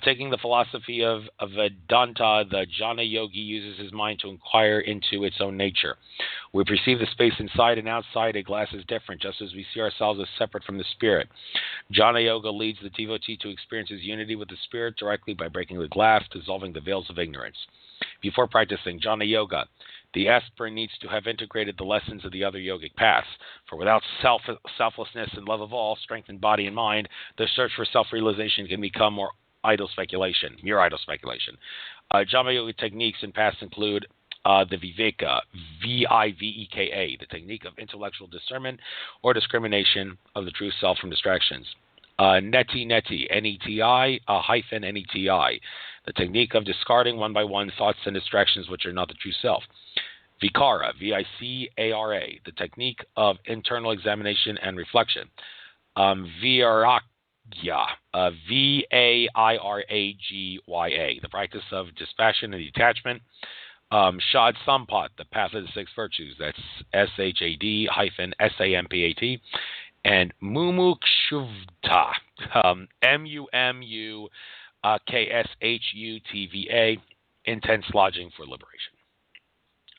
Taking the philosophy of Vedanta, the jhana yogi uses his mind to inquire into its own nature. We perceive the space inside and outside a glass is different, just as we see ourselves as separate from the spirit. Jhana yoga leads the devotee to experience his unity with the spirit directly by breaking the glass, dissolving the veils of ignorance. Before practicing jhana yoga, the aspirant needs to have integrated the lessons of the other yogic paths. For without selflessness and love of all, strength in body and mind, the search for self-realization can become mere idle speculation. Jhana yoga techniques and paths include the Viveka, Viveka, the technique of intellectual discernment or discrimination of the true self from distractions. Neti, N-E-T-I, N-E-T-I, the technique of discarding one by one thoughts and distractions which are not the true self. Vikara, V-I-C-A-R-A, the technique of internal examination and reflection. Vairakya, V-A-I-R-A-G-Y-A, the practice of dispassion and detachment. Shad Sampat, the path of the six virtues, that's S-H-A-D-S-A-M-P-A-T. And Mumukshuvta, M-U-M-U-K-S-H-U-T-V-A, intense lodging for liberation.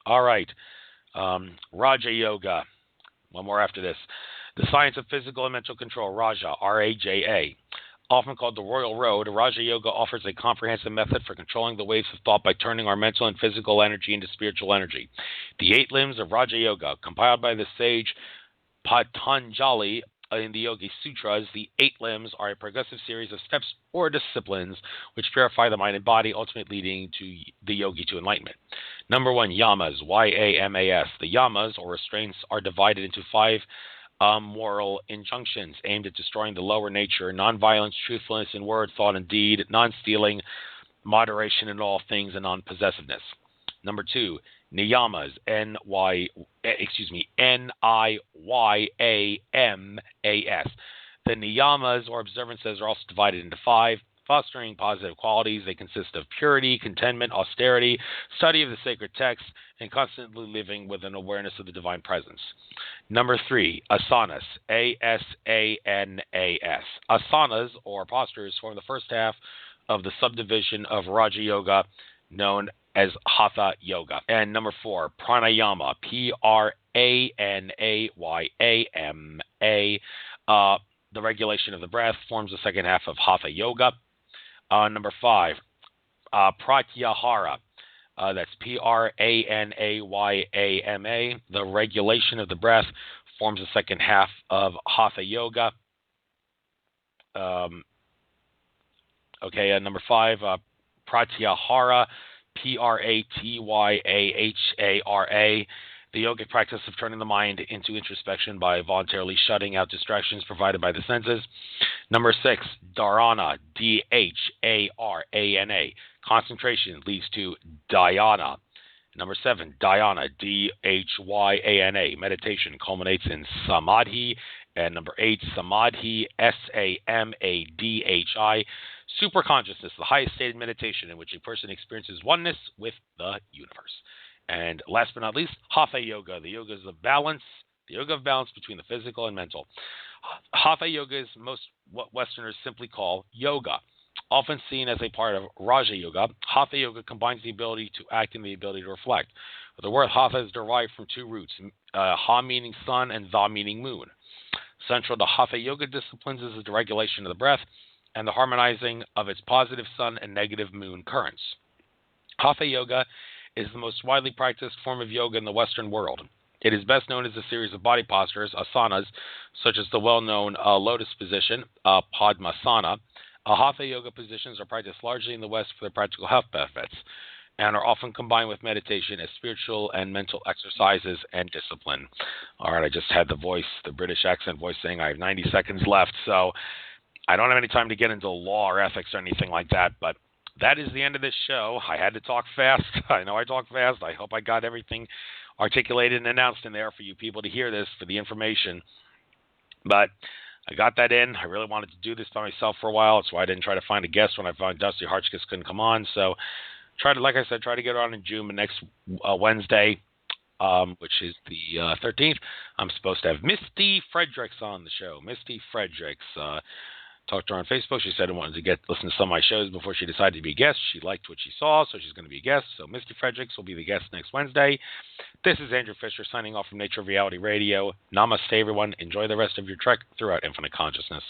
All right, Raja Yoga, one more after this. The science of physical and mental control, Raja, R-A-J-A. Often called the Royal Road, Raja Yoga offers a comprehensive method for controlling the waves of thought by turning our mental and physical energy into spiritual energy. The 8 limbs of Raja Yoga, compiled by the sage Patanjali in the Yogi Sutras, the 8 limbs are a progressive series of steps or disciplines which purify the mind and body, ultimately leading to the yogi to enlightenment. Number 1, yamas, Y-A-M-A-S. The yamas, or restraints, are divided into 5 moral injunctions aimed at destroying the lower nature: nonviolence, truthfulness in word, thought, and deed, non-stealing, moderation in all things, and non-possessiveness. Number 2, niyamas, N-I-Y-A-M-A-S. The niyamas, or observances, are also divided into 5, fostering positive qualities. They consist of purity, contentment, austerity, study of the sacred texts, and constantly living with an awareness of the divine presence. Number 3, asanas, A-S-A-N-A-S. Asanas, or postures, form the first half of the subdivision of Raja Yoga known as Hatha Yoga. And number 4, pranayama, P-R-A-N-A-Y-A-M-A. The regulation of the breath forms the second half of Hatha Yoga. Number 5, pratyahara. That's P-R-A-N-A-Y-A-M-A. The regulation of the breath forms the second half of Hatha Yoga. Number 5, pratyahara, P-R-A-T-Y-A-H-A-R-A. The yogic practice of turning the mind into introspection by voluntarily shutting out distractions provided by the senses. Number 6, dharana, D-H-A-R-A-N-A. Concentration leads to dhyana. Number 7, dhyana, D-H-Y-A-N-A. Meditation culminates in samadhi. And number 8, samadhi, S-A-M-A-D-H-I. Superconsciousness, the highest state of meditation in which a person experiences oneness with the universe. And last but not least, Hatha Yoga, the yoga of balance between the physical and mental. Hatha Yoga is what Westerners simply call yoga. Often seen as a part of Raja Yoga, Hatha Yoga combines the ability to act and the ability to reflect. The word Hatha is derived from 2 roots, Ha meaning sun and Tha meaning moon. Central to Hatha Yoga disciplines is the regulation of the breath and the harmonizing of its positive sun and negative moon currents. Hatha Yoga is the most widely practiced form of yoga in the Western world. It is best known as a series of body postures, asanas, such as the well-known lotus position, Padmasana. Hatha Yoga positions are practiced largely in the West for their practical health benefits and are often combined with meditation as spiritual and mental exercises and discipline. All right, I just had the British accent voice saying I have 90 seconds left, so I don't have any time to get into law or ethics or anything like that, but that is the end of this show. I had to talk fast. I know I talk fast. I hope I got everything articulated and announced in there for you people to hear this, for the information. But I got that in. I really wanted to do this by myself for a while. That's why I didn't try to find a guest when I found Dusty Harchkis couldn't come on. So try to get on in June, next Wednesday, which is the 13th. I'm supposed to have Misty Fredericks on the show. Misty Fredericks. Talked to her on Facebook. She said she wanted to listen to some of my shows before she decided to be a guest. She liked what she saw, so she's going to be a guest. So Misty Fredericks will be the guest next Wednesday. This is Andrew Fisher signing off from Nature of Reality Radio. Namaste, everyone. Enjoy the rest of your trek throughout infinite consciousness.